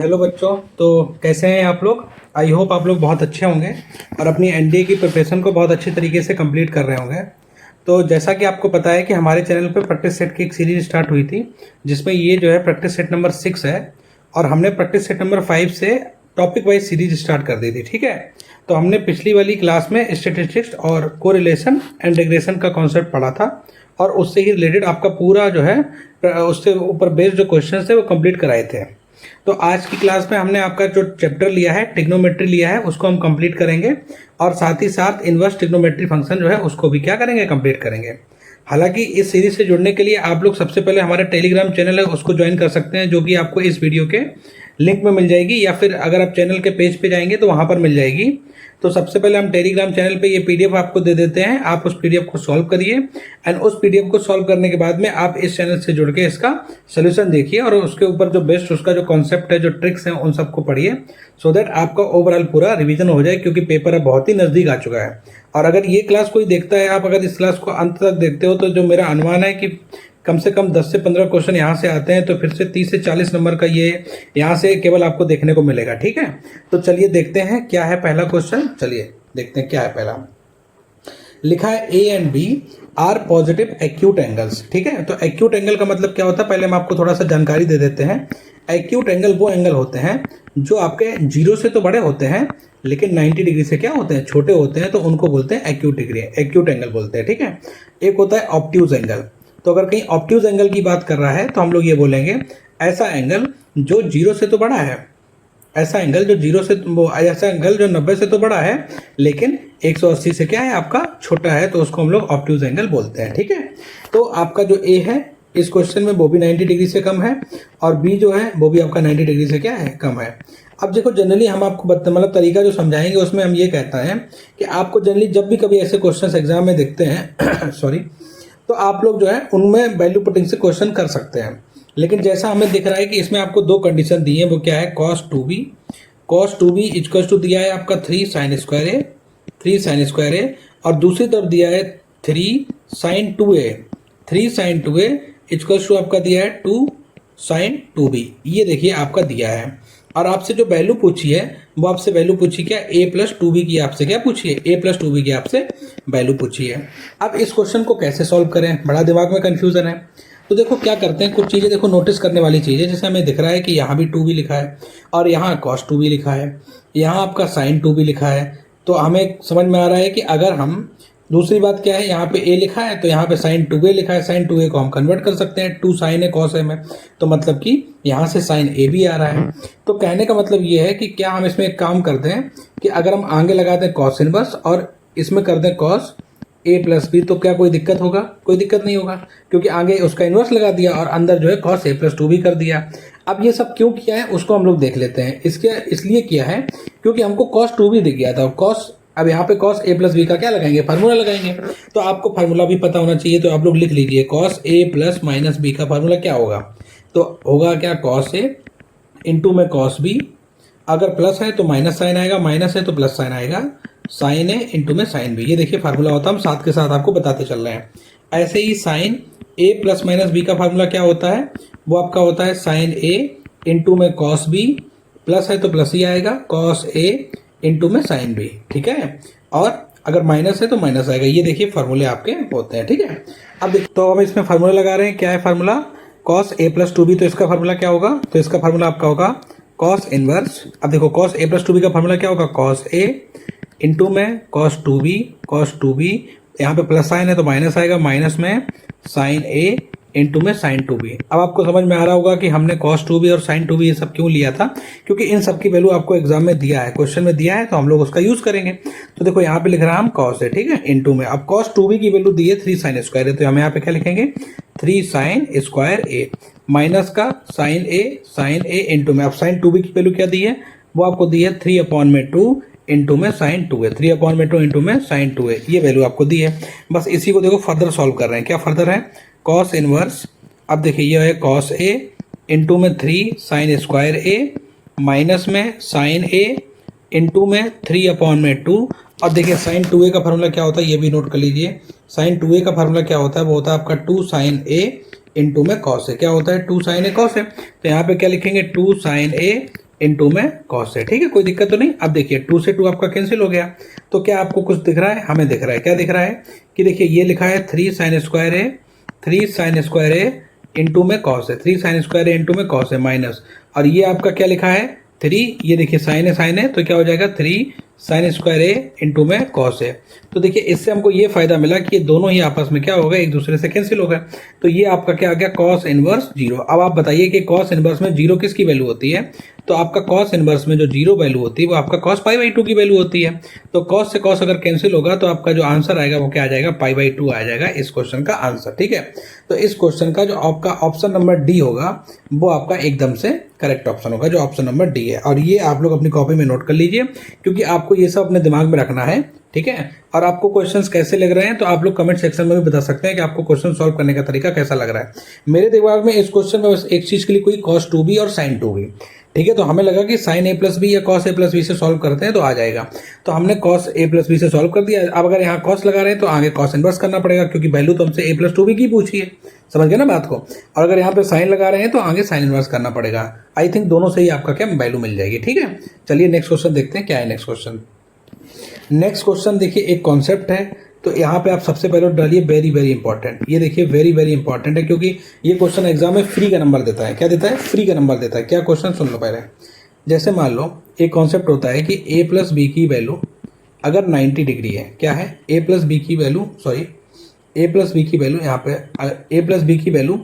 Hello बच्चों। तो कैसे हैं आप लोग? आई होप आप लोग बहुत अच्छे होंगे और अपनी एनडीए की प्रिपरेशन को बहुत अच्छी तरीके से कंप्लीट कर रहे होंगे। तो जैसा कि आपको पता है कि हमारे चैनल पे प्रैक्टिस सेट की एक सीरीज स्टार्ट हुई थी, जिसमें ये जो है प्रैक्टिस सेट नंबर 6 है और हमने प्रैक्टिस सेट नंबर 5 से टॉपिक वाइज सीरीज स्टार्ट कर दी थी। ठीक है, तो हमने पिछली वाली क्लास में स्टेटिस्टिक्स और कोरिलेशन एंड रिग्रेशन का कॉन्सेप्ट पढ़ा था और उससे ही रिलेटेड आपका पूरा जो है उससे ऊपर बेस्ड जो क्वेश्चन थे वो कंप्लीट कराए थे। तो आज की क्लास में हमने आपका जो चैप्टर लिया है, ट्रिग्नोमेट्री लिया है, उसको हम कंप्लीट करेंगे और साथ ही साथ इनवर्स ट्रिग्नोमेट्री फंक्शन जो है उसको भी क्या करेंगे, कंप्लीट करेंगे। हालांकि इस सीरीज से जुड़ने के लिए आप लोग सबसे पहले हमारा टेलीग्राम चैनल है उसको ज्वाइन कर सकते हैं, जो कि आपको इस वीडियो के लिंक में मिल जाएगी, या फिर अगर आप चैनल के पेज पे जाएंगे तो वहां पर मिल जाएगी। तो सबसे पहले हम टेलीग्राम चैनल पे ये पीडीएफ आपको दे देते हैं, आप उस पीडीएफ को सॉल्व करिए एंड उस पीडीएफ को सॉल्व करने के बाद में आप इस चैनल से जुड़ के इसका सोल्यूशन देखिए और उसके ऊपर जो बेस्ट उसका जो कॉन्सेप्ट है, जो ट्रिक्स हैं, उन सबको पढ़िए, सो दैट आपका ओवरऑल पूरा रिवीजन हो जाए, क्योंकि पेपर अब बहुत ही नजदीक आ चुका है। और अगर ये क्लास कोई देखता है, आप अगर इस क्लास को अंत तक देखते हो, तो जो मेरा अनुमान है कि कम से कम 10 से 15 क्वेश्चन यहाँ से आते हैं, तो फिर से 30 से 40 नंबर का ये यहाँ से केवल आपको देखने को मिलेगा। ठीक है, तो चलिए देखते हैं क्या है पहला क्वेश्चन। चलिए देखते हैं क्या है पहला। लिखा है A and B are positive acute angles. ठीक है, तो एक्यूट एंगल का मतलब क्या होता है, पहले हम आपको थोड़ा सा जानकारी दे देते हैं। एक्यूट एंगल वो एंगल होते हैं जो आपके 0 से तो बड़े होते हैं लेकिन 90 डिग्री से क्या होते हैं, छोटे होते हैं, तो उनको बोलते हैं एक्यूट डिग्री, एक्यूट एंगल बोलते हैं। ठीक है, एक होता है ऑब्ट्यूज एंगल। तो अगर कहीं ऑब्ट्यूज एंगल की बात कर रहा है तो हम लोग ये बोलेंगे ऐसा एंगल जो 0 से तो बड़ा है, ऐसा एंगल जो 0 से वो ऐसा एंगल जो 90 से तो बड़ा है लेकिन 180 से क्या है आपका छोटा है, तो उसको हम लोग ऑब्ट्यूज एंगल बोलते हैं। ठीक है, तो आपका जो ए है इस क्वेश्चन में वो भी 90 डिग्री से कम है और बी जो है वो भी आपका 90 डिग्री से क्या है, कम है। अब देखो, जनरली हम आपको मतलब तरीका जो समझाएंगे उसमें हम ये कहता है कि आपको जनरली जब भी कभी ऐसे क्वेश्चन एग्जाम में दिखते हैं सॉरी, तो आप लोग जो है उनमें वैल्यू पुटिंग से क्वेश्चन कर सकते हैं। लेकिन जैसा हमें दिख रहा है कि इसमें आपको दो कंडीशन दी है, वो क्या है, cos 2b इक्वल टू दिया है आपका 3 sin स्क्वायर ए और दूसरी तरफ दिया है 3 sin 2a इक्वल टू आपका दिया है 2 sin 2b। ये देखिए आपका दिया है और आपसे जो वैल्यू पूछी है वो आपसे वैल्यू पूछी क्या, a प्लस 2b की आपसे क्या पूछी है, a प्लस 2b की आपसे वैल्यू पूछी है। अब इस क्वेश्चन को कैसे सॉल्व करें, बड़ा दिमाग में कंफ्यूजन है। तो देखो क्या करते हैं, कुछ चीज़ें देखो नोटिस करने वाली चीज़ है। जैसे हमें दिख रहा है कि यहाँ भी 2b लिखा है और यहाँ cos 2b लिखा है, यहाँ आपका sin 2b लिखा है। तो हमें समझ में आ रहा है कि अगर हम, दूसरी बात क्या है, यहाँ पे a लिखा है तो यहाँ पे sin 2a लिखा है, sin 2a को हम कन्वर्ट कर सकते हैं 2 sin a cos a में, तो मतलब कि यहाँ से sin a भी आ रहा है। तो कहने का मतलब ये है कि क्या हम इसमें एक काम करते हैं कि अगर हम आगे लगा दें cos इनवर्स और इसमें कर दें cos a प्लस बी, तो क्या कोई दिक्कत होगा? कोई दिक्कत नहीं होगा, क्योंकि आगे उसका इन्वर्स लगा दिया और अंदर जो है cos a प्लस 2 भी कर दिया। अब ये सब क्यों किया है उसको हम लोग देख लेते हैं। इसके इसलिए किया है क्योंकि हमको cos 2 भी दिख गया था, अब यहाँ पे cos a प्लस बी का क्या लगाएंगे, फार्मूला लगाएंगे। तो आपको फार्मूला भी पता होना चाहिए, तो आप लोग लिख लीजिए cos a plus minus B का फार्मूला क्या होगा। तो होगा क्या, cos a इंटू में cos b, अगर प्लस है तो माइनस साइन आएगा, माइनस है तो प्लस साइन आएगा, साइन ए इंटू में साइन बी। ये देखिए फार्मूला होता है, हम साथ के साथ आपको बताते चल रहे हैं। ऐसे ही साइन ए प्लस माइनस बी का फार्मूला क्या होता है, वो आपका होता है साइन ए इंटू में कॉस बी, प्लस है तो प्लस ही आएगा, कॉस ए इंटू में साइन बी। ठीक है, और अगर माइनस है तो माइनस आएगा। ये देखिए फार्मूले आपके होते हैं। ठीक है, अब तो हम इसमें फार्मूला लगा रहे हैं, क्या है formula, cos A plus 2b। तो इसका फार्मूला क्या होगा, तो इसका फार्मूला आपका होगा कॉस इनवर्स। अब देखो cos a प्लस 2b का फार्मूला क्या होगा, cos a इंटू में cos 2b, यहाँ पे प्लस साइन है तो माइनस आएगा, माइनस में साइन a इंटू में साइन 2b। अब आपको समझ में आ रहा होगा कि हमने cos 2b और साइन 2b ये सब क्यों लिया था, क्योंकि इन सब की वैल्यू आपको एग्जाम में दिया है, क्वेश्चन में दिया है, तो हम लोग उसका यूज करेंगे। तो देखो यहाँ पे लिख रहा है हम cos है, ठीक है, इंटू में अब cos 2b की वैल्यू दी है 3 sin स्क्वायर है, तो हम यहाँ पे क्या लिखेंगे 3 sin स्क्वायर a माइनस का साइन ए इंटू में, अब साइन 2b की वैल्यू क्या दी है, वो आपको दी है 3/2 इंटू में साइन 2a, 3/2 इंटू में साइन 2a, ये वैल्यू आपको दी है। बस इसी को देखो फर्दर सॉल्व कर रहे हैं। क्या फर्दर है, कॉस इनवर्स, अब देखिए ये है कॉस a इंटू में 3 साइन स्क्वायर a माइनस में साइन a इंटू में 3/2, और देखिए साइन 2a का फार्मूला क्या होता है, ये भी नोट कर लीजिए। साइन 2a का फार्मूला क्या होता है, वो होता है आपका 2 साइन a इंटू में कॉस है, क्या होता है 2 साइन ए कॉस है। तो यहाँ पे क्या लिखेंगे 2 साइन ए इनटू में कॉस है। ठीक है, कोई दिक्कत तो नहीं। अब देखिए 2 से 2 आपका कैंसिल हो गया, तो क्या आपको कुछ दिख रहा है? हमें दिख रहा है। क्या दिख रहा है कि देखिए ये लिखा है 3 साइन स्क्वायर ए, 3 साइन स्क्वायर ए इंटू में कॉस है, 3 साइन स्क्वायर ए इंटू में कॉस है माइनस, और ये आपका क्या लिखा है 3, ये देखिए साइन है तो क्या हो जाएगा 3 साइन स्क्वायर ए इंटू में कॉस है। तो देखिए इससे हमको ये फायदा मिला कि ये दोनों ही आपस में क्या होगा, एक दूसरे से कैंसिल हो गए। तो ये आपका क्या आ गया कॉस इनवर्स जीरो। अब आप बताइए कि कॉस इनवर्स में जीरो किसकी वैल्यू होती है? तो आपका कॉस इनवर्स में जो जीरो वैल्यू होती है वो आपका कॉस पाई बाई 2 की वैल्यू होती है। तो कॉस से कॉस अगर कैंसिल होगा तो आपका जो आंसर आएगा वो क्या आ जाएगा, पाई बाई 2 आ जाएगा इस क्वेश्चन का आंसर। ठीक है, तो इस क्वेश्चन का जो आपका ऑप्शन नंबर डी होगा वो आपका एकदम से करेक्ट ऑप्शन होगा, जो ऑप्शन नंबर डी है। और ये आप लोग अपनी कॉपी में नोट कर लीजिए, क्योंकि आपको ये सब अपने दिमाग में रखना है। ठीक है, और आपको क्वेश्चंस कैसे लग रहे हैं तो आप लोग कमेंट सेक्शन में भी बता सकते हैं कि आपको क्वेश्चन सॉल्व करने का तरीका कैसा लग रहा है। मेरे दिमाग में इस क्वेश्चन में बस एक चीज के लिए कोई cos 2b और sin 2b। ठीक है, तो हमें लगा कि sin a प्लस बी या cos a प्लस बी से सॉल्व करते हैं तो आ जाएगा, तो हमने cos a प्लस बी से सॉल्व कर दिया। अब अगर यहाँ cos लगा रहे हैं तो आगे cos इनवर्स करना पड़ेगा, क्योंकि वैल्यू तो हमसे a प्लस 2b की पूछी है। समझ गए ना बात को? और अगर यहाँ पे साइन लगा रहे हैं तो आगे साइन इनवर्स करना पड़ेगा। आई थिंक दोनों से ही आपका क्या वैल्यू मिल जाएगी। ठीक है, चलिए नेक्स्ट क्वेश्चन देखते हैं क्या है नेक्स्ट क्वेश्चन। नेक्स्ट क्वेश्चन देखिए एक कॉन्सेप्ट है, तो यहाँ पे आप सबसे पहले डालिए वेरी वेरी इंपॉर्टेंट। ये देखिए वेरी वेरी इंपॉर्टेंट है, क्योंकि ये क्वेश्चन एग्जाम में फ्री का नंबर देता है। क्या देता है? फ्री का नंबर देता है। क्या क्वेश्चन सुन लो पहले। जैसे मान लो एक कॉन्सेप्ट होता है कि a प्लस बी की वैल्यू अगर 90 डिग्री है, क्या है a प्लस बी की value, sorry a plus B की वैल्यू, यहाँ पे a प्लस बी की वैल्यू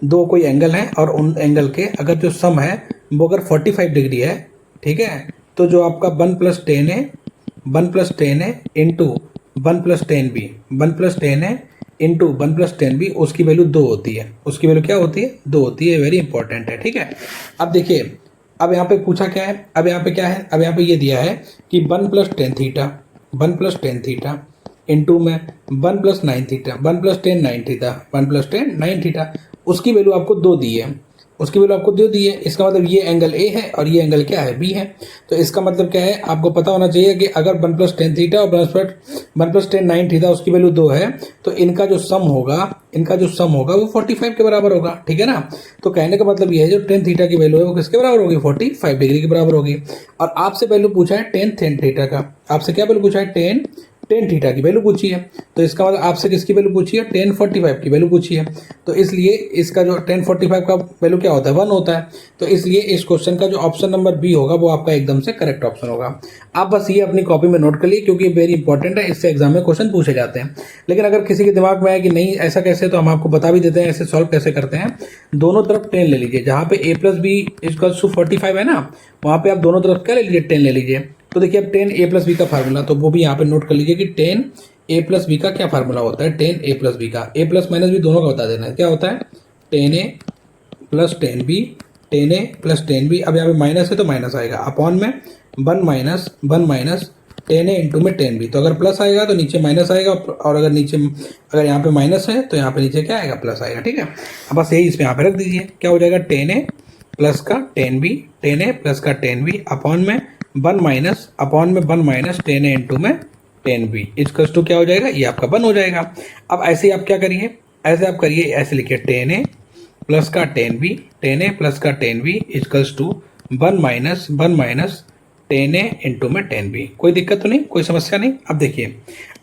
दो कोई एंगल है और उन एंगल के अगर जो सम है वो अगर 45 डिग्री है, ठीक है, तो जो आपका 1 प्लस 10 है, 1 प्लस 10 है इंटू 1 प्लस 10 बी, 1 प्लस 10 है इंटू 1 प्लस 10 बी, उसकी वैल्यू 2 होती है। उसकी वैल्यू क्या होती है? 2 होती है। वेरी इंपॉर्टेंट है। ठीक है, अब देखिए अब यहाँ पे पूछा क्या है, अब यहाँ पे क्या है, अब यहाँ पे ये दिया है कि 1 plus 10 theta, 1 plus 10 theta into में 1 plus 9 theta, 1 plus 10 9 theta, 1 plus 10 9 theta, उसकी वैल्यू आपको 2 दी है। उसकी वैल्यू आपको 2 दी है, इसका मतलब ये एंगल ए है और ये एंगल क्या है? बी है। तो इसका मतलब क्या है, आपको पता होना चाहिए कि अगर 1 प्लस 10 थीटा और 1 प्लस 10 9 थीटा उसकी वैल्यू 2 है, तो इनका जो सम होगा, इनका जो सम होगा वो 45 के बराबर होगा। ठीक है ना? तो कहने का मतलब ये है जो 10 थीटा की वैल्यू है वो किसके बराबर होगी? 45 डिग्री के बराबर होगी। और आपसे वैल्यू पूछा है 10 थीटा का, आपसे क्या वैल्यू पूछा है? 10 थीटा की वैल्यू पूछी है। तो इसका मतलब आपसे किसकी वैल्यू पूछी है? 1045 की वैल्यू पूछी है। तो इसलिए इसका जो 1045 का वैल्यू क्या होता है? 1 होता है। तो इसलिए इस क्वेश्चन का जो ऑप्शन नंबर बी होगा वो आपका एकदम से करेक्ट ऑप्शन होगा। आप बस ये अपनी कॉपी में नोट कर लिए, क्योंकि वेरी इंपॉर्टेंट है, इससे एग्जाम में क्वेश्चन पूछे जाते हैं। लेकिन अगर किसी के दिमाग में आए कि नहीं ऐसा कैसे, तो हम आपको बता भी देते हैं ऐसे सॉल्व कैसे करते हैं। दोनों तरफ 10 ले लीजिए, जहाँ पे a plus B equals to 45 है ना, वहाँ पे आप दोनों तरफ क्या ले लीजिए? 10 ले लीजिए। तो देखिए अब 10 a प्लस बी का फार्मूला, तो वो भी यहाँ पे नोट कर लीजिए कि 10 a प्लस बी का क्या फार्मूला होता है? 10 a प्लस बी का, a प्लस माइनस बी दोनों का बता देना है। क्या होता है? 10 a plus 10 b, 10 a plus 10 b। अब यहाँ पे माइनस है तो माइनस आएगा, अपॉन में 1 माइनस 10 a इंटू में 10 b। तो अगर प्लस आएगा तो नीचे माइनस आएगा, और अगर नीचे अगर यहाँ पे माइनस है तो यहाँ पे नीचे क्या आएगा? प्लस आएगा। ठीक है, अब बस यही इसमें यहाँ पे रख दीजिए। क्या हो जाएगा? 10 a प्लस का 10 b, 10 a प्लस का 10 b अपॉन में 1 माइनस 10 a इंटू में 10 बी इक्वल्स टू क्या हो जाएगा? ये आपका 1 हो जाएगा। अब ऐसे ही आप क्या करिए, ऐसे आप करिए, ऐसे लिखिए 10 a प्लस का 10 बी, 10 a प्लस का 10 B equals to 1 minus 10 a into में 10 बी। कोई दिक्कत तो नहीं, कोई समस्या नहीं। अब देखिए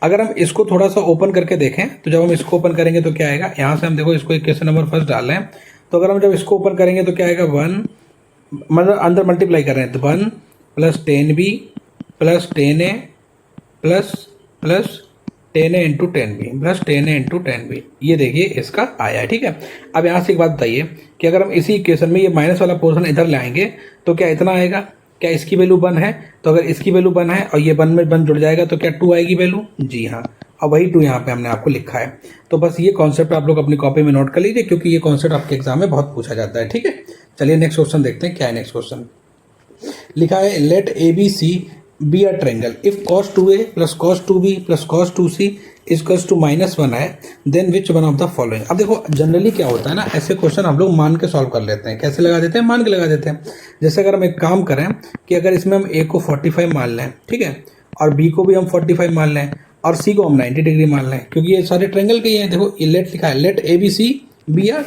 अगर हम इसको थोड़ा सा ओपन करके देखें, तो जब हम इसको ओपन करेंगे तो क्या आएगा? यहाँ से हम देखो इसको इक्वेशन नंबर फर्स्ट डाल रहे हैं, तो अगर हम जब इसको ओपन करेंगे तो क्या आएगा? 1 मतलब अंदर मल्टीप्लाई कर रहे हैं तो 1 plus 10 B plus 10 a plus 10 a into 10 B plus 10 a into 10 B. ये देखिए इसका आया है। ठीक है, अब यहाँ से एक बात बताइए कि अगर हम इसी इक्वेशन में ये माइनस वाला पोर्शन इधर लाएंगे तो क्या इतना आएगा? क्या इसकी वैल्यू 1 है? तो अगर इसकी वैल्यू 1 है और ये 1 में 1 जुड़ जाएगा तो क्या 2 आएगी वैल्यू? जी हाँ, और वही 2 यहाँ पे हमने आपको लिखा है। तो बस ये कॉन्सेप्ट आप लोग अपनी कॉपी में नोट कर लीजिए, क्योंकि ये कॉन्सेप्ट आपके एग्जाम में बहुत पूछा जाता है। ठीक है, चलिए नेक्स्ट क्वेश्चन देखते हैं क्या है। नेक्स्ट क्वेश्चन लिखा है let A B C be a triangle if cos 2a plus cos 2b plus cos 2c equals to -1 है, then which one of the following. अब देखो जनरली क्या होता है ना, ऐसे क्वेश्चन हम लोग मान के सॉल्व कर लेते हैं। कैसे लगा देते हैं? मान के लगा देते हैं। जैसे अगर हम एक काम करें कि अगर इसमें हम a को 45 मान लें, ठीक है, और b को भी हम 45 मान लें और c को हम 90 डिग्री मान लें, क्योंकि ये सारे ट्रायंगल के ही हैं। देखो ये लेट लिखा है let ABC be a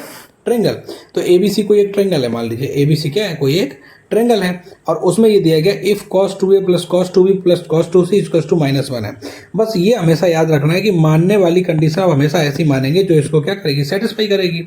triangle, तो ABC कोई एक ट्रायंगल है, मान लीजिए ABC क्या है? कोई एक ट्रेंगल है, और उसमें ये दिया गया if cos 2a plus cos 2b plus cos 2c equals to -1 है। बस ये हमेशा याद रखना है कि मानने वाली कंडीशन आप हमेशा ऐसी मानेंगे जो इसको क्या करेगी, सेटिस्फाई करेगी।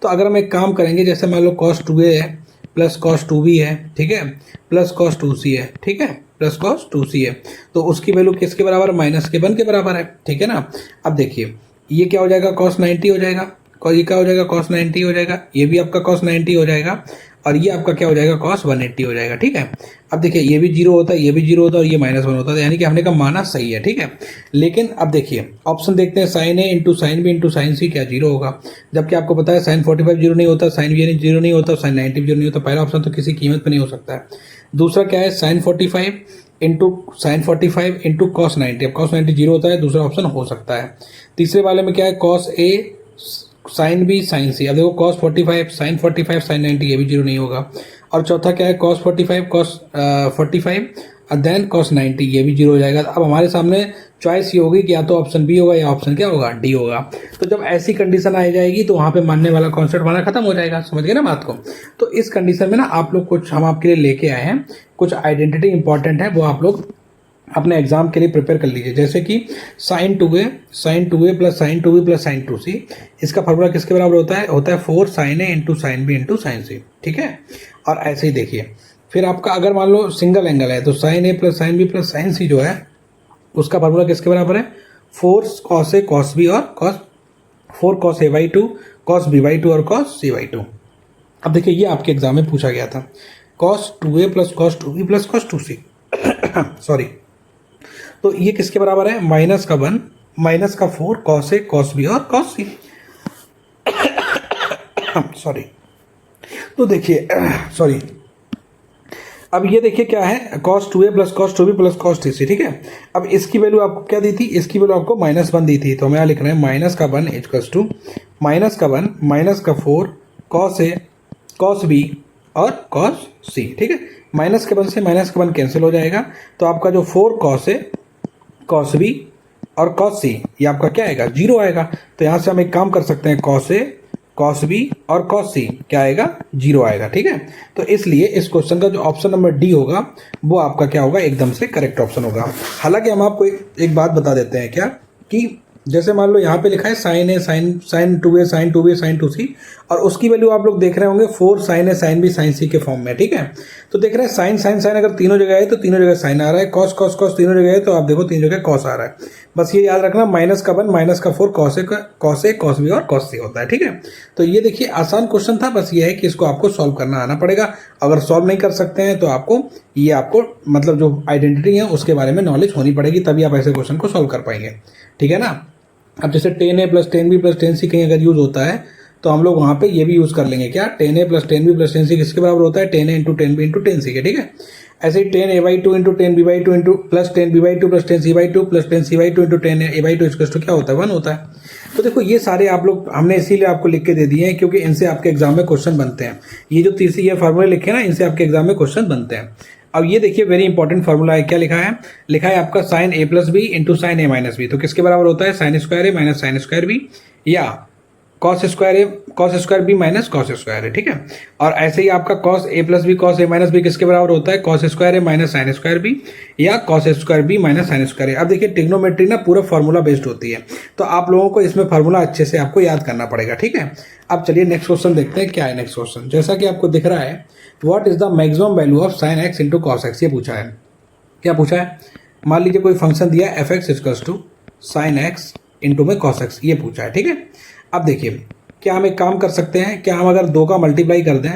तो अगर हम एक काम करेंगे, जैसे मान लो cos 2a है प्लस cos 2b है, ठीक है, प्लस cos 2c है, ठीक है, प्लस cos 2c है, तो उसकी वैल्यू किसके बराबर है, -1 के बराबर है, ठीक है ना। अब देखिए ये क्या हो जाएगा, cos 90 हो जाएगा, ये क्या हो जाएगा, cos 90 हो जाएगा, ये भी आपका cos 90 हो जाएगा, और ये आपका क्या हो जाएगा, cos 180 हो जाएगा, ठीक है। अब देखिए ये भी 0 होता है, ये भी 0 होता है, और ये -1 होता है, यानी कि हमने का माना सही है, ठीक है। लेकिन अब देखिए ऑप्शन देखते हैं, sin a into sine B into sine C क्या 0 होगा, जबकि आपको पता है sin 45 0 नहीं होता, sin b 0 नहीं होता, sin 90 0 नहीं होता। पहला ऑप्शन तो किसी कीमत पर नहीं हो सकता है। दूसरा क्या है, sin 45 इंटू cos 90, अब cos 90 0 होता है, दूसरा ऑप्शन हो सकता है। तीसरे वाले में क्या है, cos a sine B sine C, अब देखो cos 45 sin 45 sin 90, ये भी 0 नहीं होगा। और चौथा क्या है, cos 45 cos 45 और देन cos 90, ये भी 0 हो जाएगा। अब हमारे सामने चॉइस ये होगी कि या तो ऑप्शन बी होगा या ऑप्शन क्या होगा, डी होगा। तो जब ऐसी कंडीशन आ जाएगी तो वहाँ पे मानने वाला कॉन्सेप्ट हमारा खत्म हो जाएगा, समझ गए ना बात को। तो इस कंडीशन में ना आप लोग कुछ, हम आपके लिए लेके आए हैं कुछ आइडेंटिटी इंपॉर्टेंट है, वो आप लोग अपने एग्जाम के लिए प्रिपेयर कर लीजिए। जैसे कि sin 2a plus sin 2b plus sin 2c, इसका फॉर्मूला किसके बराबर होता है 4 sin a into sine B into sine C, ठीक है। और ऐसे ही देखिए फिर आपका अगर मान लो सिंगल एंगल है तो sin a plus sin b plus sin c जो है उसका फॉर्मूला किसके बराबर है 4 cos a cos b और4 cos a by 2 cos b by 2 और cos c by 2। अब देखिए ये आपके एग्जाम में पूछा गया था, cos 2a plus cos 2b plus cos 2c sorry, तो ये किसके बराबर है, -1 -4 cos a cos b और cos c सॉरी। तो देखिए सॉरी, अब ये देखिए क्या है, cos 2a plus cos 2b plus cos 2c, ठीक है। अब इसकी वैल्यू आपको क्या दी थी, इसकी वैल्यू आपको -1 दी थी, तो हम यहाँ लिख रहे हैं -1 equals to -1 -4 cos a cos b और cos c, ठीक है। -1 से -1 कैंसिल हो जाएगा, तो आपका जो 4 cos a cos b और cos c ये आपका क्या आएगा, 0 आएगा। तो यहाँ से हम एक काम कर सकते हैं, cos a cos b और cos c क्या आएगा, 0 आएगा, ठीक है। तो इसलिए इस क्वेश्चन का जो ऑप्शन नंबर डी होगा वो आपका क्या होगा, एकदम से करेक्ट ऑप्शन होगा। हालांकि हम आपको एक बात बता देते हैं क्या, कि जैसे मान लो यहाँ पे लिखा है sin a sin 2a sin 2b sin 2c, और उसकी वैल्यू आप लोग देख रहे होंगे 4 sin a sin b sin c के फॉर्म में, ठीक है। तो देख रहे हैं sin sin sin अगर तीनों जगह है तो तीनों जगह sin आ रहा है, cos cos cos तीनों जगह है तो आप देखो तीनों जगह cos आ रहा है। बस ये याद रखना, -1 -4 cos a cos b और cos c होता है, ठीक है। तो ये देखिए आसान क्वेश्चन था, बस ये है कि इसको आपको सॉल्व करना आना पड़ेगा। अगर सॉल्व नहीं कर सकते हैं तो आपको मतलब जो आइडेंटिटी है उसके बारे में नॉलेज होनी पड़ेगी, तभी आप ऐसे क्वेश्चन को सॉल्व कर पाएंगे, ठीक है ना। अब जैसे 10a plus 10b plus 10c कहीं अगर यूज़ होता है तो हम लोग वहाँ पे ये भी यूज़ कर लेंगे क्या, 10a plus 10b plus 10c किसके बराबर होता है, 10a into 10b into 10c के, ठीक है। ऐसे ही 10a by 2 into 10b by 2 into plus 10b by 2 plus 10c by 2 plus 10c by 2 into 10a by 2 इसका क्या होता है, 1 होता है। तो देखो ये सारे आप लोग हमने इसीलिए आपको लिख के दे दिए हैं क्योंकि इनसे आपके एग्जाम में क्वेश्चन बनते हैं। ये जो तीसरी ये फार्मूले लिखे ना, इनसे आपके एग्जाम में क्वेश्चन बनते हैं। अब ये देखिए वेरी इंपॉर्टेंट फार्मूला है, क्या लिखा है आपका sin a plus B into sine A minus B, तो किसके बराबर होता है, sine square A minus sine square B या cos square B minus cos square है, ठीक है। और ऐसे ही आपका cos a plus B cos A minus B किसके बराबर होता है, cos square A minus sine square B या cos square B minus sine square A. अब देखिए ट्रिग्नोमेट्री ना पूरा फार्मूला बेस्ड होती है, तो आप लोगों को इसमें फार्मूला अच्छे से आपको याद करना पड़ेगा, ठीक है। अब चलिए नेक्स्ट क्वेश्चन देखते हैं, क्या है नेक्स्ट क्वेश्चन। जैसा कि आपको दिख रहा है, what is the maximum value of sine x into cos x, ये पूछा है। क्या पूछा है, मान लीजिए कोई फंक्शन दिया f x equals to sine x into में कॉस एक्स, ये पूछा है, ठीक है। अब देखिए क्या हम एक काम कर सकते हैं, क्या हम अगर 2 का मल्टीप्लाई कर दें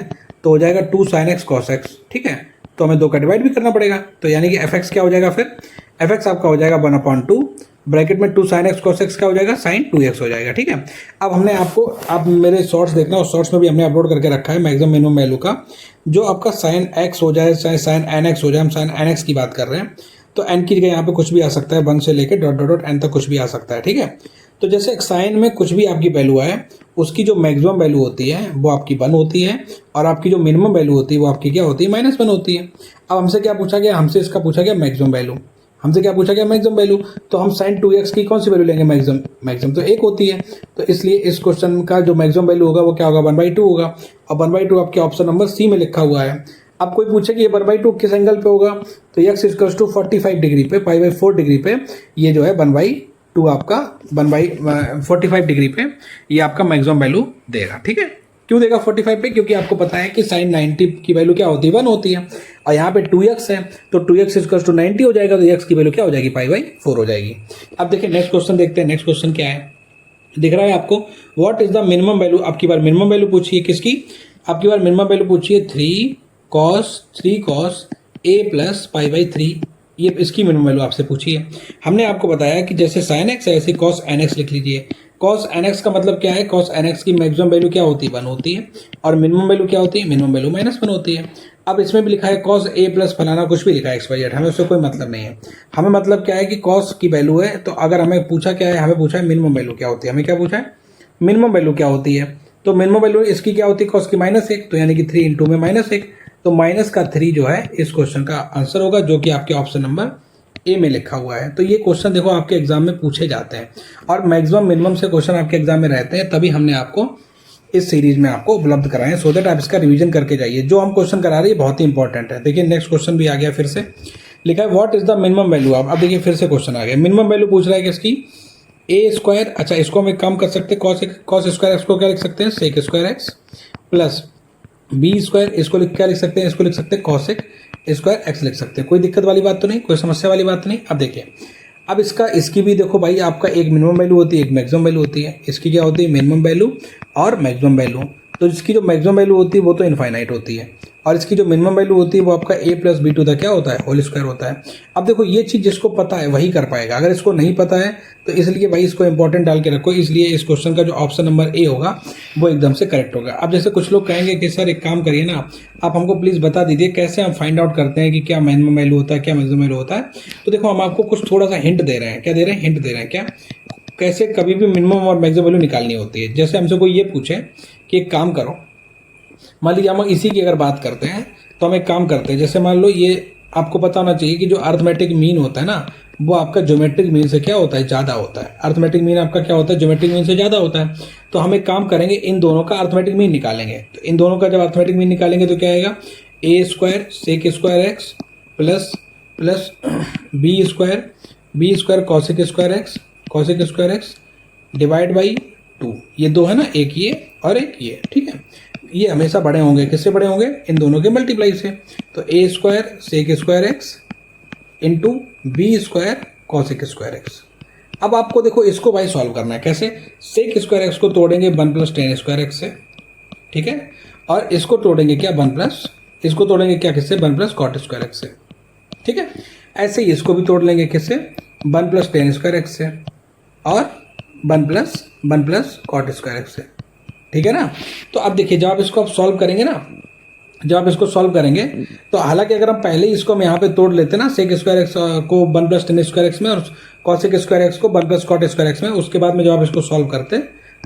तो हो जाएगा 2 साइन एक्स कॉस एक्स, ठीक है। तो हमें 2 का डिवाइड भी करना पड़ेगा, तो यानी कि एफ एक्स क्या हो जाएगा, फिर एफ एक्स आपका हो जाएगा 1/2 ब्रैकेट में 2 साइन एक्स कॉस एक्स क्या हो जाएगा, साइन 2x हो जाएगा, ठीक है। अब हमने आपको, आप मेरे शॉर्ट्स देखना, उस शॉर्ट्स में भी हमने अपलोड करके रखा है मैक्सिमम मिनिमम वैल्यू का, जो आपका साइन एक्स हो जाए चाहे साइन एन एक्स हो जाए, हम साइन एन एक्स की बात कर रहे हैं, तो एन की जगह यहाँ पे कुछ भी आ सकता है, 1 से लेकर डॉट डॉट डॉट एन तक कुछ भी आ सकता है, ठीक है। तो जैसे साइन में कुछ भी आपकी वैल्यू आए, उसकी जो मैक्सिमम वैल्यू होती है वो आपकी 1 होती है, और आपकी जो मिनिमम वैल्यू होती है वो आपकी क्या होती है, -1 होती है। अब हमसे क्या पूछा गया, हमसे इसका पूछा गया मैक्सिमम वैल्यू, हमसे क्या पूछा गया, मैक्सिमम वैल्यू। तो हम साइन 2x की कौन सी वैल्यू लेंगे, मैक्सिमम तो 1 होती है, तो इसलिए इस क्वेश्चन का जो मैक्सिमम वैल्यू होगा वो क्या होगा, 1/2 होगा, और 1/2 आपके ऑप्शन नंबर सी में लिखा हुआ है। अब कोई पूछे कि ये 1/2 किस एंगल पे होगा, तो x इक्वल टू 45 डिग्री पे, π/4 डिग्री पे ये जो है 1/2 आपका 1/45 डिग्री पे ये आपका मैक्सिमम वैल्यू देगा। ठीक है, क्यों देगा 45 पे, क्योंकि आपको पता है कि साइन 90 की वैल्यू क्या होती है, 1 होती है, और यहाँ पे 2x है तो 2x इक्वल टू 90 हो जाएगा, तो x की वैल्यू क्या हो जाएगी, π/4 हो जाएगी। अब देखिए नेक्स्ट क्वेश्चन देखते हैं। नेक्स्ट क्वेश्चन क्या है, दिख रहा है आपको, what is the minimum value. आपकी बार मिनिमम वैल्यू पूछी है किसकी, आपकी बार मिनिमम वैल्यू पूछी है 3 cos a प्लस π/3, ये इसकी मिनिमम वैल्यू आपसे पूछी है। हमने आपको बताया कि जैसे sin x है ऐसे cos nx लिख लीजिए। cos nx का मतलब क्या है, cos nx की मैक्सिमम वैल्यू क्या होती है, 1 होती है, और मिनिमम वैल्यू क्या होती है, मिनिमम वैल्यू -1 होती है। अब इसमें भी लिखा है cos a प्लस फलाना, कुछ भी लिखा है xyz, हमें उससे कोई मतलब नहीं है। हमें मतलब क्या है कि cos की वैल्यू है, तो अगर हमें पूछा क्या है, हमें पूछा है मिनिमम वैल्यू क्या होती है, हमें क्या पूछा है, मिनिमम वैल्यू क्या होती है। तो मिनिमम वैल्यू इसकी क्या होती है, cos की -1, तो यानी कि 3 इंटू में -1, तो -3 जो है इस क्वेश्चन का आंसर होगा, जो कि आपके ऑप्शन नंबर ए में लिखा हुआ है। तो ये क्वेश्चन देखो आपके एग्जाम में पूछे जाते हैं, और मैक्सिमम मिनिमम से क्वेश्चन आपके एग्जाम में रहते हैं, तभी हमने आपको इस सीरीज में आपको उपलब्ध कराएं, सो दैट आप इसका रिवीजन करके जाइए। जो हम क्वेश्चन करा रहे हैं बहुत ही इंपॉर्टेंट है। देखिए नेक्स्ट क्वेश्चन भी आ गया, फिर से लिखा है what is the minimum value. अब देखिए फिर से क्वेश्चन आ गया, मिनिमम वैल्यू पूछ रहा है किसकी, a²। अच्छा, इसको हम एक काम कर सकते हैं, cos स्क्वायर एक्स को क्या लिख सकते हैं, sec square x plus b², इसको क्या लिख सकते हैं, इसको लिख सकते हैं cosec स्क्वायर एक्स लिख सकते हैं। कोई दिक्कत वाली बात तो नहीं, कोई समस्या वाली बात नहीं। अब देखिए, अब इसकी भी देखो भाई, आपका एक मिनिमम वैल्यू होती है, एक मैक्सिमम वैल्यू होती है। इसकी क्या होती है, मिनिमम वैल्यू और मैक्सिमम वैल्यू। तो इसकी जो मैक्सिमम वैल्यू होती है वो तो इनफाइनाइट होती है, और इसकी जो मिनिमम वैल्यू होती है वो आपका a plus B to the क्या होता है, होल स्क्वायर होता है। अब देखो ये चीज़ जिसको पता है वही कर पाएगा, अगर इसको नहीं पता है तो इसलिए भाई इसको इंपॉर्टेंट डाल के रखो। इसलिए इस क्वेश्चन का जो ऑप्शन नंबर ए होगा वो एकदम से करेक्ट होगा। अब जैसे कुछ लोग कहेंगे कि सर एक काम करिए ना, आप हमको प्लीज़ बता दीजिए कैसे हम फाइंड आउट करते हैं कि क्या मिनिमम वैल्यू होता है, क्या मैक्सिमम वैल्यू होता है। तो देखो हम आपको कुछ थोड़ा सा हिंट दे रहे हैं। क्या दे रहे हैं, हिंट दे रहे हैं, क्या कैसे कभी भी मिनिमम और मैक्सिमम वैल्यू निकालनी होती है। जैसे हमसे कोई ये पूछे कि एक काम करो, मान लीजिए हम इसी की अगर बात करते हैं, तो हम एक काम करते हैं, जैसे मान लो ये आपको पता होना चाहिए कि जो अर्थमेटिक मीन होता है ना, वो आपका ज्योमेट्रिक मीन से क्या होता है, ज़्यादा होता है। अर्थमेटिक मीन आपका क्या होता है, ज्योमेट्रिक मीन से ज़्यादा होता है। तो हम एक काम करेंगे, इन दोनों का अर्थमेटिक मीन निकालेंगे। तो इन दोनों का जब अर्थमेटिक मीन निकालेंगे तो क्या आएगा, a² sec square x plus b² cosec square x divide by 2। ये दो है ना, एक ये और एक ये, ठीक है। ये हमेशा बड़े होंगे, किससे बड़े होंगे, इन दोनों के मल्टीप्लाई से। तो a² sec square x into b² cosec square x. अब आपको देखो इसको भाई सॉल्व करना है, कैसे, sec स्क्वायर एक्स को तोड़ेंगे 1 + tan स्क्वायर एक्स से, ठीक है, और इसको तोड़ेंगे क्या, इसको तोड़ेंगे क्या, किससे, 1 + cot स्क्वायर एक्स से, ठीक है। ऐसे ही इसको भी तोड़ लेंगे किससे, 1 + tan स्क्वायर एक्स से, और 1 + cot स्क्वायर एक्स से, ठीक है ना। तो अब देखिए जब आप इसको सॉल्व करेंगे ना, जब आप इसको सॉल्व करेंगे तो हालांकि अगर हम पहले ही इसको हम यहाँ पे तोड़ लेते ना, sec स्क्वायर एक्स को 1 + tan स्क्वायर एक्स में और cosec स्क्वायर एक्स को 1 + cot स्क्वायर एक्स में, उसके बाद में जब आप इसको सॉल्व करते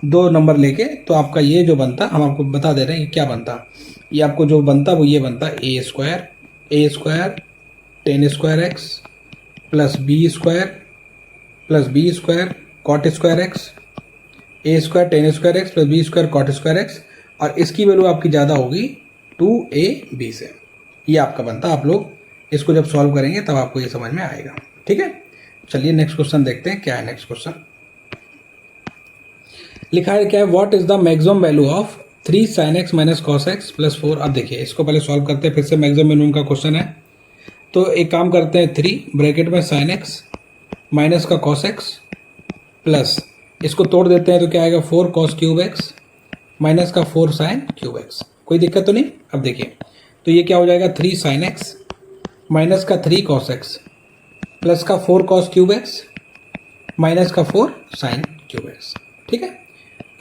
2 नंबर लेके, तो आपका ये जो बनता, हम आपको बता दे रहे हैं क्या बनता। ये आपको जो बनता वो ये बनता a² tan square x plus b² cot square x, a² tan square x plus b² cot square x, और इसकी वैल्यू आपकी ज़्यादा होगी 2ab से। ये आपका बनता, आप लोग इसको जब सॉल्व करेंगे तब आपको ये समझ में आएगा, ठीक है। चलिए नेक्स्ट क्वेश्चन देखते हैं क्या है। नेक्स्ट क्वेश्चन लिखा है क्या है, what is the maximum value of 3 sin x minus cos x plus 4। अब देखिए इसको पहले सॉल्व करते हैं, फिर से मैक्सिमम मिनिमम का क्वेश्चन है। तो एक काम करते हैं, 3 ब्रैकेट में sin x माइनस का cos x प्लस इसको तोड़ देते हैं तो क्या आएगा, 4 cos क्यूब x माइनस का 4 sin क्यूब x। कोई दिक्कत तो नहीं। अब देखिए तो ये क्या हो जाएगा, 3 sin x माइनस का 3 cos x प्लस का 4 cos क्यूब x माइनस का 4 sin क्यूब x, ठीक है।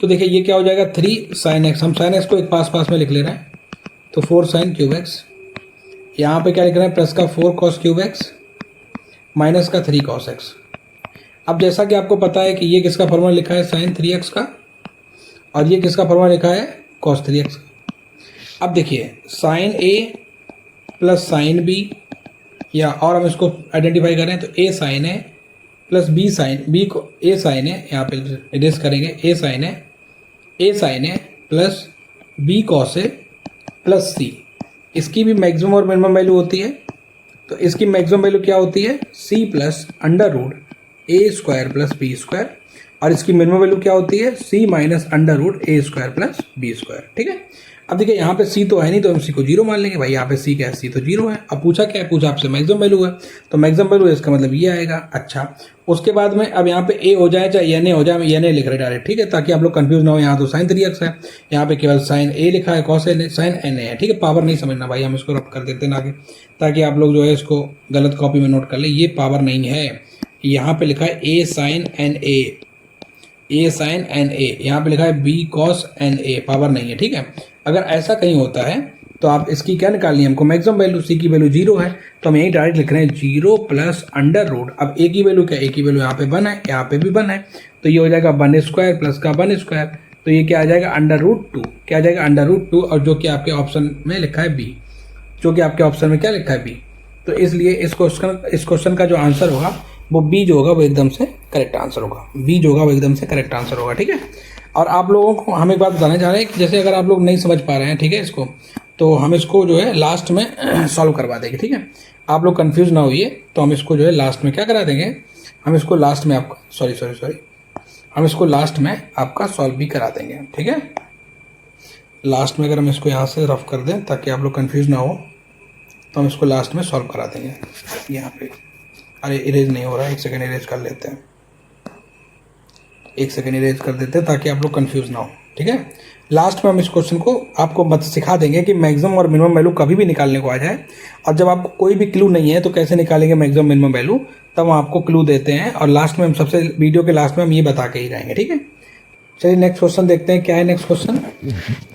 तो देखिए ये क्या हो जाएगा, 3 sin x, हम sin x को एक पास में लिख ले रहे हैं, तो 4 sin क्यूब x, यहाँ पे क्या लिख रहे हैं, प्लस का 4 cos क्यूब x माइनस का 3 cos x। अब जैसा कि आपको पता है कि ये किसका फॉर्मूला लिखा है, sin 3x का, और ये किसका फॉर्मूला लिखा है, cos 3x का। अब देखिए sin a plus sin b, या और हम इसको आइडेंटिफाई करें तो a sin a plus b sin b को a sin a, यहाँ पे इरेज करेंगे, a sin a plus b cos a plus c, इसकी भी मैक्सिमम और मिनिमम वैल्यू होती है। तो इसकी मैक्सिमम वैल्यू क्या होती है, सी प्लस अंडर रूट ए स्क्वायर प्लस बी स्क्वायर, और इसकी मिनिमम वैल्यू क्या होती है, सी माइनस अंडर रूट ए स्क्वायर प्लस बी स्क्वायर। ठीक है, अब देखिए यहाँ पे सी तो है नहीं, तो हम सी को जीरो मान लेंगे। भाई यहाँ पे सी क्या है, सी तो जीरो है। अब पूछा क्या है, पूछा आपसे मैक्सिमम वैल्यू है, तो मैक्सिमम वैल्यू है इसका मतलब ये आएगा। अच्छा, उसके बाद में अब यहाँ पे ए हो जाए चाहे एन ए हो जाए, हम एन ए लिख रहे डायरेक्ट। ठीक है, ताकि आप लोग कंफ्यूज ना हो। यहाँ तो साइन 3x है, यहाँ पे केवल साइन ए लिखा है, cos A sine N A है। ठीक है, पावर नहीं समझना भाई, हम इसको रब कर देते हैं आगे, ताकि आप लोग जो है इसको गलत कॉपी में नोट कर ले। ये पावर नहीं है, यहाँ पे लिखा है A sine N A, A sine N A, यहाँ पे लिखा है B cos N A, power नहीं है। ठीक है, अगर ऐसा कहीं होता है तो आप इसकी क्या निकालनी है हमको, मैक्सिमम वैल्यू। सी की वैल्यू जीरो है, तो हम यही डायरेक्ट लिख रहे हैं जीरो प्लस अंडर रूट। अब ए की वैल्यू क्या, ए की वैल्यू यहाँ पे 1 है, यहाँ पे भी 1 है, तो ये हो जाएगा 1 स्क्वायर प्लस का 1 स्क्वायर, तो ये क्या आ जाएगा अंडर रूट 2, क्या आ जाएगा अंडर रूट 2, और जो कि आपके ऑप्शन में लिखा है बी, जो कि आपके ऑप्शन में क्या लिखा है बी। तो इसलिए इस क्वेश्चन का जो आंसर होगा वो बी जो होगा वो एकदम से करेक्ट आंसर होगा, बी जो होगा वो एकदम से करेक्ट आंसर होगा। ठीक है, और आप लोगों को हम एक बात बताना चाह रहे हैं कि जैसे अगर आप लोग नहीं समझ पा रहे हैं, ठीक है, इसको तो हम इसको जो है लास्ट में सॉल्व करवा देंगे। ठीक है, आप लोग कंफ्यूज ना होइए, तो हम इसको जो है लास्ट में क्या करा देंगे, हम इसको लास्ट में आपका सॉरी हम इसको लास्ट में आपका सॉल्व भी करा देंगे। ठीक है, लास्ट में अगर हम इसको यहाँ से रफ कर दें ताकि आप लोग कंफ्यूज ना हो, तो हम इसको लास्ट में सॉल्व करा देंगे। यहाँ पे अरे इरेज नहीं हो रहा है, एक सेकेंड इरेज कर लेते हैं, एक सेकेंड इरेज कर देते हैं ताकि आप लोग कंफ्यूज ना हो। ठीक है, लास्ट में हम इस क्वेश्चन को आपको मत सिखा देंगे कि मैक्सिमम और मिनिमम वैल्यू कभी भी निकालने को आ जाए, और जब आपको कोई भी क्लू नहीं है तो कैसे निकालेंगे मैक्सिमम मिनिमम वैल्यू, तब हम आपको क्लू देते हैं, और लास्ट में हम सबसे वीडियो के लास्ट में हम ये बता के ही जाएंगे। ठीक है, चलिए नेक्स्ट क्वेश्चन देखते हैं क्या है नेक्स्ट क्वेश्चन।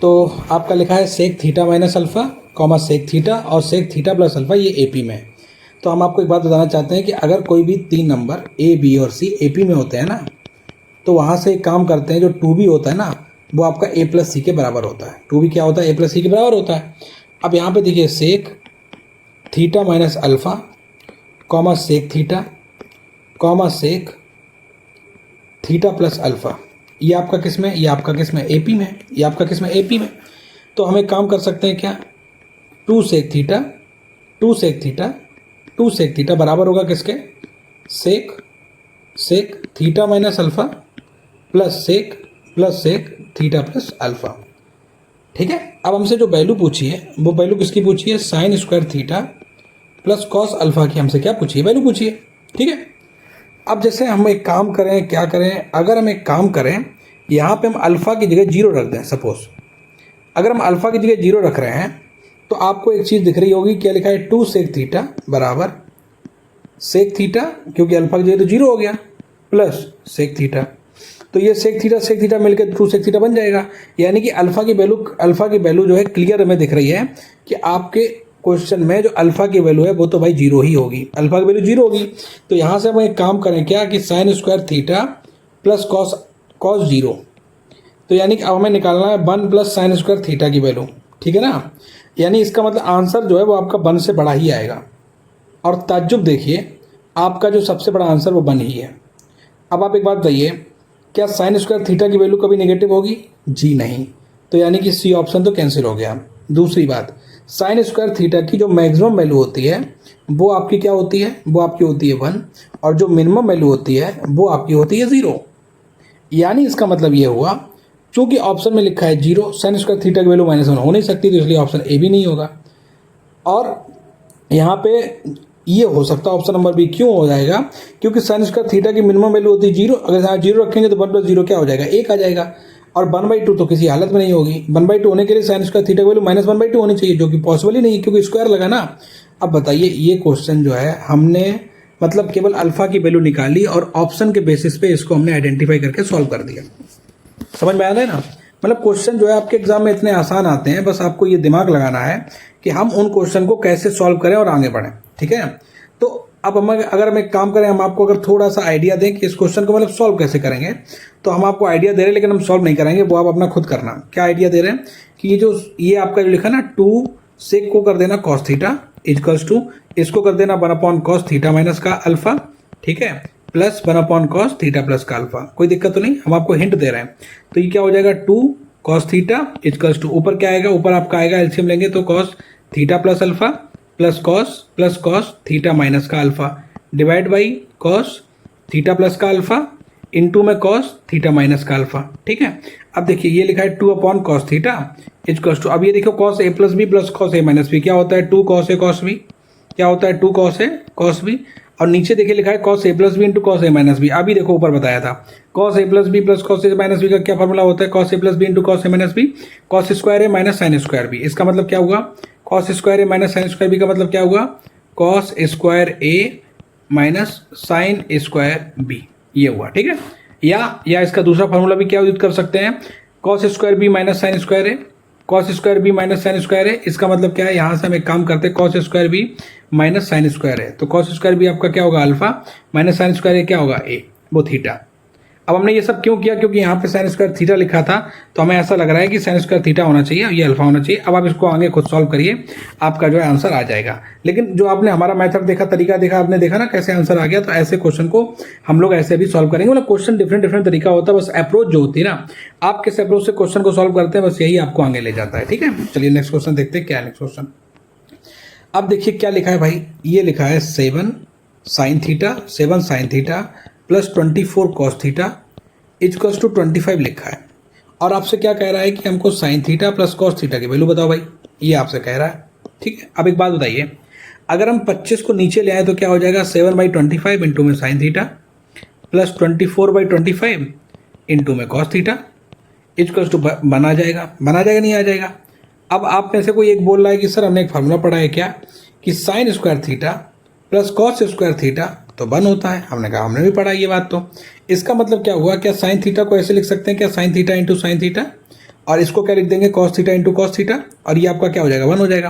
तो आपका लिखा है sec theta minus alpha comma sec theta और सेक थीटा प्लस अल्फा, ये एपी में है। तो हम आपको एक बात बताना चाहते हैं कि अगर कोई भी 3 नंबर ए बी और सी एपी में होते हैं ना, तो वहाँ से एक काम करते हैं, जो 2b होता है ना वो आपका a प्लस सी के बराबर होता है। 2b क्या होता है, a प्लस सी के बराबर होता है। अब यहाँ पे देखिए sec theta minus alpha comma sec theta comma sec theta plus alpha, ये आपका किस में, ये आपका किस में, एपी में, ये आपका किस में, एपी में। तो हम एक काम कर सकते हैं क्या, 2 sec theta 2 sec theta 2 sec theta बराबर होगा किसके, sec theta minus alpha plus sec theta plus alpha. ठीक है, अब हमसे जो वैल्यू पूछी है वो वैल्यू किसकी पूछी है, sine square theta plus cos alpha की हमसे क्या पूछी है, वैल्यू पूछी है। ठीक है, अब जैसे हम एक काम करें, क्या करें, अगर हम एक काम करें, यहाँ पे हम अल्फा की जगह 0 रख दें। सपोज अगर हम अल्फा की जगह 0 रख रहे हैं, तो आपको एक चीज़ दिख रही होगी, क्या लिखा है, 2 सेक थीटा बराबर सेक थीटा, क्योंकि अल्फा की जगह तो 0 हो गया, प्लस सेक थीटा, तो ये सेक थीटा मिलकर 2 सेक थीटा बन जाएगा। यानी कि अल्फा की वैल्यू जो है क्लियर हमें दिख रही है कि आपके क्वेश्चन में जो अल्फा की वैल्यू है वो तो भाई 0 ही होगी, अल्फा की वैल्यू 0 होगी। तो यहाँ से हम एक काम करें क्या, कि sine square theta plus cos 0, तो यानी कि अब हमें निकालना है 1 प्लस साइन स्क्वायर थीटा की वैल्यू। ठीक है ना, यानी इसका मतलब आंसर जो है वो आपका 1 से बड़ा ही आएगा। और ताज्जुब देखिए, आपका जो सबसे बड़ा आंसर वो 1 ही है। अब आप एक बात बताइए, क्या साइन स्क्वायर थीटा की वैल्यू कभी नेगेटिव होगी, जी नहीं, तो यानी कि सी ऑप्शन तो कैंसिल हो गया। दूसरी बात, साइन स्क्वायर थीटा की जो मैक्सिमम वैल्यू होती है वो आपकी क्या होती है, वो आपकी होती है 1, और जो मिनिमम वैल्यू होती है वो आपकी होती है 0। यानी इसका मतलब ये हुआ, चूंकि ऑप्शन में लिखा है 0, साइन स्क्वायर थीटा की वैल्यू -1 हो नहीं सकती, तो इसलिए ऑप्शन ए भी नहीं होगा। और यहाँ पे ये हो सकता है ऑप्शन नंबर बी, क्यों हो जाएगा, क्योंकि साइन स्क्वायर थीटा की मिनिमम वैल्यू होती है 0, अगर यहाँ 0 रखेंगे तो 1 प्लस 0 क्या हो जाएगा, 1 आ जाएगा, और 1/2 तो किसी हालत में नहीं होगी। 1/2 होने के लिए साइन स्क्वायर थीटा की वैल्यू -1/2 होनी चाहिए, जो कि पॉसिबल ही नहीं है क्योंकि स्क्वायर लगा ना। अब बताइए, ये क्वेश्चन जो है हमने मतलब केवल अल्फा की वैल्यू निकाली और ऑप्शन के बेसिस पे इसको हमने आइडेंटिफाई करके सॉल्व कर दिया। समझ में आ रहा है ना, मतलब क्वेश्चन जो है आपके एग्जाम में इतने आसान आते हैं, बस आपको ये दिमाग लगाना है कि हम उन क्वेश्चन को कैसे सॉल्व करें और आगे बढ़ें। ठीक है, तो अब हम अगर हम एक काम करें, हम आपको अगर थोड़ा सा आइडिया दें कि इस क्वेश्चन को मतलब सॉल्व कैसे करेंगे, तो हम आपको आइडिया दे रहे हैं लेकिन हम सॉल्व नहीं करेंगे, वो आप अपना खुद करना। क्या आइडिया दे रहे हैं कि ये आपका जो लिखा ना 2 सेक को कर देना कॉस थीटा इक्वल्स टू, इसको कर देना 1/cos थीटा माइनस का अल्फा, ठीक है, प्लस 1/cos थीटा प्लस का अल्फा। कोई दिक्कत तो नहीं, हम आपको हिंट दे रहे हैं। तो ये क्या हो जाएगा, 2 cos थीटा इक्वल्स टू, ऊपर क्या आएगा, ऊपर आपका आएगा एलसीएम लेंगे तो cos theta plus cos theta minus का alpha divide by cos theta plus का अल्फा इनटू में कॉस थीटा माइनस का अल्फा। ठीक है, अब देखिए ये लिखा है 2 upon cos theta equals two, अब ये देखो cos A plus B plus cos A minus B क्या होता है 2 कॉस ए कॉस बी, क्या होता है 2 कॉस ए कॉस बी, और नीचे देखिए लिखा है cos A plus B into cos A minus B. अभी देखो ऊपर बताया था cos A plus B plus cos A minus B का क्या फॉर्मूला होता है, cos A plus B into cos A minus B cos square A minus sine square B. इसका मतलब क्या हुआ, cos square A minus sine square B का मतलब क्या हुआ, cos square A minus sine square B, ये हुआ। ठीक है, या इसका दूसरा फार्मूला भी क्या यूज कर सकते हैं, cos square B minus sine square A, cos square B minus sine square है। इसका मतलब क्या है, यहाँ से हम एक काम करते हैं cos square B minus sine square है, तो कॉस स्क्वायर बी आपका क्या होगा alpha minus sine square A क्या होगा ए, वो थीटा। अब हमने ये सब क्यों किया, क्योंकि यहाँ पे साइन स्क्वायर थीटा लिखा था तो हमें ऐसा लग रहा है कि साइन स्क्वायर थीटा होना चाहिए और ये अल्फा होना चाहिए। अब आप इसको आगे खुद सॉल्व करिए, आपका जो है आंसर आ जाएगा। लेकिन जो आपने हमारा मेथड देखा, तरीका देखा, आपने देखा ना कैसे आंसर आ गया, तो ऐसे क्वेश्चन को हम लोग ऐसे भी सॉल्व करेंगे। मतलब क्वेश्चन डिफरेंट तरीका होता है, बस अप्रोच जो होती है ना, आप किस अप्रोच से क्वेश्चन को सॉल्व करते हैं बस यही आपको आगे ले जाता है। ठीक है, चलिए नेक्स्ट क्वेश्चन देखते हैं। क्या नेक्स्ट क्वेश्चन, अब देखिए क्या लिखा है भाई, ये लिखा है 7 sine theta plus 24 cos theta equals to 25 लिखा है। और आपसे क्या कह रहा है कि हमको sign theta plus cos theta की वैल्यू बताओ भाई, ये आपसे कह रहा है। ठीक है, अब एक बात बताइए, अगर हम 25 को नीचे ले आए तो क्या हो जाएगा, 7/25 इंटू में साइन थीटा प्लस 24/25 इंटू में कॉस थीटा इक्वल्स टू बना जाएगा नहीं आ जाएगा। अब आप में से कोई एक बोल रहा है कि सर हमने एक फार्मूला पढ़ा है क्या, कि sine square theta plus cos square theta तो 1 होता है। हमने कहा हमने भी पढ़ा ये बात, तो इसका मतलब क्या हुआ, क्या साइन थीटा को ऐसे लिख सकते हैं क्या, sine theta into sine theta, और इसको क्या लिख देंगे cos theta into cos theta, और ये आपका क्या हो जाएगा 1 हो जाएगा।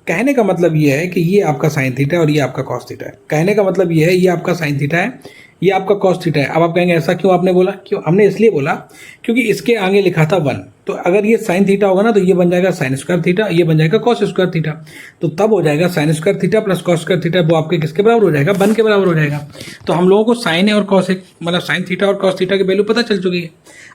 कहने का मतलब ये है कि ये आपका साइन थीटा है और ये आपका कॉस थीटा है। कहने का मतलब ये है ये आपका साइन थीटा है, ये आपका कॉस थीटा है। अब आप कहेंगे ऐसा क्यों आपने बोला, क्यों हमने इसलिए बोला क्योंकि इसके आगे लिखा था 1, तो अगर ये साइन थीटा होगा ना तो ये बन जाएगा साइन स्क्वायर थीटा, ये बन जाएगा कॉस स्क्वायर थीटा, तो तब हो जाएगा sine square theta plus cos square theta, वो आपके किसके बराबर हो जाएगा, 1 के बराबर हो जाएगा। तो हम लोगों को साइन और कॉस मतलब साइन थीटा और कॉस थीटा की वैल्यू पता चल चुकी है।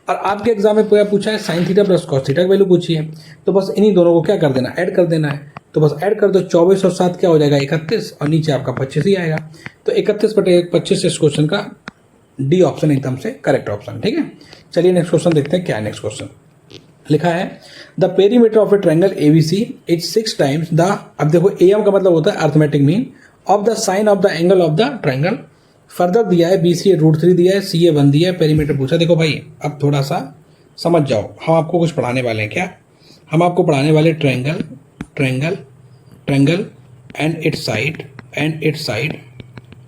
और आपके एग्जाम में पूछा है sign theta plus cos theta की वैल्यू पूछी है, तो बस इन्हीं दोनों को क्या कर देना, ऐड कर देना है। तो बस ऐड कर दो, 24 और 7 क्या हो जाएगा 31, और नीचे आपका 25 ही आएगा। तो 31/25 इस क्वेश्चन का डी ऑप्शन एकदम से करेक्ट ऑप्शन। ठीक है, चलिए नेक्स्ट क्वेश्चन देखते हैं। क्या नेक्स्ट क्वेश्चन लिखा है, the perimeter of a triangle ABC is 6 times the, अब देखो एम का मतलब होता है arithmetic mean of the sine of the angle of the triangle. Further दिया है BC √3 दिया है, CA 1 दिया है, पेरीमीटर पूछा। देखो भाई अब थोड़ा सा समझ जाओ, हम आपको कुछ पढ़ाने वाले हैं। क्या हम आपको पढ़ाने वाले, ट्रायंगल एंड इट्स साइड,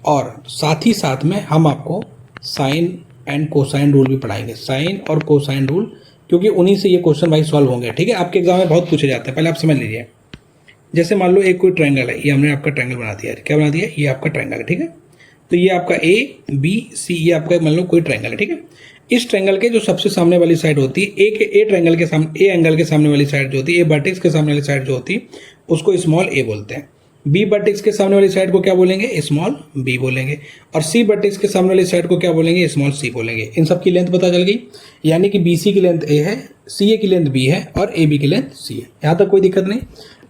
और साथ ही साथ में हम आपको साइन एंड कोसाइन रूल भी पढ़ाएंगे, साइन और कोसाइन रूल, क्योंकि उन्हीं से ये क्वेश्चन भाई सॉल्व होंगे। ठीक है, आपके एग्जाम में बहुत पूछे जाते हैं। पहले आप समझ लीजिए, जैसे मान लो एक कोई ट्रायंगल है, ये हमने आपका ट्रायंगल बना दिया है। क्या बना दिया, ये आपका ट्रायंगल है। ठीक है, तो ये आपका ABC, ये आपका मान लो कोई ट्रायंगल है। ठीक है, इस ट्रायंगल के जो सबसे सामने वाली साइड होती है, ए ट्रायंगल के सामने, ए एंगल के सामने वाली साइड जो होती है, ए वर्टेक्स के सामने वाली साइड जो होती है, उसको स्मॉल a बोलते हैं। बी वर्टेक्स के सामने वाली साइड को क्या बोलेंगे, स्मॉल b बोलेंगे। और सी वर्टेक्स के सामने वाली साइड को क्या बोलेंगे, स्मॉल c बोलेंगे। इन सब की लेंथ पता चल गई, यानी कि BC की लेंथ a है, CA की लेंथ b है और AB की लेंथ c है। यहाँ तक कोई दिक्कत नहीं।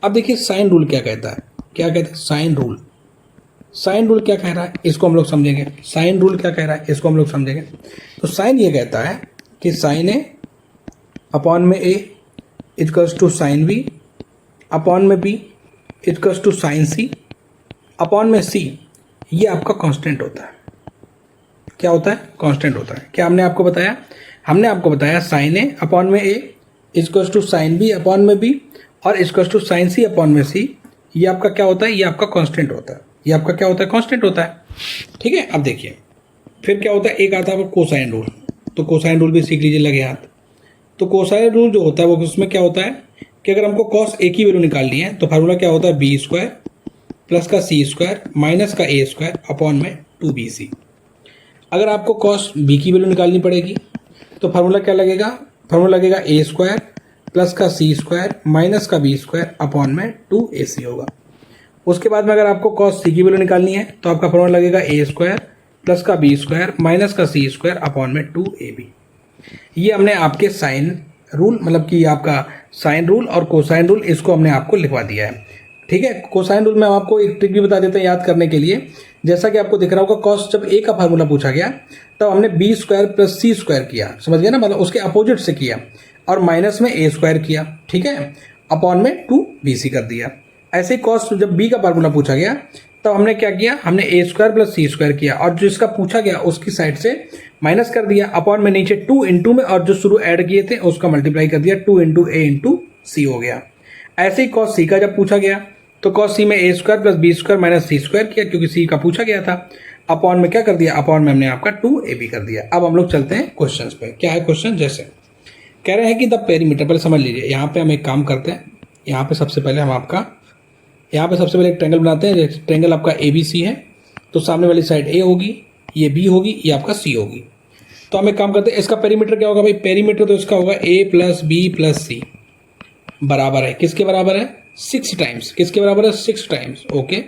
अब देखिए साइन रूल क्या कहता है, क्या कहते हैं साइन रूल क्या कह रहा है, इसको हम लोग समझेंगे। साइन रूल क्या कह रहा है, इसको हम लोग समझेंगे। तो साइन ये कहता है कि साइन ए अपॉन में a equals to sine b upon में b equals to sine c upon में c, ये आपका कांस्टेंट होता है। क्या होता है, कांस्टेंट होता है। क्या हमने आपको बताया, हमने आपको बताया साइन ए अपॉन में a equals to sine b upon में b और equals to sine c upon में c, ये आपका क्या होता है, ये आपका कांस्टेंट होता है। ये आपका क्या होता है, कांस्टेंट होता है। ठीक है, अब देखिए फिर क्या होता है, एक आता है कोसाइन रूल, तो कोसाइन रूल भी सीख लीजिए लगे हाथ। तो कोसाइन रूल जो होता है वो उसमें क्या होता है कि अगर हमको कॉस ए की वैल्यू निकालनी है तो फार्मूला क्या होता है, b² प्लस का c² माइनस का a² अपॉन में 2bc। अगर आपको कॉस b की वैल्यू निकालनी पड़ेगी तो फार्मूला क्या लगेगा, फार्मूला लगेगा a² प्लस का c² माइनस का b² अपॉन में 2ac होगा। उसके बाद में अगर आपको कॉस c की वैल्यू निकालनी है तो आपका फार्मूला लगेगा a² प्लस का b² माइनस का c² अपॉन में 2ab। ये हमने आपके साइन रूल, मतलब कि आपका साइन रूल और कोसाइन रूल, इसको हमने आपको लिखवा दिया है। ठीक है। कोसाइन रूल में हम आपको एक ट्रिक भी बता देते हैं याद करने के लिए। जैसा कि आपको दिख रहा होगा, कॉस जब ए का फार्मूला पूछा गया तब हमने बी स्क्वायर प्लस सी स्क्वायर किया, समझ गए ना, मतलब उसके अपोजिट से किया, और माइनस में ए स्क्वायर किया, ठीक है, अपॉन में 2bc कर दिया। ऐसे ही कॉस जब बी का फार्मूला पूछा गया तब हमने क्या किया, हमने ए स्क्वायर प्लस सी स्क्वायर किया, और जो इसका पूछा गया उसकी साइड से माइनस कर दिया, अपॉन में नीचे 2 इंटू में, और जो शुरू ऐड किए थे उसका मल्टीप्लाई कर दिया, 2 इंटू ए इंटू सी हो गया। ऐसे ही कॉस सी का जब पूछा गया तो कॉस सी में A square plus B square minus C square किया, क्योंकि सी का पूछा गया था, अपॉन में क्या कर दिया, अपॉन में हमने आपका 2ab कर दिया। अब हम लोग चलते हैं क्वेश्चंस पे। क्या है क्वेश्चन, जैसे कह रहे हैं कि द पेरीमीटर, पहले समझ लीजिए, यहाँ पे हम एक काम करते हैं, यहाँ पे सबसे पहले हम आपका एक ट्रायंगल बनाते हैं। ट्रायंगल आपका ABC है, तो सामने वाली साइड A होगी, ये B होगी, ये आपका C होगी। तो हम एक काम करते हैं, इसका पेरीमीटर क्या होगा भाई, पेरीमीटर तो इसका होगा A प्लस बी प्लस सी बराबर है, किसके बराबर है, 6 टाइम्स, किसके बराबर है, 6 times, okay,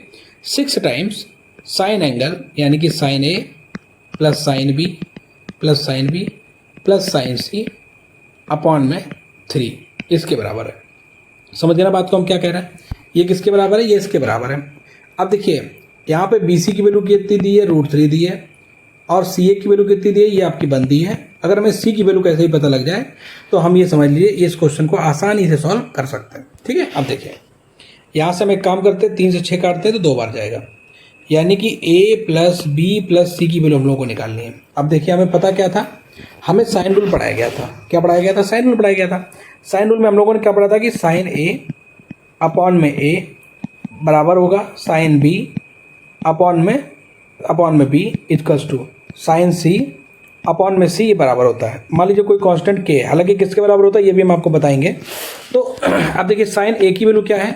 6 times sine angle, यानी कि sine A plus sine B plus sine B plus sine C upon में 3, इसके बराबर है। समझ गए ना बात को, हम क्या कह रहे हैं, ये किसके बराबर है, ये इसके बराबर है। अब देखिए यहाँ पे BC की वैल्यू कितनी दी है, √3 दी है, और CA की वैल्यू कितनी दी है, ये आपकी बनती है। अगर हमें C की वैल्यू कैसे ही पता लग जाए तो हम ये समझ लीजिए इस क्वेश्चन को आसानी से सॉल्व कर सकते हैं, ठीक है। अब देखिए यहाँ से हम एक काम करते हैं, 3 से 6 काटते हैं तो 2 बार जाएगा, यानी कि A plus B plus C की वैल्यू हम लोगों को निकालनी है। अब देखिए हमें पता क्या था, हमें साइन रूल पढ़ाया गया था, क्या पढ़ाया गया था, साइन रूल पढ़ाया गया था। साइन रूल में हम लोगों ने क्या पढ़ा था कि साइन A अपॉन में A बराबर होगा साइन B अपॉन में B equals to sine C upon में C बराबर होता है, मान लीजिए कोई कांस्टेंट K है, हालांकि किसके बराबर होता है ये भी हम आपको बताएंगे। तो अब देखिए साइन A की वैल्यू क्या है,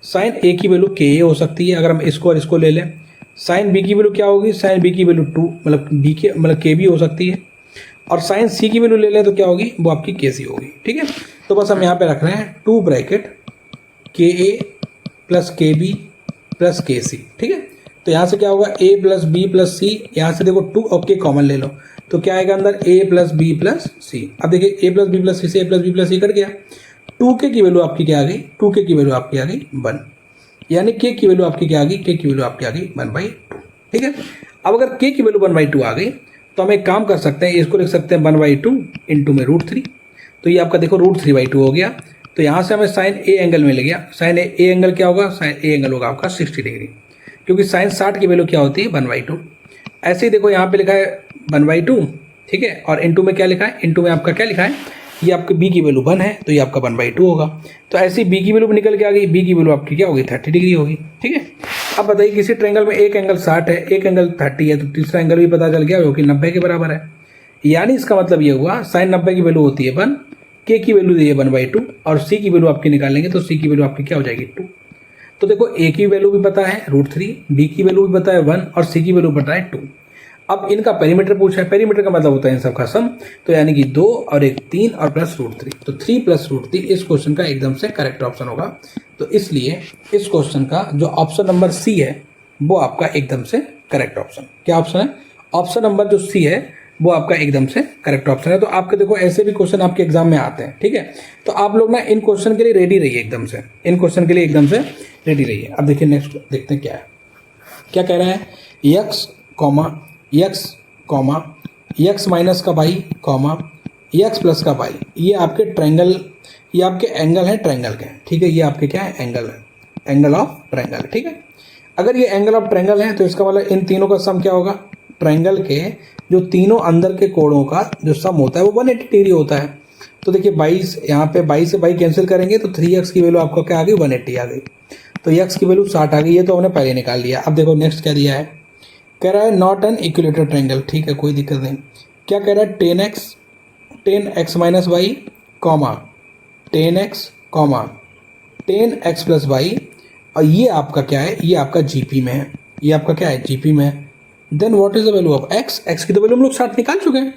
साइन A की वैल्यू K हो सकती है, अगर हम इसको और इसको ले लें। साइन B की वैल्यू क्या होगी, साइन B की वैल्यू 2 मतलब K भी हो सकती है, और साइन C की वैल्यू ले लें तो क्या होगी, वो आपकी KC होगी, ठीक है। तो बस हम यहाँ पे रख रहे हैं 2 bracket KA plus KB plus KC, ठीक है। तो यहाँ से क्या होगा, A plus B plus C, यहाँ से देखो 2 और K कॉमन ले लो, तो क्या आएगा अंदर, A plus B plus C। अब देखिए A plus B plus C से A plus B plus C cut गया, 2K की वैल्यू आपकी क्या आ गई, 2K की वैल्यू आपकी आ गई 1, यानी K की वैल्यू आपकी क्या आ गई, K की वैल्यू आपकी आ गई 1/2, ठीक है। अब अगर K की वैल्यू 1/2 आ गई तो हम एक काम कर सकते हैं, इसको लिख सकते हैं 1/2 इंटू में √3, तो ये आपका देखो √3/2 हो गया। तो यहाँ से हमें साइन A एंगल मिल गया, साइन A एंगल क्या होगा, साइन A एंगल होगा आपका 60 डिग्री, क्योंकि साइन 60 की वैल्यू क्या होती है, 1/2। ऐसे ही देखो यहाँ पे लिखा है 1/2, ठीक है, और इंटू में क्या लिखा है, इंटू में आपका क्या लिखा है, ये आपके B की वैल्यू 1 है, तो ये आपका 1/2 होगा। तो ऐसे ही B की वैल्यू निकल के आ गई, B की वैल्यू आपकी क्या होगी, 30 डिग्री होगी, ठीक है। अब बताइए किसी ट्रायंगल में एक एंगल 60 है, एक एंगल 30 है, तो तीसरा एंगल भी पता चल गया जो कि 90 के बराबर है। यानी इसका मतलब ये हुआ साइन 90 की वैल्यू होती है 1, K की वैल्यू दी है 1/2, और C की वैल्यू आपकी निकालेंगे तो C की वैल्यू आपकी क्या हो जाएगी 2। तो देखो A की वैल्यू भी पता है √3, B की वैल्यू भी पता है 1, और C की वैल्यू पता है 2। अब इनका पेरीमीटर पूछा है, पेरीमीटर का मतलब होता है इन सब का सम, तो यानी कि 2 और 1 3 और प्लस √3, तो 3 प्लस √3 इस क्वेश्चन का एकदम से करेक्ट ऑप्शन होगा। तो इसलिए इस क्वेश्चन का जो ऑप्शन नंबर C है वो आपका एकदम से करेक्ट ऑप्शन, क्या ऑप्शन है, ऑप्शन नंबर जो C है वो आपका एकदम से करेक्ट ऑप्शन है। तो आपके देखो ऐसे भी क्वेश्चन आपके एग्जाम में आते हैं, ठीक है। तो आप लोग ना इन क्वेश्चन के लिए रेडी रहिए, एकदम से इन क्वेश्चन के लिए एकदम से रेडी रहिए। अब देखिए नेक्स्ट देखते हैं क्या है, क्या कह रहा है, x माइनस का y x प्लस का y, ये आपके ट्रायंगल, ये आपके एंगल है ट्रायंगल के, ठीक है, ये आपके क्या है, एंगल है, एंगल ऑफ ट्रायंगल, ठीक है। अगर ये एंगल ऑफ ट्रायंगल है तो इसका मतलब इन तीनों का सम क्या होगा, ट्रायंगल के जो तीनों अंदर के कोणों का जो सम होता है वो 180 डिग्री होता है। तो देखिए 22, यहाँ पे 22 से 22 कैंसिल करेंगे तो 3x की वैल्यू आपको क्या आ गई, 180 आ गई, तो x की वैल्यू 60 आ गई, ये तो हमने पहले निकाल लिया। अब देखो नेक्स्ट क्या दिया है, कह रहा है नॉट एन इक्विलेटरल ट्रायंगल, ठीक है, कोई दिक्कत नहीं। क्या कह रहा है, 10x minus y 10x plus y, और ये आपका क्या है, ये आपका GP में है, ये आपका क्या है, GP में है। Then what is the value of x की तो वैल्यू हम लोग 60 निकाल चुके हैं।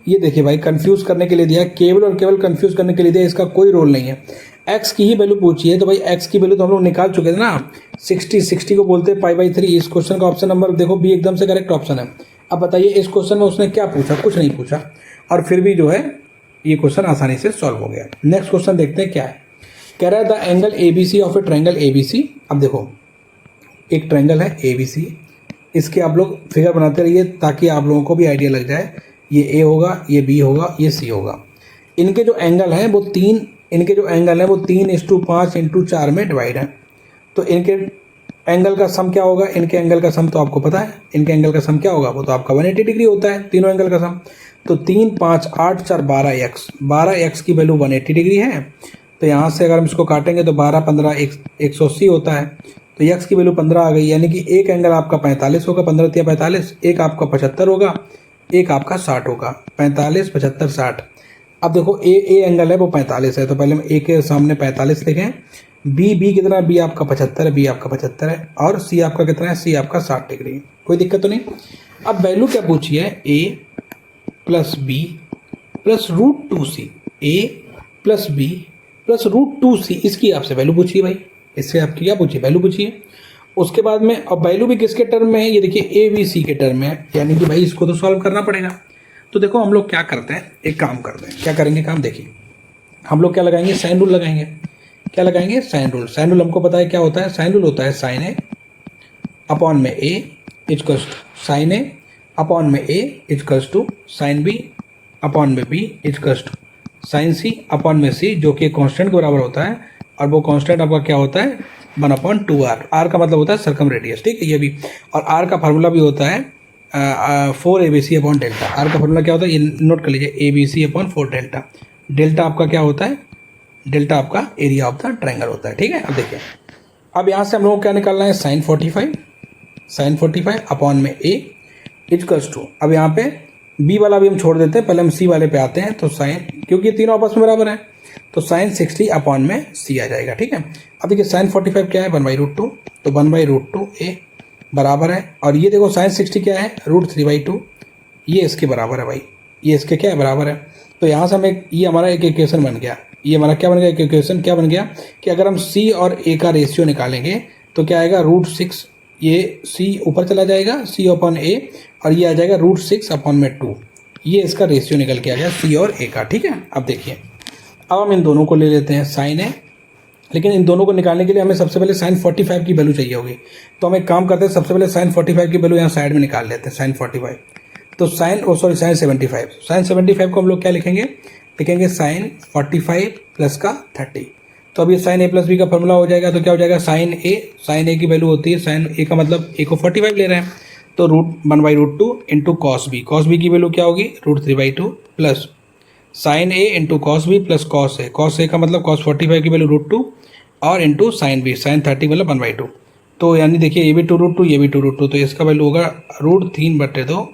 ये देखिए भाई कंफ्यूज करने के लिए दिया है, केवल और केवल कंफ्यूज करने के लिए दिया है, इसका कोई रोल नहीं है। x की ही वैल्यू पूछी है तो भाई x की वैल्यू तो हम लोग निकाल चुके थे ना, 60 को बोलते हैं π/3। इस क्वेश्चन का ऑप्शन नंबर देखो बी एकदम से करेक्ट ऑप्शन है। अब बताइए इस क्वेश्चन में उसने क्या पूछा, कुछ नहीं पूछा, और फिर भी जो है ये क्वेश्चन आसानी से सॉल्व हो गया। नेक्स्ट क्वेश्चन देखते हैं क्या है, कह रहा है the angle A B C of a triangle A B C. अब देखो एक ट्रायंगल है ए बी सी, इसके आप लोग फिगर बनाते रहिए ताकि आप लोगों को भी आइडिया लग जाए। ये ए होगा, ये बी होगा, ये सी होगा। इनके जो एंगल हैं वो 3:5:4 में डिवाइड है। तो इनके एंगल का सम क्या होगा? इनके एंगल का सम तो आपको पता है, इनके एंगल का सम क्या होगा? वो तो आपका 180 डिग्री होता है तीनों एंगल का सम। तो 3, 5, 8, 4 12x की वैल्यू 180 डिग्री है। तो यहाँ से अगर हम इसको काटेंगे तो 12, 15, 180 होता है। तो x की वैल्यू 15 आ गई, यानी कि एक एंगल आपका 45 होगा, 15 × 45, एक आपका 75 होगा, एक आपका 60 होगा। 45, 75, 60। अब देखो ए एंगल है वो 45 है, तो पहले हम ए के सामने 45 लिखें। बी कितना? बी आपका 75 है, बी आपका 75 है। और सी आपका कितना है? सी आपका 60 डिग्री। कोई दिक्कत तो नहीं। अब वैल्यू क्या पूछी है? a plus B plus √2c, a plus B plus √2c, इसकी आपसे वैल्यू पूछी है भाई। इससे आपकी क्या पूछी? वैल्यू पूछी है। उसके बाद में अब वैल्यू भी किसके टर्म में है? ये देखिए ए बी सी के टर्म में है, यानी कि भाई इसको तो सॉल्व करना पड़ेगा। तो देखो हम लोग क्या करते हैं, एक काम करते हैं। क्या करेंगे काम? देखिए हम लोग क्या लगाएंगे? साइन रूल लगाएंगे। क्या लगाएंगे? Sine rule. साइन रूल हमको पता है क्या होता है। साइन रूल होता है साइन ए अपॉन में A equals to sine A upon में A equals to sine B upon में B equals to sine C upon में सी, जो कि कांस्टेंट के बराबर होता है। और वो कांस्टेंट आपका क्या होता है? 1/2r। आर का मतलब होता है सर्कम रेडियस, ठीक है, ये भी। और आर का फार्मूला भी होता है 4abc अपॉन डेल्टा। आर का फार्मूला क्या होता है? ये नोट कर लीजिए, abc अपॉन 4 डेल्टा। डेल्टा आपका क्या होता है? डेल्टा आपका एरिया ऑफ द ट्रायंगल होता है, ठीक है। अब देखिए, अब यहाँ से हम लोगों को क्या निकालना है? साइन 45 अपॉन में ए इक्वल्स टू, अब यहाँ पे बी वाला भी हम छोड़ देते हैं, पहले हम सी वाले पे आते हैं। तो साइन, क्योंकि तीनों आपस में बराबर है, तो साइन 60 अपॉन में सी आ जाएगा, ठीक है। अब देखिए साइन 45 क्या है? 1/√2, तो 1/√2 ए बराबर है। और ये देखो साइन 60 क्या है? √3/2, ये इसके बराबर है भाई, ये इसके क्या है? बराबर है। तो यहाँ से हमें ये हमारा एक इक्वेशन बन गया। ये हमारा क्या बन गया? एक इक्वेशन क्या बन गया कि अगर हम सी और ए का रेशियो निकालेंगे तो क्या आएगा? √6, ये सी ऊपर चला जाएगा, सी अपॉन ए, और ये आ जाएगा √6 अपॉन में 2। ये इसका रेशियो निकल के आ गया सी और ए का, ठीक है। अब देखिए, अब हम इन दोनों को ले लेते हैं साइन ए, लेकिन इन दोनों को निकालने के लिए हमें सबसे पहले साइन 45 की वैल्यू चाहिए होगी। तो हम एक काम करते हैं, सबसे पहले साइन 45 की वैल्यू यहाँ साइड में निकाल लेते हैं। साइन 45, तो साइन 75 को हम लोग क्या लिखेंगे? लिखेंगे साइन 45 प्लस का 30। तो अब ये साइन ए प्लस बी का फॉर्मूला हो जाएगा। तो क्या हो जाएगा? साइन ए की वैल्यू होती है, साइन ए का मतलब ए को 45 ले रहे हैं, तो √1/√2 into cos B. Cos B की वैल्यू क्या होगी? √3/2 plus sine A into cos B plus cos A. Cos A का मतलब कॉस 45 की वैल्यू √2 और इंटू साइन बी, साइन 30 मतलब 1/2। तो यानी देखिए ये भी 2√2, ये भी 2√2, तो इसका वैल्यू होगा √3/2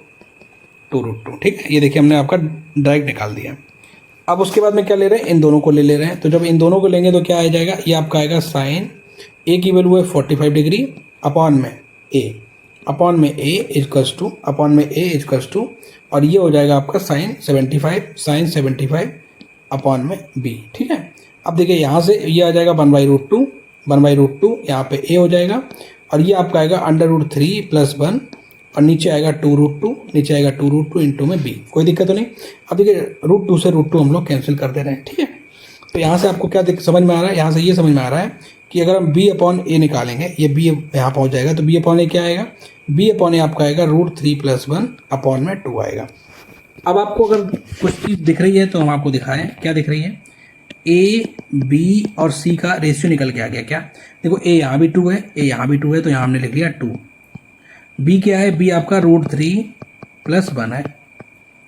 2√2, ठीक है। ये देखिए हमने आपका डायरेक्ट निकाल दिया। अब उसके बाद में क्या ले रहे हैं? इन दोनों को ले रहे हैं। तो जब इन दोनों को लेंगे तो क्या आ जाएगा? ये आपका आएगा साइन ए की वैल्यू है 45 डिग्री अपॉन में ए इक्वल्स टू और ये हो जाएगा आपका साइन 75 अपॉन में बी, ठीक है। अब देखिए यहाँ से ये आ जाएगा 1/√2 यहाँ पे ए हो जाएगा, और ये आपका आएगा √3 + 1, और नीचे आएगा 2√2 इंटू में बी। कोई दिक्कत तो नहीं। अब देखिए √2 से √2 हम लोग कैंसिल कर दे रहे हैं, ठीक है। तो यहाँ से आपको क्या समझ में आ रहा है? यहाँ से ये समझ में आ रहा है कि अगर हम b अपॉन ए निकालेंगे, ये b यहाँ पहुँच जाएगा, तो b अपॉन ए क्या आएगा? b अपॉन ए आपका आएगा √3 + 1 अपॉन में 2 आएगा। अब आपको अगर कुछ चीज़ दिख रही है तो हम आपको दिखाएं, क्या दिख रही है? a, b और c का रेशियो निकल के आ गया। क्या देखो, a यहाँ भी 2 है, a यहाँ भी 2 है, तो यहाँ हमने लिख लिया 2। b क्या है? b आपका √3 + 1 है,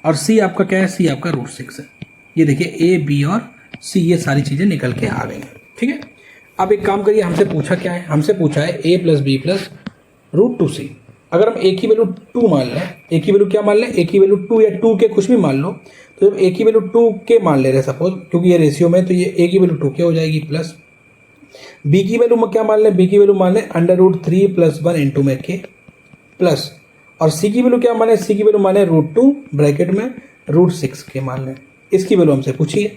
और c आपका क्या है? c आपका √6 है। ये देखिए a, b और c, ये सारी चीज़ें निकल के आ गई, ठीक है। अब एक काम करिए, हमसे पूछा क्या है? हमसे पूछा है a + b + √2c। अगर हम a की वैल्यू 2 मान लें, a की वैल्यू क्या मान लें? a की वैल्यू 2 या 2 के कुछ भी मान लो। तो जब a की वैल्यू 2 के मान ले रहे हैं सपोज, क्योंकि ये रेशियो में, तो ये a की वैल्यू 2 के हो जाएगी, प्लस b की वैल्यू क्या मान लें? b की वैल्यू मान लें √3 + 1 इंटू में के, प्लस, और c की वैल्यू क्या मान लें? c की वैल्यू मान लें √2 ब्रैकेट में √6 के मान लें। इसकी वैल्यू हमसे पूछिए,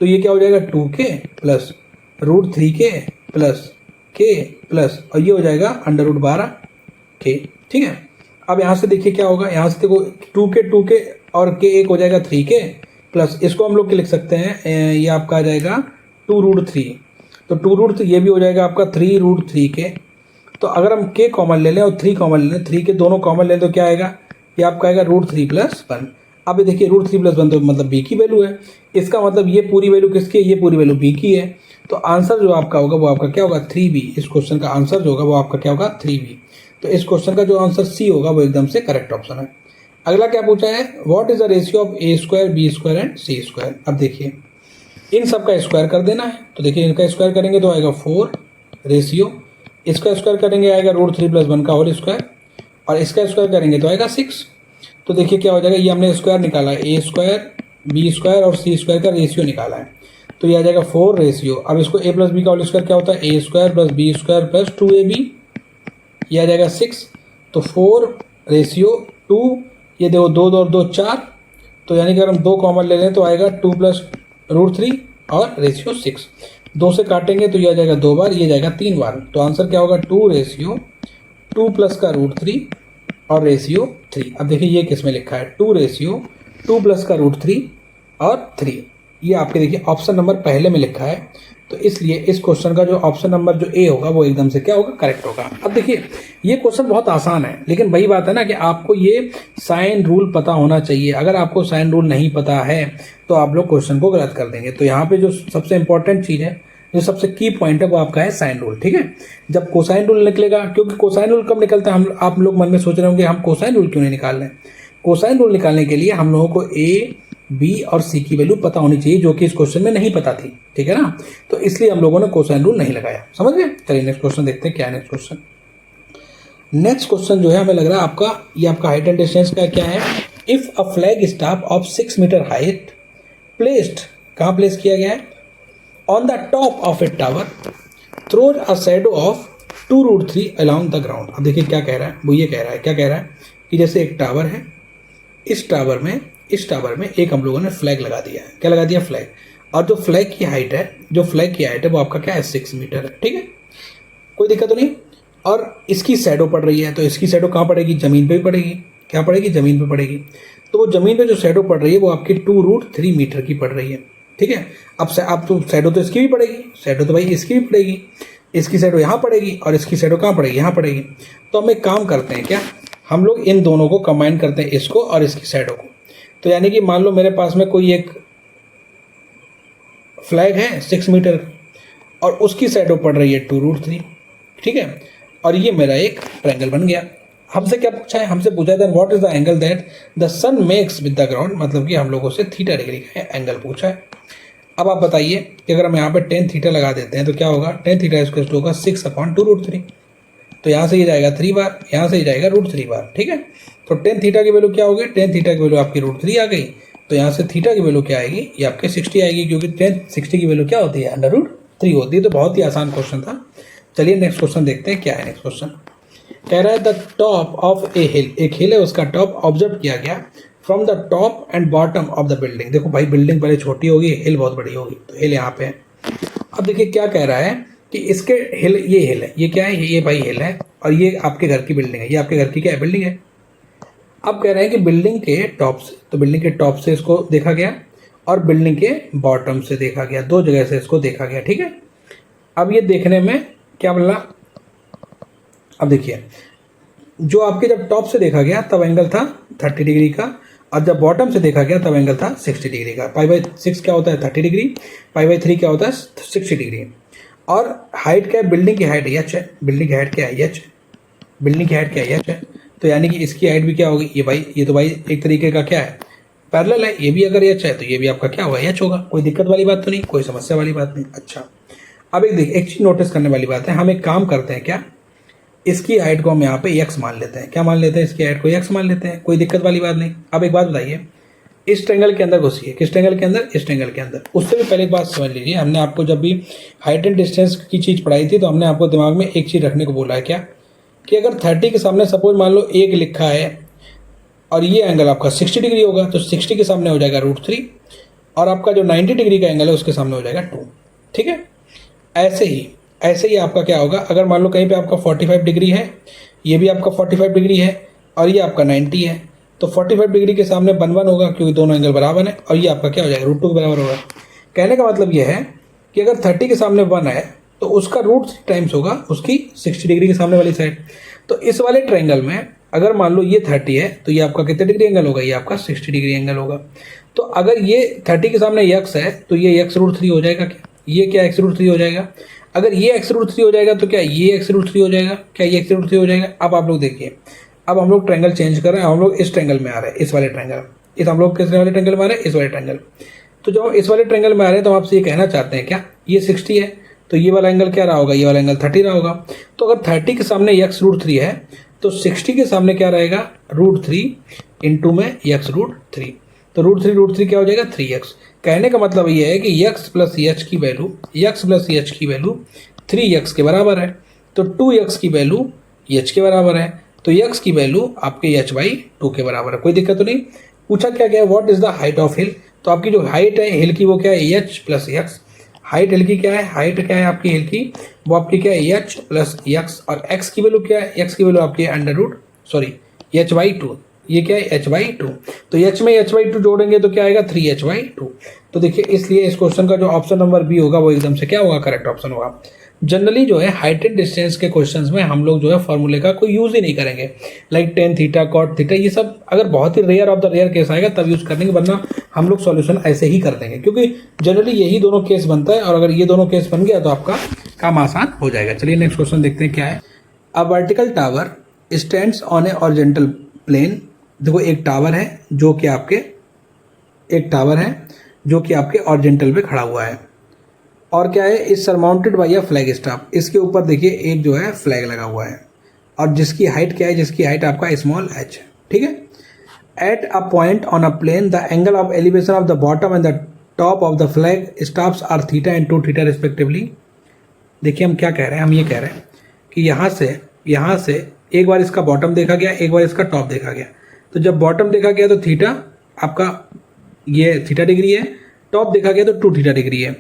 तो ये क्या हो जाएगा? 2k plus √3k plus k plus, और ये हो जाएगा √12k, ठीक है। अब यहाँ से देखिए क्या होगा? यहाँ से देखो 2k और k एक हो जाएगा 3k, प्लस इसको हम लोग क्या लिख सकते हैं? ये आपका आ जाएगा 2√3। तो 2√3 ये भी हो जाएगा आपका 3√3k। तो अगर हम k कॉमन ले लें और 3 कॉमन ले लें, 3 के दोनों कॉमन ले तो क्या आएगा, ये आपका आएगा √3 + 1। अब ये देखिए √3 + 1 तो मतलब b की वैल्यू है, इसका मतलब ये पूरी वैल्यू किसकी है, ये पूरी वैल्यू b की है। तो आंसर जो आपका होगा वो आपका क्या होगा 3b। इस क्वेश्चन का आंसर जो होगा वो आपका क्या होगा 3b। तो इस क्वेश्चन का जो आंसर सी होगा वो एकदम से करेक्ट ऑप्शन है। अगला क्या पूछा है, what is the ratio of a², b² and c²। अब देखिए इन सब का स्क्वायर कर देना है। तो देखिए इनका स्क्वायर करेंगे तो आएगा 4 रेशियो, इसका स्क्वायर करेंगे आएगा √3 + 1 का होल स्क्वायर, और इसका स्क्वायर करेंगे तो आएगा 6। तो देखिए क्या हो जाएगा, ये हमने स्क्वायर निकाला है, a², b² और c² का रेशियो निकाला है, तो ये आ जाएगा 4 रेशियो। अब इसको a + b का होल स्क्वायर क्या होता है, a² + b² + 2ab, ये आ जाएगा 6। तो 4 रेशियो 2, ये देखो 2 और 2 4, तो यानी कि अगर हम 2 कॉमन ले लें तो आएगा 2 + √3 और रेशियो 6। 2 से काटेंगे तो ये आ जाएगा 2 बार, ये जाएगा 3 बार। तो आंसर क्या होगा 2 रेशियो 2 + का √3 और रेशियो 3। अब देखिए ये किस में लिखा है, 2 रेशियो 2 + का √3 और 3, ये आपके देखिए ऑप्शन नंबर पहले में लिखा है। तो इसलिए इस क्वेश्चन का जो ऑप्शन नंबर जो ए होगा वो एकदम से क्या होगा करेक्ट होगा। अब देखिए ये क्वेश्चन बहुत आसान है, लेकिन वही बात है ना कि आपको ये साइन रूल पता होना चाहिए। अगर आपको साइन रूल नहीं पता है तो आप लोग क्वेश्चन को गलत कर देंगे। तो यहाँ पे जो सबसे इंपॉर्टेंट चीज़ है, जो सबसे की पॉइंट है वो आपका है साइन रूल। ठीक है, जब कोसाइन रूल निकलेगा, क्योंकि कोसाइन रूल कब निकलता है, हम आप लोग मन में सोच रहे होंगे हम कोसाइन रूल क्यों नहीं निकाल रहे हैं। कोसाइन रूल निकालने के लिए हम लोगों को ए, बी और सी की वैल्यू पता होनी चाहिए, जो कि इस क्वेश्चन में नहीं पता थी। ठीक है ना, तो इसलिए हम लोगों ने कोसाइन रूल नहीं लगाया। समझ गए। चलिए नेक्स्ट क्वेश्चन देखते हैं क्या है नेक्स्ट क्वेश्चन। नेक्स्ट क्वेश्चन जो है हमें लग रहा है आपका ये आपका हाइट एंड डिस्टेंस का क्या है। If a flag staff of 6 metre height placed, कहाँ प्लेस किया गया है, on the top of a tower throws a shadow of 2√3 along the ground. अब देखिए क्या कह रहा है, वो ये कह रहा है, क्या कह रहा है कि जैसे एक टावर है, इस टावर में एक हम लोगों ने फ्लैग लगा दिया है। क्या लगा दिया, फ्लैग। और जो फ्लैग की हाइट है वो आपका क्या है 6 मीटर है। ठीक है, कोई दिक्कत तो नहीं। और इसकी शैडो पड़ रही है, तो इसकी शैडो कहाँ पड़ेगी, जमीन पे भी पड़ेगी। क्या पड़ेगी, जमीन पे पड़ेगी। तो वो जमीन पे जो शैडो पड़ रही है वो आपकी 2√3 मीटर की पड़ रही है। ठीक है, अब तो शैडो तो इसकी भी पड़ेगी, शैडो तो भाई इसकी भी पड़ेगी, इसकी शैडो यहाँ पड़ेगी और इसकी शैडो कहाँ पड़ेगी, यहाँ पड़ेगी। तो हम एक काम करते हैं, क्या हम लोग इन दोनों को कंबाइन करते हैं, इसको और इसकी शैडो को। तो यानी कि मान लो मेरे पास में कोई एक फ्लैग है 6 मीटर और उसकी शैडो पड़ रही है 2√3। ठीक है, और ये मेरा एक ट्रायंगल बन गया। हमसे क्या पूछा है, हमसे पूछा था what is the angle that the sun makes with the ground, मतलब कि हम लोगों से थीटा डिग्री का एंगल पूछा है। अब आप बताइए कि अगर हम यहाँ पे tan थीटा लगा देते हैं तो क्या होगा, tan थीटा स्क्वायर होगा 6/2√3। तो यहाँ से ये जाएगा 3 बार, यहाँ से ये जाएगा √3 बार। ठीक है, तो tan थीटा की वैल्यू क्या होगी, tan थीटा की वैल्यू आपकी √3 आ गई। तो यहाँ से थीटा की वैल्यू क्या आएगी, ये आपके 60 आएगी, क्योंकि tan 60 की वैल्यू क्या होती है, √3 होती है। तो बहुत ही आसान क्वेश्चन था। चलिए नेक्स्ट क्वेश्चन देखते हैं क्या है नेक्स्ट क्वेश्चन। कह रहा है द टॉप ऑफ ए हिल, एक हिल है उसका टॉप ऑब्जर्व किया गया from the top and bottom of the building. देखो भाई बिल्डिंग पहले छोटी होगी, हिल बहुत बड़ी होगी, तो हिल यहाँ पे है। अब देखिए क्या कह रहा है कि इसके हिल, ये हिल है, ये क्या है, ये भाई हिल है और ये आपके घर की बिल्डिंग है, ये आपके घर की क्या है, बिल्डिंग है। अब कह रहे हैं कि बिल्डिंग के टॉप से, तो बिल्डिंग के टॉप से इसको देखा गया और बिल्डिंग के बॉटम से देखा गया, दो जगह से इसको देखा गया। ठीक है, अब ये देखने में क्या बोला, अब देखिए जो आपके जब टॉप से देखा गया तब एंगल था 30 डिग्री का, और जब बॉटम से देखा गया तब एंगल था 60 डिग्री का। π/6 क्या होता है 30 डिग्री, π/3 क्या होता है 60 डिग्री। और हाइट क्या है, बिल्डिंग की हाइट h है, बिल्डिंग की हाइट क्या है h, बिल्डिंग की हाइट क्या है h है। तो यानी कि इसकी हाइट भी क्या होगी, ये भाई, ये तो भाई एक तरीके का क्या है, पैरेलल है। ये भी अगर h है तो ये भी आपका क्या होगा, h होगा। कोई दिक्कत वाली बात तो नहीं, कोई समस्या वाली बात नहीं। अच्छा, अब एक चीज नोटिस करने वाली बात है, हम एक काम करते हैं, क्या इसकी हाइट को हम यहाँ पे x मान लेते हैं। क्या मान लेते हैं, इसकी हाइट को x मान लेते हैं, कोई दिक्कत वाली बात नहीं। अब एक बात बताइए, इस ट्रायंगल के अंदर घुसिए, किस ट्रायंगल के अंदर, इस ट्रायंगल के अंदर। उससे भी पहले एक बात समझ लीजिए, हमने आपको जब भी हाइट एंड डिस्टेंस की चीज़ पढ़ाई थी तो हमने आपको दिमाग में एक चीज़ रखने को बोला है, क्या कि अगर 30 के सामने सपोज मान लो 1 लिखा है और ये एंगल आपका 60 डिग्री होगा, तो 60 के सामने हो जाएगा √3 और आपका जो 90 डिग्री का एंगल है उसके सामने हो जाएगा 2। ठीक है, ऐसे ही आपका क्या होगा, अगर मान लो कहीं पे आपका 45 डिग्री है, ये भी आपका 45 डिग्री है और ये आपका 90 है, तो 45 डिग्री के सामने 1 होगा क्योंकि दोनों एंगल बराबर है, और ये आपका क्या हो जाएगा √2 के बराबर होगा। कहने का मतलब ये है कि अगर 30 के सामने 1 है तो उसका रूट 3 टाइम्स होगा उसकी 60 डिग्री के सामने वाली साइड। तो इस वाले ट्रायंगल में अगर मान लो ये 30 है तो ये आपका कितने डिग्री एंगल होगा, ये आपका 60 डिग्री एंगल होगा। तो अगर ये 30 के सामने x है तो ये x रूट 3 हो जाएगा क्या, ये क्या x रूट 3 हो जाएगा। अगर ये x रूट 3 हो जाएगा तो क्या ये x रूट 3 हो जाएगा, क्या ये x रूट 3 हो जाएगा। अब आप लोग देखिए, अब हम लोग ट्रायंगल चेंज कर रहे हैं, हम लोग इस ट्रायंगल में आ रहे हैं, इस वाले ट्रायंगल, इस हम लोग किस वाले ट्रायंगल में आ रहे हैं, इस वाले ट्रायंगल। तो जब हम इस वाले ट्रायंगल में आ रहे हैं तो हम आपसे ये कहना चाहते हैं क्या, ये 60 है तो ये वाला एंगल क्या रहा होगा, ये वाला एंगल 30 रहा होगा। तो अगर 30 के सामने x रूट 3 है तो 60 के सामने क्या रहेगा, रूट 3 इंटू में x रूट 3। तो रूट 3 क्या हो जाएगा 3x। कहने का मतलब ये है कि x प्लस एच की वैल्यू, x प्लस एच की वैल्यू 3x के बराबर है। तो 2x की वैल्यू h के बराबर है, तो x की वैल्यू आपके h/2 के बराबर है। कोई दिक्कत तो नहीं। पूछा क्या गया, what is the height of hill. तो आपकी जो हाइट है हिल की वो क्या है, h प्लस x। हाइट हिल की क्या है, हाइट क्या है आपकी हिल की, वो आपकी क्या है h प्लस x। और x की वैल्यू क्या है, x की वैल्यू आपकी अंडर रूट h/2। ये क्या है h/2। तो h में h/2 जोड़ेंगे तो क्या आएगा 3h/2। तो देखिए इसलिए इस क्वेश्चन का जो ऑप्शन नंबर बी होगा वो एकदम से क्या होगा, करेक्ट ऑप्शन होगा। जनरली जो है हाइट एंड डिस्टेंस के क्वेश्चंस में हम लोग जो है फॉर्मूले का कोई यूज ही नहीं करेंगे, like tan theta cot theta, ये सब अगर बहुत ही rare of the rare case आएगा तब यूज करेंगे, वरना हम लोग सॉल्यूशन ऐसे ही कर देंगे, क्योंकि जनरली यही दोनों केस बनता है। और अगर ये दोनों केस बन गया तो आपका काम आसान हो जाएगा। चलिए नेक्स्ट क्वेश्चन देखते हैं क्या है। A vertical tower stands on a horizontal plane. देखो एक टावर है जो कि आपके ऑरिजेंटल पे खड़ा हुआ है, और क्या है, इस surmounted by a flag staff. इसके ऊपर देखिए एक जो है फ्लैग लगा हुआ है, और जिसकी हाइट क्या है, जिसकी हाइट आपका स्मॉल h है, ठीक है। At a point on a plane the angle of elevation of the bottom and the top of the flag staffs are theta and 2 theta respectively. देखिए हम क्या कह रहे हैं, हम ये कह रहे हैं कि यहाँ से एक बार इसका बॉटम देखा गया, एक बार इसका टॉप देखा गया। तो जब बॉटम देखा गया तो थीटा आपका ये थीटा डिग्री है, टॉप देखा गया तो 2 थीटा डिग्री है।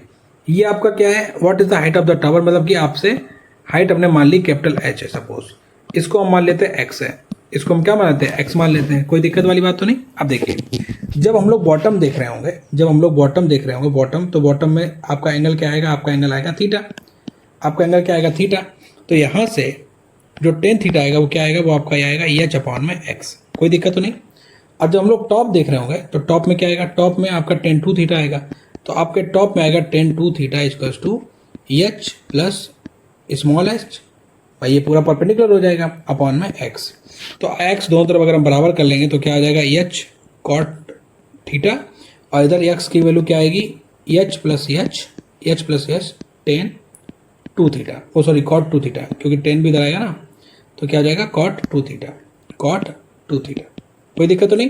ये आपका क्या है, what is the height of the tower, मतलब कि आपसे हाइट हमने मान ली कैपिटल H है, सपोज इसको हम मान लेते हैं x है, इसको हम क्या मान लेते हैं, x मान लेते हैं, कोई दिक्कत वाली बात तो नहीं। अब देखिए जब हम लोग बॉटम देख रहे होंगे, बॉटम, तो बॉटम में आपका एंगल क्या आएगा, आपका एंगल आएगा थीटा, आपका एंगल क्या आएगा थीटा। तो यहाँ से जो टेन थीटा आएगा वो क्या आएगा, वो आपका आएगा h/x, कोई दिक्कत तो नहीं। और जब हम लोग टॉप देख रहे होंगे तो टॉप में क्या आएगा, टॉप में आपका tan 2 थीटा आएगा। तो आपके टॉप में आएगा tan 2 theta equals to h plus small h, भाई ये पूरा परपेंडिकुलर हो जाएगा अपॉन में x। तो x दोनों तरफ अगर हम बराबर कर लेंगे तो क्या आ जाएगा h cot थीटा, और इधर x की वैल्यू क्या आएगी h plus h tan 2 theta, oh sorry cot 2 theta, क्योंकि tan भी इधर आएगा ना, तो क्या आ जाएगा cot 2 थीटा, कोई दिक्कत तो नहीं।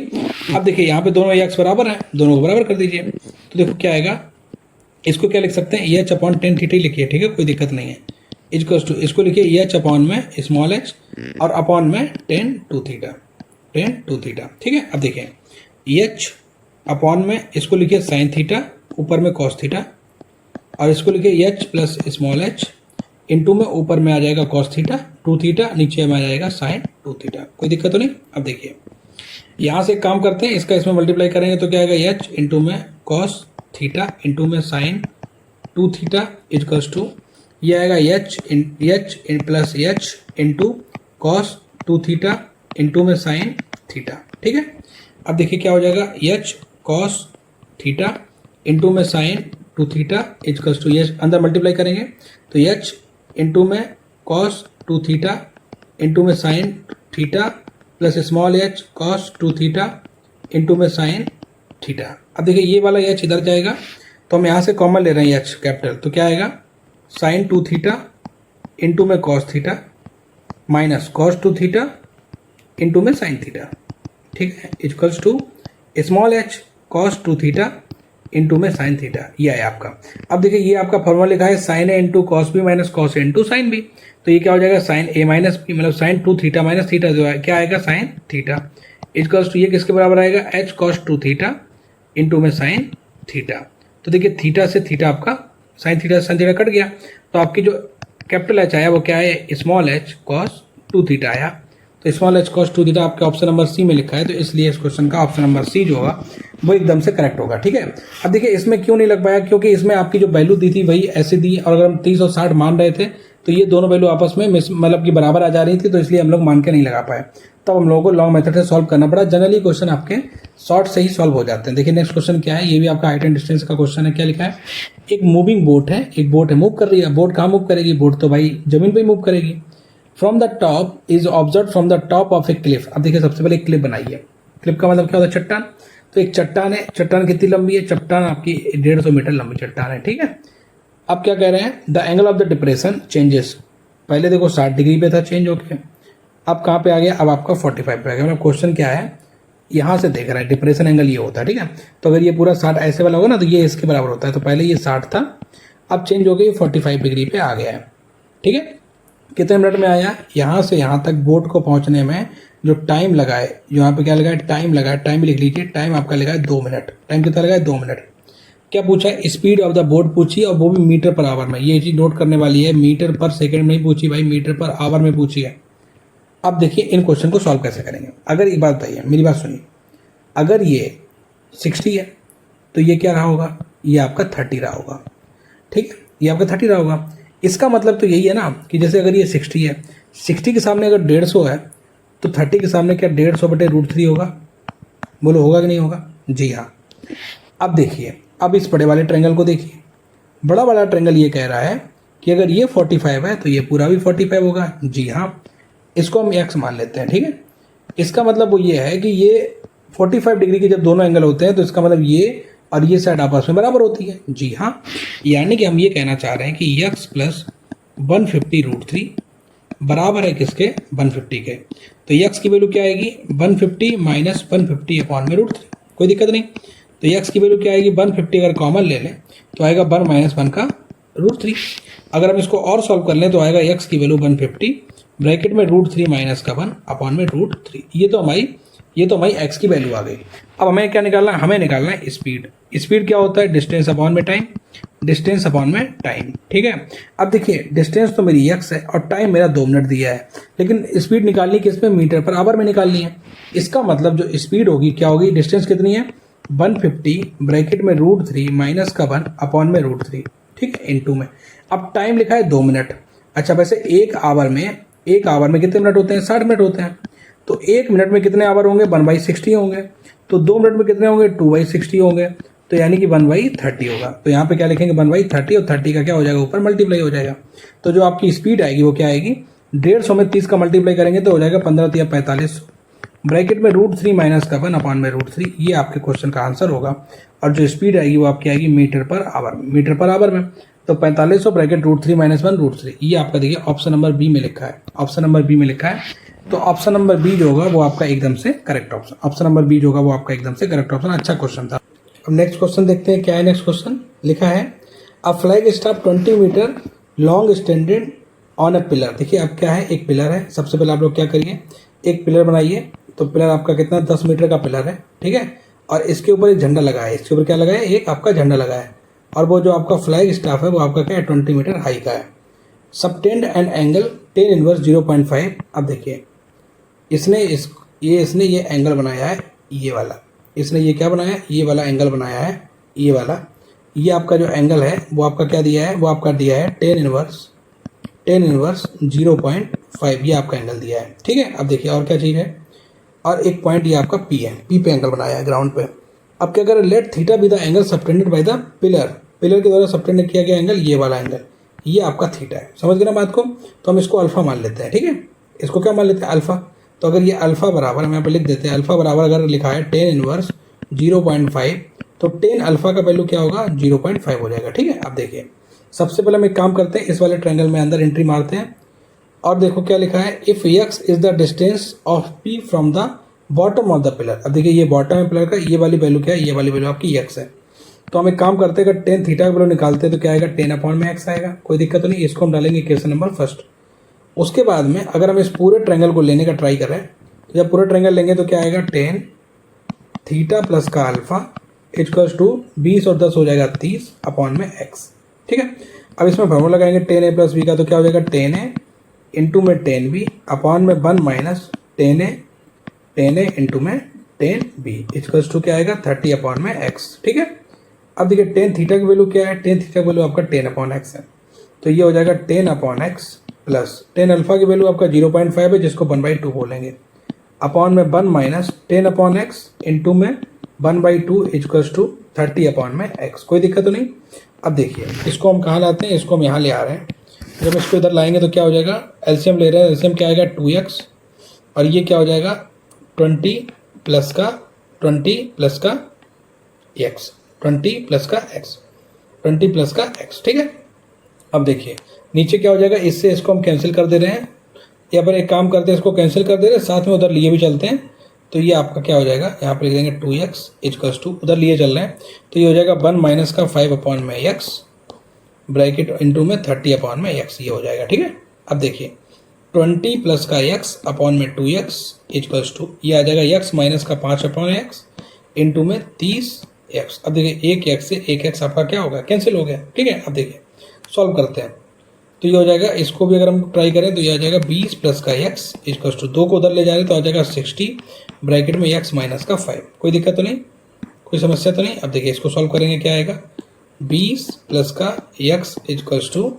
अब देखिए यहाँ पे दोनों x बराबर है, दोनों को बराबर कर दीजिए। तो देखो क्या आएगा, इसको क्या लिख सकते हैं, h/tan थीटा ही लिखिए, ठीक है, कोई दिक्कत नहीं है। इक्वल्स टू इसको लिखिए h अपॉन में स्मॉल h और अपॉन में tan 2 थीटा, ठीक है। अब देखिए h अपॉन में इसको लिखिए साइन थीटा, ऊपर में कॉस थीटा, और इसको लिखिए h plus small h into में ऊपर में आ जाएगा कॉस थीटा 2 थीटा, नीचे में आ जाएगा साइन 2 थीटा, कोई दिक्कत तो नहीं। अब देखिए यहाँ से काम करते हैं, इसका इसमें मल्टीप्लाई करेंगे तो क्या आएगा h इंटू में कॉस थीटा इंटू में साइन 2 थीटा इक्वल्स टू ये आएगा h plus h into cos 2 theta into में साइन थीटा, ठीक है। अब देखिए क्या हो जाएगा, h कॉस थीटा इंटू में साइन 2 थीटा इक्वल्स टू, ये अंदर मल्टीप्लाई करेंगे तो h इंटू में कॉस 2 थीटा इंटू में sine theta plus small h cos 2 theta into में साइन थीटा। अब देखिए ये वाला h इधर जाएगा, तो हम यहाँ से कॉमन ले रहे हैं h कैपिटल, तो क्या आएगा साइन 2 थीटा इंटू में cos theta minus cos 2 theta into में साइन थीटा, ठीक है, equals to small h cos 2 theta into में साइन थीटा, ये है आपका। अब देखिए ये आपका फॉर्मूला लिखा है sine A into cos B minus cos A into sine B, तो ये क्या हो जाएगा साइन ए माइनस बी, मतलब साइन 2 थीटा माइनस थीटा जो है क्या आएगा साइन थीटा इक्वल्स टू ये किसके बराबर आएगा h कॉस 2 थीटा इंटू में साइन थीटा। तो देखिए थीटा से थीटा आपका साइन थीटा से साइन थीटा कट गया, तो आपकी जो कैपिटल h आया वो क्या है स्मॉल h कॉस 2 थीटा आया। तो तो स्मॉल h cos 2 थीटा आपके ऑप्शन नंबर सी में लिखा है, तो इसलिए इस क्वेश्चन का ऑप्शन नंबर सी जो होगा वो एकदम से करेक्ट होगा। ठीक है, अब देखिए इसमें क्यों नहीं लग पाया, क्योंकि इसमें आपकी जो वैल्यू दी थी वही ऐसी दी, और अगर हम 30 और 60 मान रहे थे तो ये दोनों वैल्यू आपस में मतलब कि बराबर आ जा रही थी, तो इसलिए हम लोग मान के नहीं लगा पाए। तब हम लोगों को लॉन्ग मेथड से सॉल्व करना पड़ा। जनरली क्वेश्चन आपके शॉर्ट से ही सॉल्व हो जाते हैं। देखिए नेक्स्ट क्वेश्चन क्या है, ये भी आपका हाइट एंड डिस्टेंस का क्वेश्चन है। क्या लिखा है, एक मूविंग बोट है, एक बोट है मूव कर रही है। बोट कहाँ मूव करेगी, बोट तो भाई जमीन पर ही मूव करेगी। From the top is observe from the top of A Cliff. अब देखिए सबसे पहले एक क्लिफ बनाइए। क्लिफ का मतलब क्या होता है, चट्टान। तो एक चट्टान है, चट्टान कितनी लंबी है, चट्टान आपकी 150 मीटर लंबी चट्टान है। ठीक है, अब क्या कह रहे हैं, the angle of the depression changes. पहले देखो 60 डिग्री पे था चेंज होके, अब कहाँ पे आ गया, अब आपका 45 पे आ गया। मतलब क्वेश्चन क्या है, यहाँ से देख रहा है डिप्रेशन एंगल ये होता है। ठीक है, तो अगर ये पूरा 60 ऐसे वाला होगा ना, तो ये इसके बराबर होता है। तो पहले ये 60 था, अब चेंज होकर ये 45 डिग्री पे आ गया है। ठीक है, कितने मिनट में आया, यहाँ से यहाँ तक बोट को पहुँचने में जो टाइम लगा है, जो यहाँ पे क्या लगा है, टाइम लगा है। टाइम लिख लीजिए, टाइम आपका लगा है 2 मिनट। टाइम कितना लगा है, 2 मिनट। क्या पूछा है, स्पीड ऑफ द बोट पूछी, और वो भी मीटर पर आवर में। ये चीज नोट करने वाली है, मीटर पर सेकंड में नहीं पूछी भाई, मीटर पर आवर में पूछी है। अब देखिए इन क्वेश्चन को सॉल्व कैसे करेंगे। अगर एक बात बताइए, मेरी बात सुनिए, अगर ये 60 है तो ये क्या रहा होगा, ये आपका 30 रहा होगा। ठीक है, ये आपका 30 रहा होगा। इसका मतलब तो यही है ना कि जैसे अगर ये 60 है, 60 के सामने अगर 150 है, तो 30 के सामने क्या 150/√3 होगा। बोलो होगा कि नहीं होगा, जी हाँ। अब देखिए, अब इस बड़े वाले ट्रायंगल को देखिए, बड़ा वाला ट्रायंगल ये कह रहा है कि अगर ये 45 है तो ये पूरा भी 45 होगा। जी हाँ, इसको हम x मान लेते हैं। ठीक है, इसका मतलब वो ये है कि ये 45 डिग्री के जब दोनों एंगल होते हैं तो इसका मतलब ये और ये साइड आपस में बराबर होती है। जी हाँ, यानी कि हम ये कहना चाह रहे हैं कि x प्लस 150√3 बराबर है किसके, 150 के। तो x की वैल्यू क्या आएगी, 150 माइनस 150/√3। कोई दिक्कत नहीं। तो x की वैल्यू क्या आएगी, 150 अगर कॉमन ले लें तो आएगा 1 माइनस 1 का √3। अगर हम इसको और सॉल्व कर लें तो आएगा x की वैल्यू 150 ब्रैकेट में √3 माइनस का 1/√3। ये तो हमारी x की वैल्यू आ गई। अब हमें क्या निकालना है, हमें निकालना है स्पीड। स्पीड क्या होता है, डिस्टेंस अपॉन में टाइम, डिस्टेंस अपॉन में टाइम। ठीक है, अब देखिए डिस्टेंस तो मेरी x है और टाइम मेरा 2 मिनट दिया है, लेकिन स्पीड निकालनी किस में, मीटर पर आवर में निकालनी है। इसका मतलब जो स्पीड होगी क्या होगी, डिस्टेंस कितनी है 150 ब्रैकेट में √3 माइनस का 1/√3। ठीक है, इनटू में। अब टाइम लिखा है 2 मिनट। अच्छा वैसे एक आवर में कितने मिनट होते हैं, 60 मिनट होते हैं। तो 1 मिनट में कितने आवर होंगे, 1/60 होंगे। तो 2 मिनट में कितने होंगे, 2/60 होंगे। तो यानी कि 1/30 होगा। तो यहाँ पे क्या लिखेंगे, 1/30, और 30 का क्या हो जाएगा, ऊपर मल्टीप्लाई हो जाएगा। तो जो आपकी स्पीड आएगी वो क्या आएगी, 150 में 30 का मल्टीप्लाई करेंगे तो हो जाएगा 15 या 45 ब्रैकेट में √3 माइनस का 1/√3। ये आपके क्वेश्चन का आंसर होगा। और जो स्पीड आएगी वो आपकी आएगी मीटर पर आवर में। तो 4500 ब्रैकेट √3 माइनस 1/√3। ये आपका देखिए ऑप्शन नंबर बी में लिखा है, ऑप्शन नंबर बी में लिखा है। तो ऑप्शन नंबर बी जो होगा वो आपका एकदम से करेक्ट ऑप्शन। अच्छा क्वेश्चन था। अब नेक्स्ट क्वेश्चन देखते हैं, क्या है नेक्स्ट क्वेश्चन। लिखा है a flag staff 20 metre long standed on a pillar. देखिए अब क्या है, एक पिलर है। सबसे पहले आप लोग क्या करिए, एक पिलर बनाइए। तो पिलर आपका कितना, 10 मीटर का पिलर है। ठीक है, और इसके ऊपर एक झंडा लगा है। इसके ऊपर क्या लगा है, एक आपका झंडा लगा है। और वो जो आपका फ्लैग स्टाफ है वो आपका क्या है, 20 मीटर हाई का है। Subtend and angle tan inverse 0.5। अब देखिए इसने ये एंगल बनाया है, ये वाला। इसने ये क्या बनाया है, ये वाला एंगल बनाया है, ये वाला। ये आपका जो एंगल है वो आपका क्या दिया है, वो आपका दिया है tan इनवर्स 0.5। ये आपका एंगल दिया है। ठीक है, अब देखिए और क्या चीज़ है, और एक पॉइंट ये आपका पी है, पी पे एंगल बनाया है ग्राउंड पे। अब क्या करें, let theta be the angle subtended by the pillar के द्वारा सबटेंडेड किया गया एंगल, ये वाला एंगल, ये आपका थीटा है। समझ गए ना बात को। तो हम इसको अल्फा मान लेते हैं। ठीक है, इसको क्या मान लेते हैं, अल्फा। तो अगर ये अल्फा बराबर, हम यहाँ पे लिख देते हैं, अल्फा बराबर अगर लिखा है tan इनवर्स 0.5, तो tan अल्फा का वैल्यू क्या होगा, 0.5 हो जाएगा। ठीक है, अब देखिए सबसे पहले हम एक काम करते हैं, इस वाले ट्रायंगल में अंदर एंट्री मारते हैं। और देखो क्या लिखा है, if x is the distance of p from the bottom of the pillar. अब देखिए ये बॉटम है पिलर का, ये वाली वैल्यू क्या है, ये वाली वैल्यू आपकी x है। तो हम एक काम करते हैं, अगर tan थीटा का वैल्यू निकालते हैं तो क्या आएगा, tan/x आएगा। कोई दिक्कत तो नहीं, इसको हम डालेंगे इक्वेशन नंबर फर्स्ट। उसके बाद में अगर हम इस पूरे ट्रायंगल को लेने का ट्राई करें, तो जब पूरा ट्रायंगल लेंगे तो क्या आएगा, tan थीटा प्लस का अल्फा इक्वल्स टू 20 और 10 हो जाएगा 30/x। ठीक है, अब इसमें फॉर्मूला लगाएंगे tan a प्लस b का, तो क्या हो जाएगा, tan a इंटू में tan b अपॉन में 1 माइनस 10 ए इंटू में 10b इक्वल्स टू क्या आएगा 30 अपॉन में x। ठीक है, अब देखिए टेन थीटा की वैल्यू क्या है, टेन थीटा की वैल्यू आपका 10 अपॉन x है, तो ये हो जाएगा 10 अपॉन x प्लस 10 अल्फा की वैल्यू आपका 0.5 है जिसको 1/2 बोलेंगे, अपॉन में 1 माइनस 10 अपॉन x इंटू में 1/2 इक्वल्स टू 30 अपॉन में x। कोई दिक्कत तो नहीं। अब देखिए इसको हम कहाँ लाते हैं, इसको हम यहाँ ले आ रहे हैं। जब इसको इधर लाएंगे तो क्या हो जाएगा, एलसीएम ले रहे हैं, एलसीएम क्या आएगा 2x और ये क्या हो जाएगा 20 प्लस का x, 20 प्लस का x, 20 प्लस का x। ठीक है, अब देखिए नीचे क्या हो जाएगा, इससे इसको हम कैंसिल कर दे रहे हैं, या पर एक काम करते हैं इसको कैंसिल कर दे रहे हैं, साथ में उधर लिए भी चलते हैं, तो ये आपका क्या हो जाएगा, यहाँ पर लिख देंगे 2x इक्वल्स टू, उधर लिए चल रहे हैं तो ये हो जाएगा 1 माइनस का 5 अपॉन में x ब्रैकेट इंटू में 30 अपॉन में x, ये हो जाएगा। ठीक है, अब देखिए 20 प्लस का x अपॉन में 2x इक्वल्स टू, ये आ जाएगा x माइनस का 5 अपॉन x इंटू में 30x। अब देखिए एक x से एक x आपका क्या होगा, कैंसिल हो गया। ठीक है, अब देखिए सॉल्व करते हैं तो ये हो जाएगा, इसको भी अगर हम ट्राई करें तो ये आ जाएगा 20 प्लस का x इक्वल्स टू, 2 को उधर ले जा रहे तो आ जाएगा 60 ब्रैकेट में x माइनस का 5। कोई दिक्कत तो नहीं, कोई समस्या तो नहीं। अब देखिए इसको सॉल्व करेंगे, क्या आएगा 20 प्लस का x equals to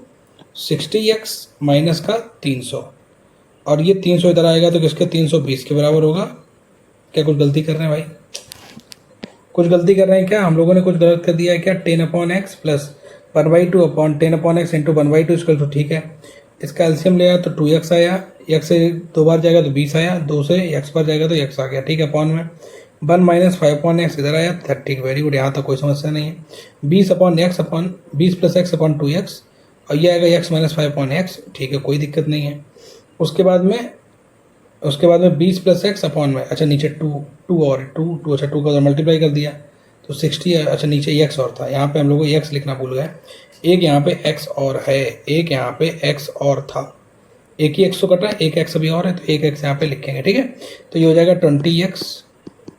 60x minus का 300, और ये 300 इधर आएगा तो किसके 320 के बराबर होगा। क्या कुछ गलती कर रहे हैं भाई, कुछ गलती कर रहे हैं क्या, हम लोगों ने कुछ गलत कर दिया है क्या। 10 upon x plus 1/2 upon 10 upon x into 1/2 इसको, तो ठीक है, इसका एलसीएम ले आया तो 2x आया, x से 2 बार जाएगा तो 20 आया, 2 से x पर जाएगा तो x आ गया। ठीक है, अपॉन में 1 माइनस 5 अपॉन एक्स इधर आया 30। वेरी गुड, यहाँ तक कोई समस्या नहीं है। 20 upon x upon 20 plus x upon 2x और ये आएगा x माइनस 5 अपॉन एक्स। ठीक है, कोई दिक्कत नहीं है। उसके बाद में 20 प्लस एक्स अपॉन में, अच्छा नीचे 2 और 2 अच्छा 2 का मल्टीप्लाई कर दिया तो 60, अच्छा नीचे x और था, यहाँ पे हम लोग को x लिखना भूल गए, एक यहाँ पे x और है, एक यहाँ पे x और था, एक ही x तो कटा, एक x अभी और है तो एक x यहाँ पे लिखेंगे। ठीक है, तो ये हो जाएगा 20x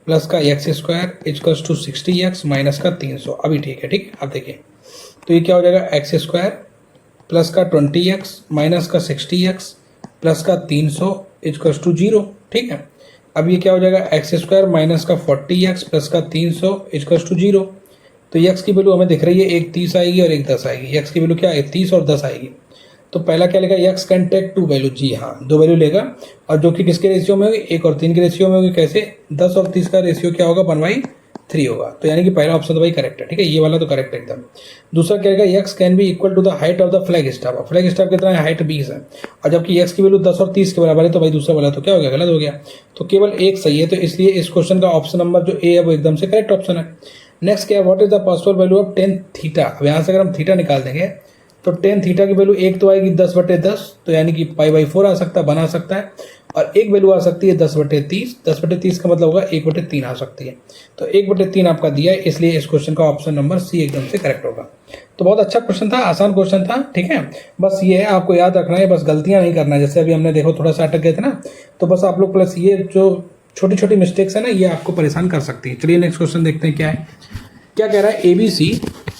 प्लस का x square equals to 60x minus का 300। अभी ठीक है, ठीक है। अब देखिए तो ये क्या हो जाएगा, x स्क्वायर प्लस का 20x माइनस का 60x प्लस का 300 इक्वल्स टू 0। ठीक है, अब ये क्या हो जाएगा, एक्स स्क्वायर माइनस का 40x प्लस का 300 इक्वल्स टू 0। तो x की वैल्यू हमें दिख रही है, एक 30 आएगी और एक 10 आएगी। x की वैल्यू क्या है, 30 और 10 आएगी। तो पहला क्या लेगा, x कैन टेक 2 वैल्यू, जी हाँ 2 वैल्यू लेगा, और जो कि किसके रेशियो में होगी, 1 और 3 के रेशियो में होगी। कैसे, 10 और 30 का रेशियो क्या होगा, 1/3 होगा। तो यानी कि पहला ऑप्शन तो भाई करेक्ट है। ठीक है, ये वाला तो करेक्ट है एकदम। दूसरा क्या रहेगा, x can be equal to the height of the flag staff. Flag staff कितना है, हाइट 20 है, और जबकि x की वैल्यू 10 और 30 के बराबर है, तो भाई दूसरा वाला तो क्या हो गया, गलत हो गया। तो केवल एक सही है, तो इसलिए इस क्वेश्चन का ऑप्शन नंबर जो ए है वो एकदम से करेक्ट ऑप्शन है। नेक्स्ट क्या है, what is the possible value of tan theta. अब यहाँ से अगर हम थीटा निकाल देंगे तो tan थीटा की वैल्यू एक तो आएगी 10/10, तो यानी कि π/4 आ सकता है, बना सकता है, और एक वैल्यू आ सकती है 10/30। 10/30 का मतलब होगा 1/3 आ सकती है। तो 1/3 आपका दिया है, इसलिए इस क्वेश्चन का ऑप्शन नंबर सी एकदम से करेक्ट होगा। तो बहुत अच्छा क्वेश्चन था, आसान क्वेश्चन था। ठीक है, बस ये है आपको याद रखना है, बस गलतियां नहीं करना है। जैसे अभी हमने देखो थोड़ा सा अटक गए थे ना, तो बस आप लोग प्लस ये जो छोटी छोटी मिस्टेक्स है ना, ये आपको परेशान कर सकती है। चलिए नेक्स्ट क्वेश्चन देखते हैं क्या है। क्या कह रहा है, ABC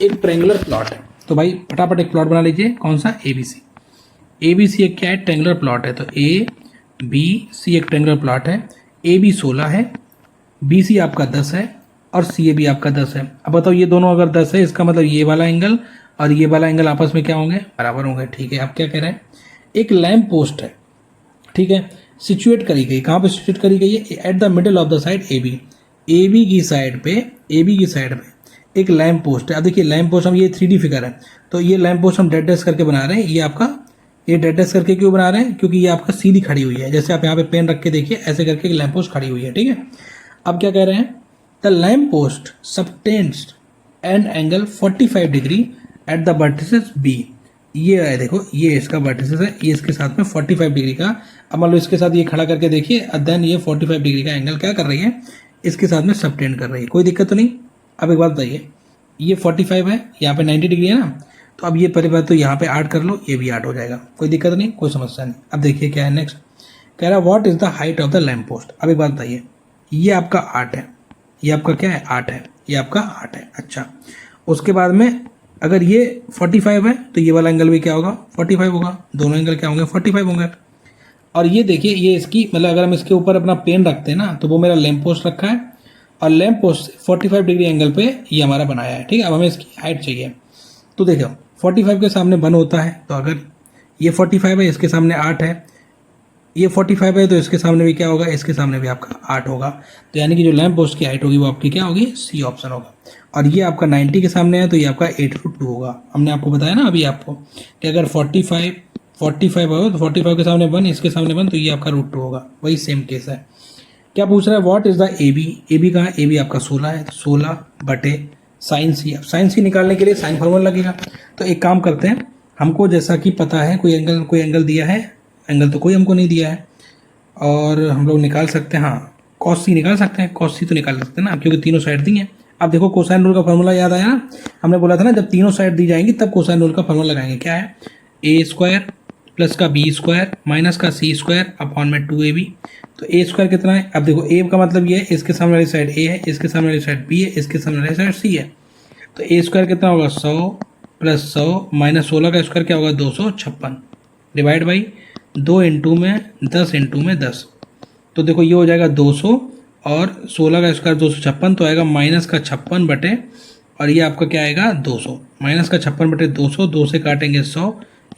एक ट्रायंगुलर प्लॉट है। तो भाई फटाफट एक प्लॉट बना लीजिए, कौन सा, ABC एक क्या है, ट्रायंगुलर प्लॉट है। तो ABC एक ट्रायंगुलर प्लॉट है, AB 16 है, BC आपका 10 है और CA भी आपका 10 है। अब बताओ ये दोनों अगर 10 है, इसका मतलब ये वाला एंगल और ये वाला एंगल आपस में क्या होंगे, बराबर होंगे। ठीक है, अब क्या कह रहे हैं, एक लैंप पोस्ट है, ठीक है, सिचुएट करी गई, कहाँ पे सिचुएट करी गई है, at the middle of the side AB की साइड पे एक लैंप पोस्ट है। अब देखिए लैंप पोस्ट हम, ये 3D फिगर है, तो ये लैंप पोस्ट हम डेड डैश करके बना रहे हैं। ये आपका, ये डेड डैश करके क्यों बना रहे हैं, क्योंकि ये आपका सीधी खड़ी हुई है। जैसे आप यहाँ पे पेन रख के देखिए, ऐसे करके लैंप पोस्ट खड़ी हुई है। ठीक है, अब क्या कह रहे हैं, the lamp post subtends an angle 45 degree at the vertices B। ये है देखो, ये इसका वर्टिसेस है, ये इसके साथ में 45 डिग्री का, अब मान लो इसके साथ ये खड़ा करके देखिए, देन ये 45 डिग्री का एंगल क्या कर रही है, इसके साथ में सबटेंड कर रही है। कोई दिक्कत तो नहीं। अब एक बात बताइए, ये 45 है, यहाँ पे 90 डिग्री है ना, तो अब ये पहले बात तो यहाँ पे ऐड कर लो, ये भी ऐड हो जाएगा, कोई दिक्कत नहीं, कोई समस्या नहीं। अब देखिए क्या है नेक्स्ट, कह रहा है what is the height of the lamp post. अब एक बात बताइए, ये आपका 8 है, ये आपका क्या है, 8 है, ये आपका 8 है। अच्छा, उसके बाद में अगर ये 45 है तो ये वाला एंगल भी क्या होगा, 45 होगा, दोनों एंगल क्या होंगे, 45 होंगे। और ये देखिए ये इसकी मतलब अगर हम इसके ऊपर अपना पेन रखते हैं ना तो वो मेरा लैंप पोस्ट रखा है और लैंप पोस्ट से 45 डिग्री एंगल पे ये हमारा बनाया है। ठीक है, अब हमें इसकी हाइट चाहिए। तो देखो 45 के सामने 1 होता है, तो अगर ये 45 है इसके सामने 8 है, ये 45 है तो इसके सामने भी क्या होगा, इसके सामने भी आपका 8 होगा। तो यानी कि जो लैंप पोस्ट की हाइट होगी वो आपकी क्या होगी, सी ऑप्शन होगा। और ये आपका 90 के सामने है तो ये आपका 8√2 होगा। हमने आपको बताया ना अभी आपको कि अगर 45 हो तो 45 के सामने 1, इसके सामने 1, तो ये आपका √2 होगा। वही सेम केस है। क्या पूछ रहा है, what is the A B. A B कहाँ है, ए बी आपका 16 है, तो 16 बटे साइन सी। अब साइन सी निकालने के लिए साइन फार्मूला लगेगा। तो एक काम करते हैं, हमको जैसा कि पता है कोई एंगल दिया है, एंगल तो कोई हमको नहीं दिया है, और हम लोग निकाल सकते हैं, हाँ कॉस सी निकाल सकते हैं, कॉस सी तो निकाल सकते हैं ना क्योंकि तीनों साइड दी हैं। अब देखो कोसाइन रूल का फार्मूला याद आया ना, हमने बोला था ना जब तीनों साइड दी जाएंगी तब कोसाइन रूल का फार्मूला लगाएंगे। क्या है, ए स्क्वायर प्लस का बी स्क्वायर माइनस का सी स्क्वायर अपॉन में 2ab। तो ए स्क्वायर कितना है, अब देखो ए का मतलब ये है इसके सामने वाली साइड ए है, इसके सामने वाली साइड बी है, इसके सामने वाली साइड सी है। तो ए स्क्वायर कितना होगा 100 प्लस 100 माइनस 16 का स्क्वायर क्या होगा 256 डिवाइड बाई 2 इंटू में 10 इंटू में 10। तो देखो ये हो जाएगा 200 और 16 का स्क्वायर 256 तो आएगा माइनस का 56 बटे, और ये आपका क्या आएगा 200 माइनस का 56 बटे 200, 2 से काटेंगे 100,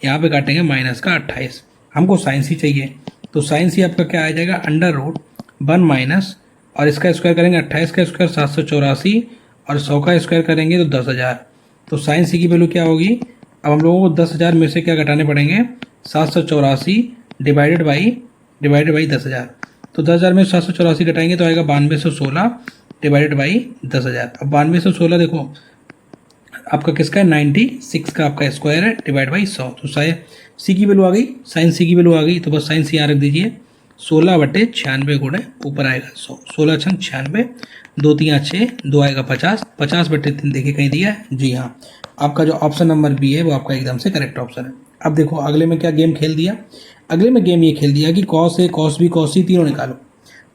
यहाँ पे काटेंगे माइनस का 28। हमको साइन सी चाहिए, तो साइन सी आपका क्या आ जाएगा √1 माइनस, और इसका स्क्वायर करेंगे 28 का स्क्वायर 784 और 100 का स्क्वायर करेंगे तो 10,000। तो साइन सी की वैल्यू क्या होगी, अब हम लोगों को 10,000 में से क्या घटाने पड़ेंगे 784 डिवाइडेड बाई 10,000। तो 10,000 में 784 घटाएंगे तो आएगा 9216 डिवाइडेड बाई 10,000। अब 9216 देखो आपका किसका है 96 का आपका स्क्वायर है डिवाइड बाई 100। तो साइन सी की वैल्यू आ गई, साइन सी की वैल्यू आ गई, तो बस साइन सी यहाँ रख दीजिए 16 बटे 96 गुणे ऊपर आएगा 100, 16 छंग 96, 2 3 6, 2 आएगा 50, 50 बटे 3 देखिए कहीं दिया है, जी हाँ आपका जो ऑप्शन नंबर बी है वो आपका एकदम से करेक्ट ऑप्शन है। अब देखो अगले में क्या गेम खेल दिया, अगले में गेम ये खेल दिया कि cos A cos B cos सी तीनों निकालो।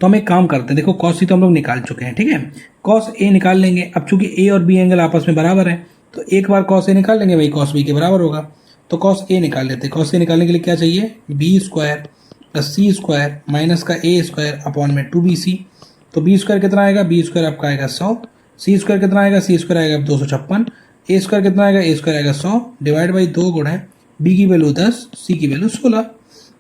तो हम एक काम करते हैं, देखो कॉस सी तो हम लोग निकाल चुके हैं, ठीक है, कॉस ए निकाल लेंगे। अब चूंकि ए और बी एंगल आपस में बराबर है तो एक बार कॉस ए निकाल लेंगे, वही कॉस बी के बराबर होगा। तो कॉस ए निकाल लेते हैं। कॉस ए निकालने के लिए क्या चाहिए, बी स्क्वायर प्लस सी स्क्वायर माइनस का ए स्क्वायर अपॉन में 2bc। तो बी स्क्वायर कितना आएगा, बी स्क्वायर आपका आएगा 100, सी स्क्वायर कितना आएगा, सी स्क्वायर आएगा 256, ए स्क्वायर कितना आएगा, ए स्क्वायर आएगा 100 डिवाइड बाई 2 गुणा बी की वैल्यू 10, सी की वैल्यू 16।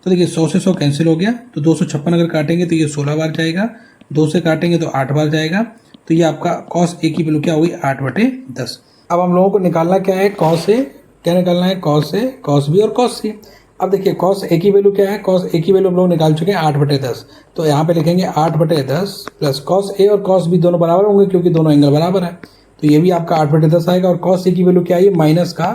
तो देखिए 100 से 100 कैंसिल हो गया, तो 256 अगर काटेंगे तो ये 16 बार जाएगा, 2 से काटेंगे तो 8 बार जाएगा। तो ये आपका कॉस ए की वैल्यू क्या हुई 8/10। अब हम लोगों को निकालना क्या है, कॉस ए क्या निकालना है, कॉस ए कॉस बी और कॉस सी। अब देखिए कॉस ए की वैल्यू क्या है, कॉस ए की वैल्यू हम लोग निकाल चुके हैं 8/10। तो यहाँ पे लिखेंगे 8/10 प्लस कॉस ए और कॉस बी दोनों बराबर होंगे क्योंकि दोनों एंगल बराबर है, तो ये भी आपका 8/10 आएगा। और कॉस ए की वैल्यू क्या है, माइनस का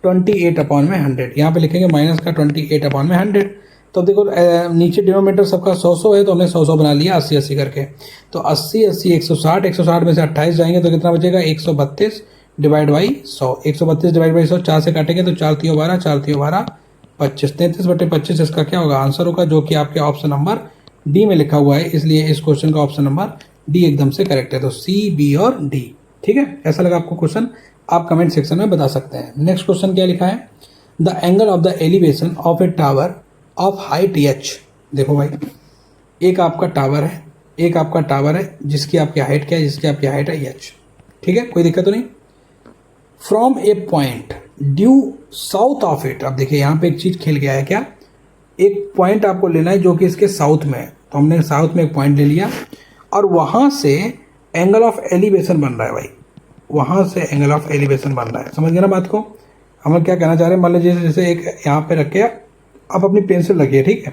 28/100। यहाँ पे लिखेंगे माइनस का 28/100। तो देखो नीचे डिनोमिनेटर सबका 100 है तो हमने 100 बना लिया 80 करके। तो 80 80 160, 160 में से 28 जाएंगे तो कितना बचेगा 132 डिवाइड बाई 100। 132 डिवाइड बाई 100 4 से काटेंगे तो 4 3 12, 4 3 12 25, 33/25 इसका क्या होगा आंसर होगा, जो कि आपके ऑप्शन नंबर डी में लिखा हुआ है। इसलिए इस क्वेश्चन का ऑप्शन नंबर डी एकदम से करेक्ट है। तो सी बी और डी, ठीक है। ऐसा लगा आपको क्वेश्चन, आप कमेंट सेक्शन में बता सकते हैं। नेक्स्ट क्वेश्चन क्या लिखा है, the angle of the elevation of a tower of height h। देखो भाई एक आपका टावर है, जिसकी आपकी हाइट क्या है, जिसकी आपकी हाइट है h, ठीक है, कोई दिक्कत तो नहीं। From a point due south of it. अब देखिए यहाँ पे एक चीज खेल गया है, क्या, एक पॉइंट आपको लेना है जो कि इसके साउथ में है। तो हमने साउथ में एक पॉइंट ले लिया और वहां से एंगल ऑफ एलिवेशन बन रहा है भाई, वहां से एंगल ऑफ एलिवेशन बन रहा है। समझ गए ना बात को, हम क्या कहना चाह रहे हैं, मान लीजिए जैसे एक यहाँ पे रख के आप अपनी पेंसिल रखिए, ठीक है,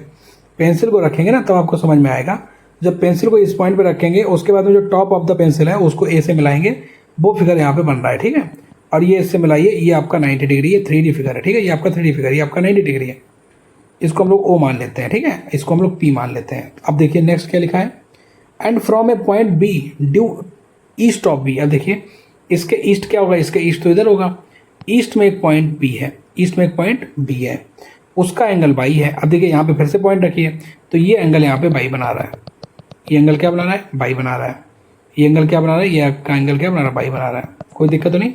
पेंसिल को रखेंगे ना तब आपको समझ में आएगा। जब पेंसिल को इस पॉइंट पे रखेंगे उसके बाद में जो टॉप ऑफ द पेंसिल है उसको ए से मिलाएंगे, वो फिगर यहाँ पे बन रहा है, ठीक है। और ये इससे मिलाइए, ये आपका 90 डिग्री है, 3D फिगर है, ठीक है, ये आपका 3D फिगर, ये आपका 90 डिग्री है। इसको हम लोग ओ मान लेते हैं, ठीक है, इसको हम लोग पी मान लेते हैं। अब देखिए नेक्स्ट क्या लिखा है, and from a point B due east of B. अब देखिए इसके ईस्ट क्या होगा, इसके ईस्ट तो इधर होगा, ईस्ट में एक पॉइंट बी है, ईस्ट में एक पॉइंट बी है, उसका एंगल बाई है। अब देखिए यहाँ पे फिर से पॉइंट रखिए, तो ये एंगल यहाँ पे बाई बना रहा है, ये एंगल क्या बना रहा है, बाई बना रहा है, ये एंगल क्या बना रहा है, ये आपका एंगल क्या बना रहा है, बाई बना रहा है, कोई दिक्कत तो नहीं।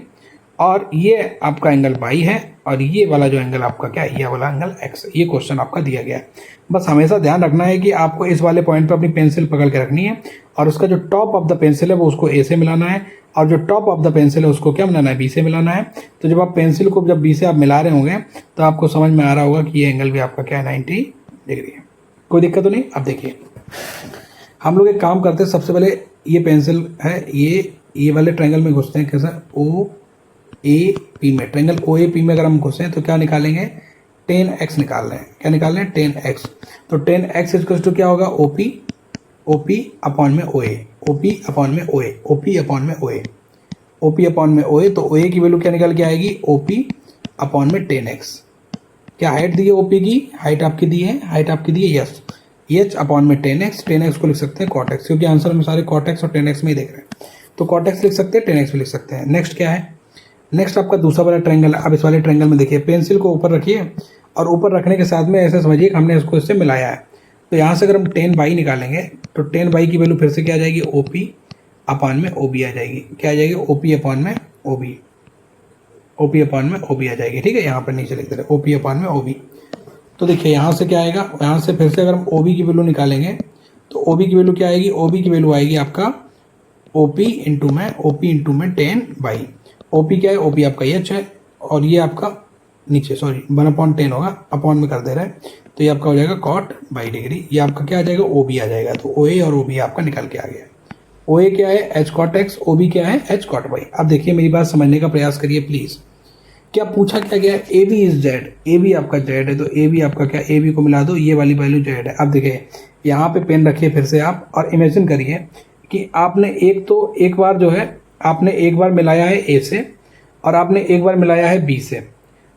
और ये आपका एंगल वाई है और ये वाला जो एंगल आपका क्या है, ये वाला एंगल एक्स है। ये क्वेश्चन आपका दिया गया है। बस हमेशा ध्यान रखना है कि आपको इस वाले पॉइंट पर अपनी पेंसिल पकड़ के रखनी है और उसका जो टॉप ऑफ द पेंसिल है वो उसको ए से मिलाना है और जो टॉप ऑफ द पेंसिल है उसको क्या मिलाना है, बी से मिलाना है। तो जब आप पेंसिल को जब बी से आप मिला रहे होंगे तो आपको समझ में आ रहा होगा कि ये एंगल भी आपका क्या है, 90 डिग्री है। कोई दिक्कत तो नहीं। अब देखिए हम लोग एक काम करते हैं, सबसे पहले ये पेंसिल है, ये वाले ट्रायंगल में घुसते हैं। कैसा, ओ ए पी में, ट्रायंगल ओ ए पी में अगर हम घुसे तो क्या निकालेंगे, 10x निकाल रहे हैं। क्या निकाल रहे हैं, 10x। तो 10x इक्वल टू क्या होगा, ओपी अपॉन में ओए, ओपी अपॉन में ओए, ओपी अपॉन में ओए, ओपी अपॉन में ओए। तो ओए की वैल्यू क्या निकल के आएगी, ओपी अपॉन में 10x। क्या हाइट दी है ओपी की, हाइट आपकी दी है, हाइट आपकी दी है यस, एच अपॉन में 10x। 10x को लिख सकते हैं cot x, क्योंकि आंसर में सारे cot x और 10x में ही देख रहे हैं, तो cot x लिख सकते हैं, 10x भी लिख सकते हैं। नेक्स्ट क्या है, नेक्स्ट आपका दूसरा वाला ट्रायंगल है। अब इस वाले ट्रायंगल में देखिए पेंसिल को ऊपर रखिए और ऊपर रखने के साथ में ऐसे समझिए कि हमने इसको इससे मिलाया है। तो यहाँ से अगर हम 10 निकालेंगे तो 10 की वैल्यू फिर से क्या आ जाएगी, ओपी अपॉन में ओबी आ जाएगी। क्या आ जाएगी, ओपी अपॉन में ओबी, ओपी अपॉन में ओबी आ जाएगी। ठीक है, यहाँ पर नीचे लिख दे रहे ओपी अपॉन में ओबी। तो देखिए यहाँ से क्या आएगा, यहाँ से फिर से अगर हम ओबी की वैल्यू निकालेंगे तो ओबी की वैल्यू क्या आएगी, ओबी की वैल्यू आएगी आपका ओपी इंटू में 10 ओपी क्या है, ओपी आपका एच है और ये आपका नीचे 1/10 होगा, अपॉन में कर दे रहे हैं, तो ये आपका हो जाएगा cot बाई डिग्री। ये आपका क्या आ जाएगा, ओबी आ जाएगा। तो ओए और ओबी आपका निकल के आ गया। ओए क्या है, एच cot x, ओबी क्या है, एच cot y। अब देखिए मेरी बात समझने का प्रयास करिए प्लीज। क्या पूछा क्या गया है, A B is Z, A B आपका जेड है, तो ए बी आपका क्या, ए बी को मिला दो, ये वाली वैल्यू जेड है। अब देखिए यहाँ पे पेन रखिए फिर से आप और इमेजिन करिए कि आपने एक बार जो है आपने एक बार मिलाया है ए से और आपने एक बार मिलाया है बी से।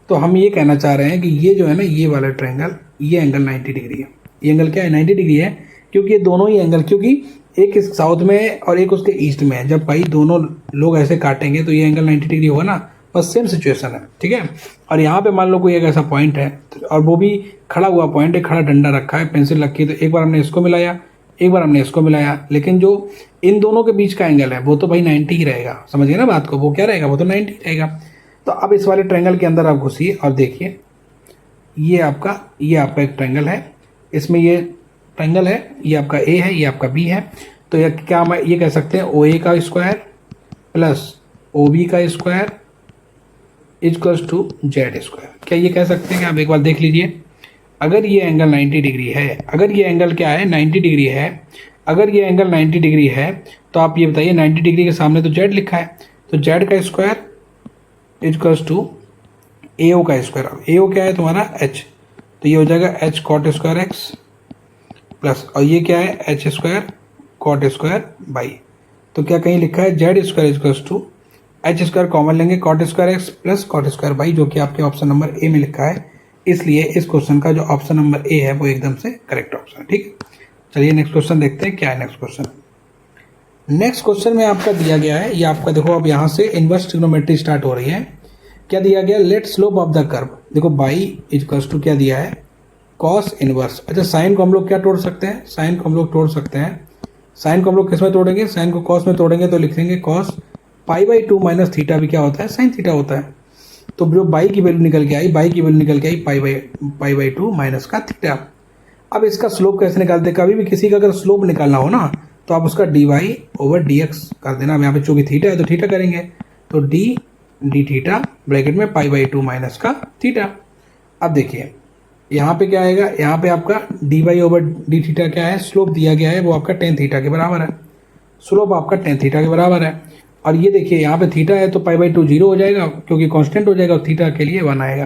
तो हम ये कहना चाह रहे हैं कि ये जो है ना, ये वाला ट्रायंगल, ये एंगल 90 डिग्री है। ये एंगल क्या है, 90 डिग्री है, क्योंकि ये दोनों ही एंगल, क्योंकि एक इस साउथ में और एक उसके ईस्ट में है। जब भाई दोनों लोग ऐसे काटेंगे तो ये एंगल 90 डिग्री होगा ना, बस सेम सिचुएशन है। ठीक है, और यहाँ पे मान लो कोई एक ऐसा पॉइंट है और वो भी खड़ा हुआ पॉइंट है, खड़ा डंडा रखा है, पेंसिल रखी है, तो एक बार हमने इसको मिलाया, एक बार हमने इसको मिलाया, लेकिन जो इन दोनों के बीच का एंगल है वो तो भाई 90 ही रहेगा। समझिए ना बात को, वो क्या रहेगा, वो तो 90 रहेगा। तो अब इस वाले ट्रायंगल के अंदर आप घुसिए और देखिए ये आपका एक ट्रायंगल है, इसमें ये ट्रायंगल है, ये आपका ए है, ये आपका बी है। तो ये क्या हम ये कह सकते हैं, ओ ए का स्क्वायर प्लस ओ बी का square equals to Z square. क्या ये कह सकते हैं कि आप एक बार देख लीजिए, अगर ये एंगल 90 डिग्री है, अगर ये एंगल क्या है, 90 डिग्री है, अगर ये एंगल 90 डिग्री है तो आप ये बताइए 90 डिग्री के सामने तो जेड लिखा है, तो जेड का स्क्वायर इक्वल्स टू ए ओ का स्क्वायर। ए ओ क्या है तुम्हारा, एच, तो ये हो जाएगा H cot square x plus, और ये क्या है, H square cot square by. तो क्या कहीं लिखा है, Z square equals to H square common लेंगे, cot square x plus cot square by, जो कि आपके ऑप्शन नंबर ए में लिखा है। इसलिए इस क्वेश्चन का जो ऑप्शन नंबर ए है वो एकदम से करेक्ट ऑप्शन है। ठीक है, चलिए नेक्स्ट क्वेश्चन देखते हैं क्या है नेक्स्ट क्वेश्चन। नेक्स्ट क्वेश्चन में आपका दिया गया है, ये आपका देखो, अब यहाँ से इनवर्स ट्रिग्नोमेट्री स्टार्ट हो रही है। क्या दिया गया, let slope of the curve, देखो बाई इक्वल्स टू क्या दिया है, कॉस इनवर्स। अच्छा, साइन को हम लोग क्या तोड़ सकते हैं, साइन को हम लोग तोड़ सकते हैं, साइन को हम लोग किस में तोड़ेंगे, साइन को कॉस में तोड़ेंगे तो लिख देंगे कॉस π/2 माइनस थीटा भी क्या होता है, साइन थीटा होता है। तो जो बाई की वैल्यू निकल के आई, बाई की वैल्यू निकल के आई π/2 माइनस का थीटा। अब इसका स्लोप कैसे निकालते हैं, कभी भी किसी का अगर स्लोप निकालना हो ना तो आप उसका dy/dx कर देना। अब यहाँ पे चूंकि थीटा है तो थीटा करेंगे, तो डी थीटा ब्रैकेट में π/2 माइनस का थीटा। अब देखिए यहाँ पे क्या आएगा, यहाँ पे आपका dy/d थीटा क्या है, स्लोप दिया गया है वो आपका tan थीटा के बराबर है, स्लोप आपका tan थीटा के बराबर है। और ये देखिए यहाँ पे थीटा है तो π/2 0 हो जाएगा, क्योंकि कांस्टेंट हो जाएगा और थीटा के लिए 1 आएगा।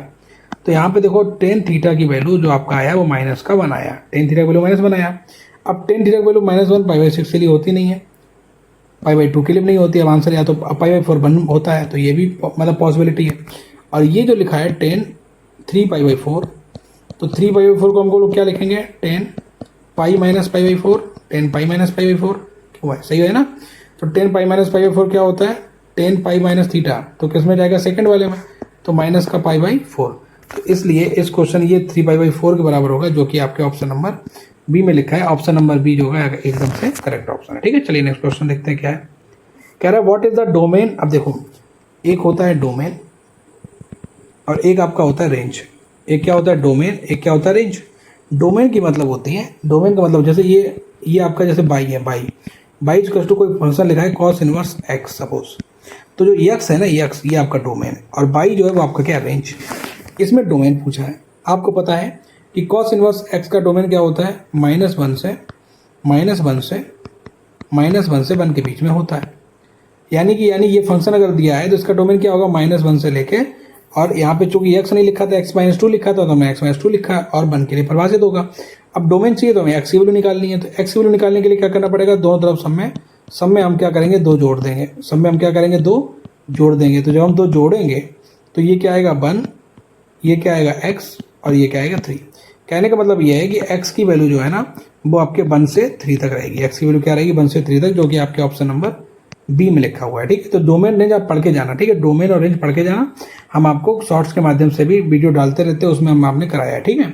तो यहाँ पे देखो tan थीटा की वैल्यू जो आपका आया वो माइनस का 1 आया, tan थीटा की वैल्यू -1 आया। अब tan थीटा की वैल्यू -1 π/6 के लिए होती नहीं है, π/2 के लिए भी नहीं होती है। अब आंसर या तो π/4 1 होता है, तो ये भी मतलब पॉसिबिलिटी है। और ये जो लिखा है tan 3π/4, तो 3π/4 को हमको लोग क्या लिखेंगे, tan π - π/4, tan π - π/4 क्यों है, सही है ना। तो tan π - π/4 क्या होता है, tan π - थीटा, तो किस में जाएगा, सेकंड वाले में, तो माइनस का π/4। तो इसलिए इस क्वेश्चन ये 3π/4 के बराबर होगा, जो कि आपके ऑप्शन नंबर बी में लिखा है। ऑप्शन नंबर बी जो होगा एकदम से करेक्ट ऑप्शन है। ठीक है, चलिए नेक्स्ट क्वेश्चन देखते हैं क्या है। कह रहा है व्हाट इज द डोमेन। अब देखो एक होता है डोमेन और एक आपका होता है रेंज। एक क्या होता है डोमेन, एक क्या होता है रेंज। डोमेन की मतलब होती है, डोमेन का मतलब जैसे ये आपका जैसे बाई है, बाई इज टू कोई फंक्शन लिखा है कॉस इनवर्स एक्स सपोज, तो जो एक्स है ना, एक्स ये आपका डोमेन है और बाई जो है वो आपका क्या रेंज। इसमें डोमेन पूछा है। आपको पता है कि कॉस इनवर्स एक्स का डोमेन क्या होता है, -1 से -1 से 1 के बीच में होता है। यानी ये फंक्शन अगर दिया है तो इसका डोमेन क्या होगा, -1 से लेके, और यहाँ पे चूंकि एक्स नहीं लिखा था, x-2 लिखा था, तो हमने x-2 लिखा है और 1 के लिए परिभाषित होगा। अब डोमेन चाहिए तो हमें एक्स की वैल्यू निकालनी है, तो एक्स की वैल्यू निकालने के लिए क्या करना पड़ेगा, दोनों तरफ सम में हम क्या करेंगे, 2 जोड़ देंगे। सम में हम क्या करेंगे, 2 जोड़ देंगे। तो जब हम 2 जोड़ेंगे तो ये क्या आएगा 1, ये क्या आएगा x, और ये क्या आएगा 3। कहने का मतलब ये है कि x की वैल्यू जो है ना वो आपके 1 से 3 तक रहेगी। x की वैल्यू क्या रहेगी, 1 से 3 तक, जो कि आपके ऑप्शन नंबर बी में लिखा हुआ है। ठीक है, तो डोमेन रेंज आप पढ़ के जाना। ठीक है, डोमेन और रेंज पढ़ के जाना। हम आपको शॉर्ट्स के माध्यम से भी वीडियो डालते रहते हैं, उसमें हम आपने कराया है। ठीक है,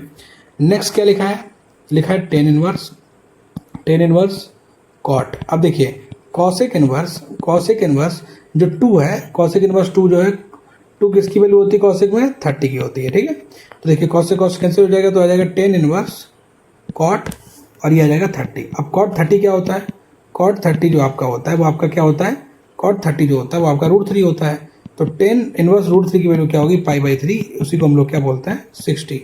नेक्स्ट क्या लिखा है, लिखा है टेन इनवर्स कॉट। अब देखिए कॉसेक इनवर्स जो 2 है, कॉसेक इनवर्स 2 जो है, 2 किसकी वैल्यू होती है कॉसेक में, 30 की होती है। ठीक है, तो देखिए कॉसेक कैंसिल हो जाएगा, तो आ जाएगा टेन इनवर्स कॉट और ये आ जाएगा 30। अब कॉट 30 क्या होता है, कॉट 30 जो आपका होता है वो आपका क्या होता है, कॉट 30 जो होता है वो आपका √3 होता है। तो टेन इनवर्स √3 की वैल्यू क्या होगी, π/3, उसी को हम लोग क्या बोलते हैं 60।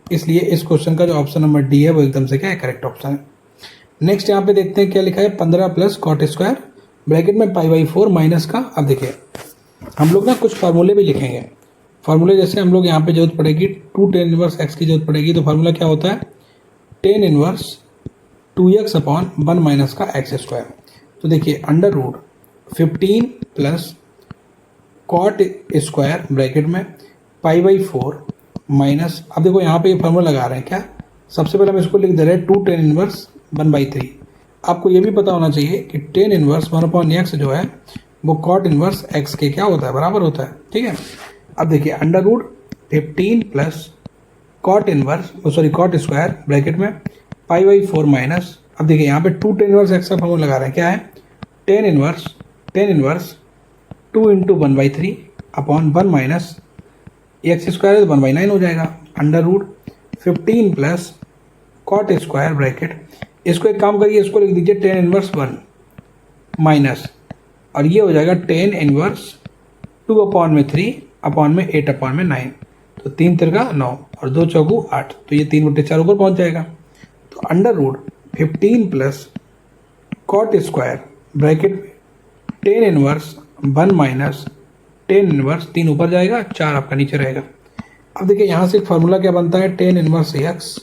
इसलिए इस क्वेश्चन का जो ऑप्शन नंबर डी है वो एकदम से क्या है, करेक्ट ऑप्शन है। नेक्स्ट यहाँ पे देखते हैं क्या लिखा है, 15 + कॉट स्क्वायर ब्रैकेट में π/4 माइनस का। अब देखिए हम लोग ना कुछ फार्मूले भी लिखेंगे। फार्मूले जैसे हम लोग यहाँ पे जरूरत पड़ेगी 2 टेन इनवर्स एक्स की जरूरत पड़ेगी, तो फार्मूला क्या होता है, टेन इनवर्स 2x/1 माइनस का x²। तो देखिए √15 + कॉट स्क्वायर ब्रैकेट में π/4 माइनस, अब देखो यहाँ पे ये फार्मूला लगा रहे हैं क्या, सबसे पहले हम इसको लिख दे रहे हैं 2 टेन इनवर्स 1/3। आपको ये भी पता होना चाहिए कि टेन इनवर्स 1/x जो है वो कॉट इनवर्स x के क्या होता है, बराबर होता है। ठीक है, अब देखिए √15 + कॉट स्क्वायर ब्रैकेट में π/4 माइनस, अब देखिए यहाँ पे 2 टेन इनवर्स एक्स का फॉर्मूला लगा रहे हैं, क्या है, टेन इनवर्स 2 × 1/3/1 माइनस x² है तो 1/9 हो जाएगा। √15 + कॉट स्क्वायर ब्रैकेट, इसको एक काम करिए, इसको लिख दीजिए टेन इनवर्स 1 माइनस, और ये हो जाएगा टेन इनवर्स 2/3/8/9। तो 3 × 9 और 2 × 4 8, तो ये 3/4 ऊपर पहुंच जाएगा। तो √15 + कॉट स्क्वायर ब्रैकेट में tan inverse 1 minus tan inverse, 3 ऊपर जाएगा, 4 आपका नीचे रहेगा। अब देखिए यहाँ से एक फार्मूला क्या बनता है, tan inverse x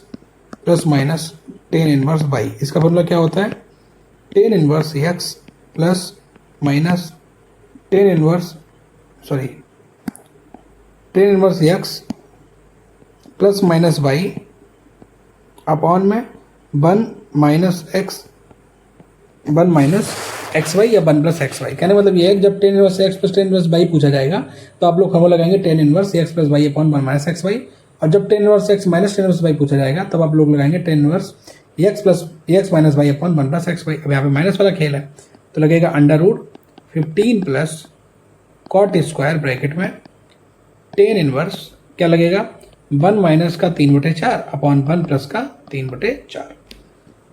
± tan inverse y। इसका फार्मूला क्या होता है, tan inverse x ± tan inverse x ± y upon में 1 - xy या 1 + xy। कहने मतलब ये है कि जब tan inverse x + tan inverse y पूछा जाएगा तो आप लोग फार्मूला लगाएंगे tan inverse x + y upon 1 - xy, और जब tan inverse x - tan inverse y पूछा जाएगा तब आप लोग लगाएंगे tan inverse x - y upon 1 + xy। अब यहाँ पे माइनस वाला खेल है, तो लगेगा √15 + कॉट स्क्वायर ब्रैकेट में टेन इनवर्स क्या लगेगा, 1 माइनस का 3/4 अपॉन 1 प्लस का 3/4।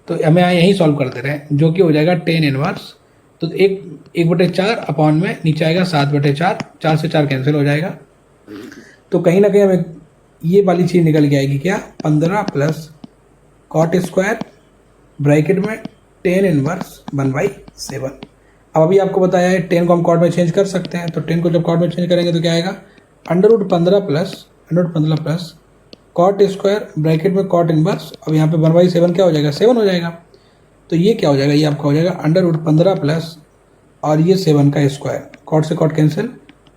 तो हमें यहाँ यही सॉल्व कर दे रहे हैं, जो कि हो जाएगा टेन इनवर्स, तो 1/4 अपॉन में नीचे आएगा 7/4, 4 से 4 कैंसिल हो जाएगा। तो कहीं ना कहीं हमें ये वाली चीज़ निकल के आएगी क्या, 15 + कॉट स्क्वायर ब्रैकेट में टेन इनवर्स 1/7। अब अभी आपको बताया है 10 को हम कॉट में चेंज कर सकते हैं, तो 10 को जब कॉट में चेंज करेंगे तो क्या आएगा, √15 + कॉट स्क्वायर ब्रैकेट में कॉट इनवर्स, अब यहाँ पे 1/7 क्या हो जाएगा, 7 हो जाएगा। तो ये क्या हो जाएगा, ये आपका हो जाएगा √15 प्लस और ये 7 का स्क्वायर, कॉट से कॉट कैंसिल,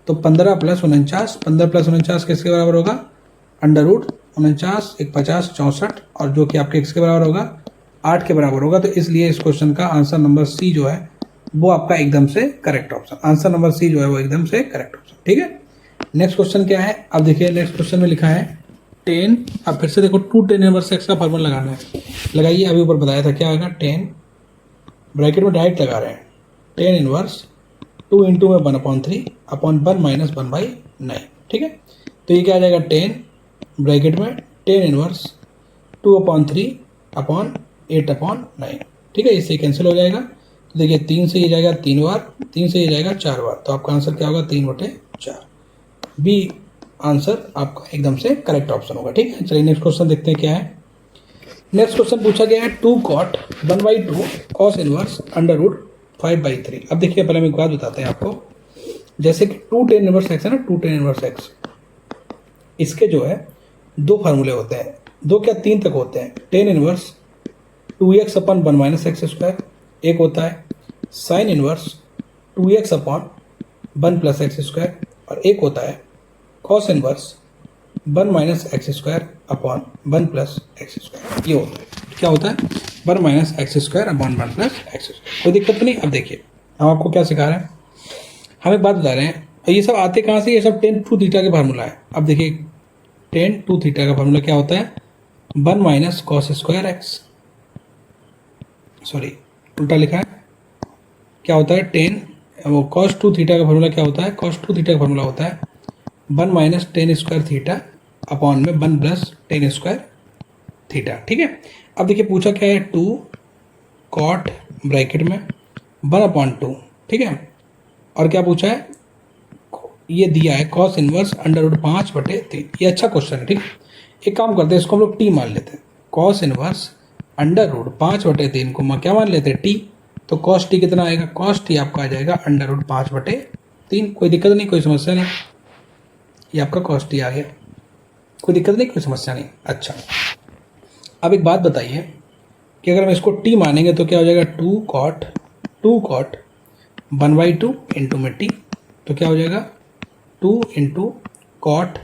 तो 15 + 49, 15 + 49 किसके बराबर होगा, √49 = 50 64, और जो कि आपके किसके बराबर होगा, 8 के बराबर होगा। तो इसलिए इस क्वेश्चन का आंसर नंबर सी जो है वो आपका एकदम से correct option, answer number C जो है वो एकदम से करेक्ट ऑप्शन। ठीक है, नेक्स्ट क्वेश्चन क्या है, अब देखिए नेक्स्ट क्वेश्चन में लिखा है 10, अब फिर से देखो 2 टेन इनवर्स x का फॉर्मूला लगाना है, लगाइए, अभी ऊपर बताया था क्या आएगा, 10 ब्रैकेट में डायरेक्ट लगा रहे हैं, 10 इनवर्स 2 इंटू में 1/3 अपॉन 1 माइनस 1/9, ठीक है। तो ये क्या आ जाएगा 10 ब्रैकेट में 10 इनवर्स 2/3 अपॉन 8/9, ठीक है। इससे कैंसिल हो जाएगा। तो देखिए 3 से ये जाएगा 3 बार, 3 से ये जाएगा 4 बार, तो आपका आंसर क्या होगा 3/4। बी आंसर आपका एकदम से करेक्ट ऑप्शन होगा, ठीक है। चलिए नेक्स्ट क्वेश्चन देखते हैं क्या है। नेक्स्ट क्वेश्चन पूछा गया है 2 cot 1/2 cos inverse under root 5/3। अब देखिए पहले हम एक बात बताते हैं आपको, जैसे कि 2 tan इनवर्स एक्स है ना, 2 tan इनवर्स एक्स, इसके जो है दो फार्मूले होते हैं, दो क्या 3 तक होते हैं। tan इनवर्स 2x अपन 1 माइनस एक्स स्क्वायर, एक होता है साइन इनवर्स 2x अपन 1 प्लस एक्स स्क्वायर, और एक होता है cos inverse 1 minus x square upon 1 plus x square. ये होता है, क्या होता है 1 minus x square upon 1 plus x square. कोई दिक्कत तो नहीं। अब देखिए हम आपको क्या सिखा रहे हैं, हम एक बात बता रहे हैं, और ये सब आते कहाँ से, ये सब tan टू थीटा का फार्मूला है। अब देखिए tan टू थीटा का फार्मूला क्या होता है 1 minus cos square x, sorry उल्टा लिखा है, क्या होता है tan वो कॉस टू थीटा का फार्मूला क्या होता है, कॉस टू थीटा का फार्मूला होता है 1 minus tan square theta upon में 1 प्लस tan स्क्वायर थीटा, ठीक है। अब देखिए पूछा क्या है 2 cot ब्रैकेट में 1/2, ठीक है, और क्या पूछा है, ये दिया है cos इनवर्स अंडर रूट 5/3। ये अच्छा क्वेश्चन है, ठीक है। एक काम करते हैं, इसको हम लोग टी मान लेते हैं, cos इनवर्स अंडर रूट 5/3 को हम क्या मान लेते हैं टी। तो cos टी कितना आएगा, cos टी आपका आ जाएगा अंडर रूट 5/3। कोई दिक्कत नहीं, कोई समस्या नहीं, ये आपका cos टी आ गया, कोई दिक्कत नहीं, कोई समस्या नहीं। अच्छा अब एक बात बताइए कि अगर हम इसको टी मानेंगे तो क्या हो जाएगा 2 cot 1/2 इंटू में टी, तो क्या हो जाएगा 2 इंटू cot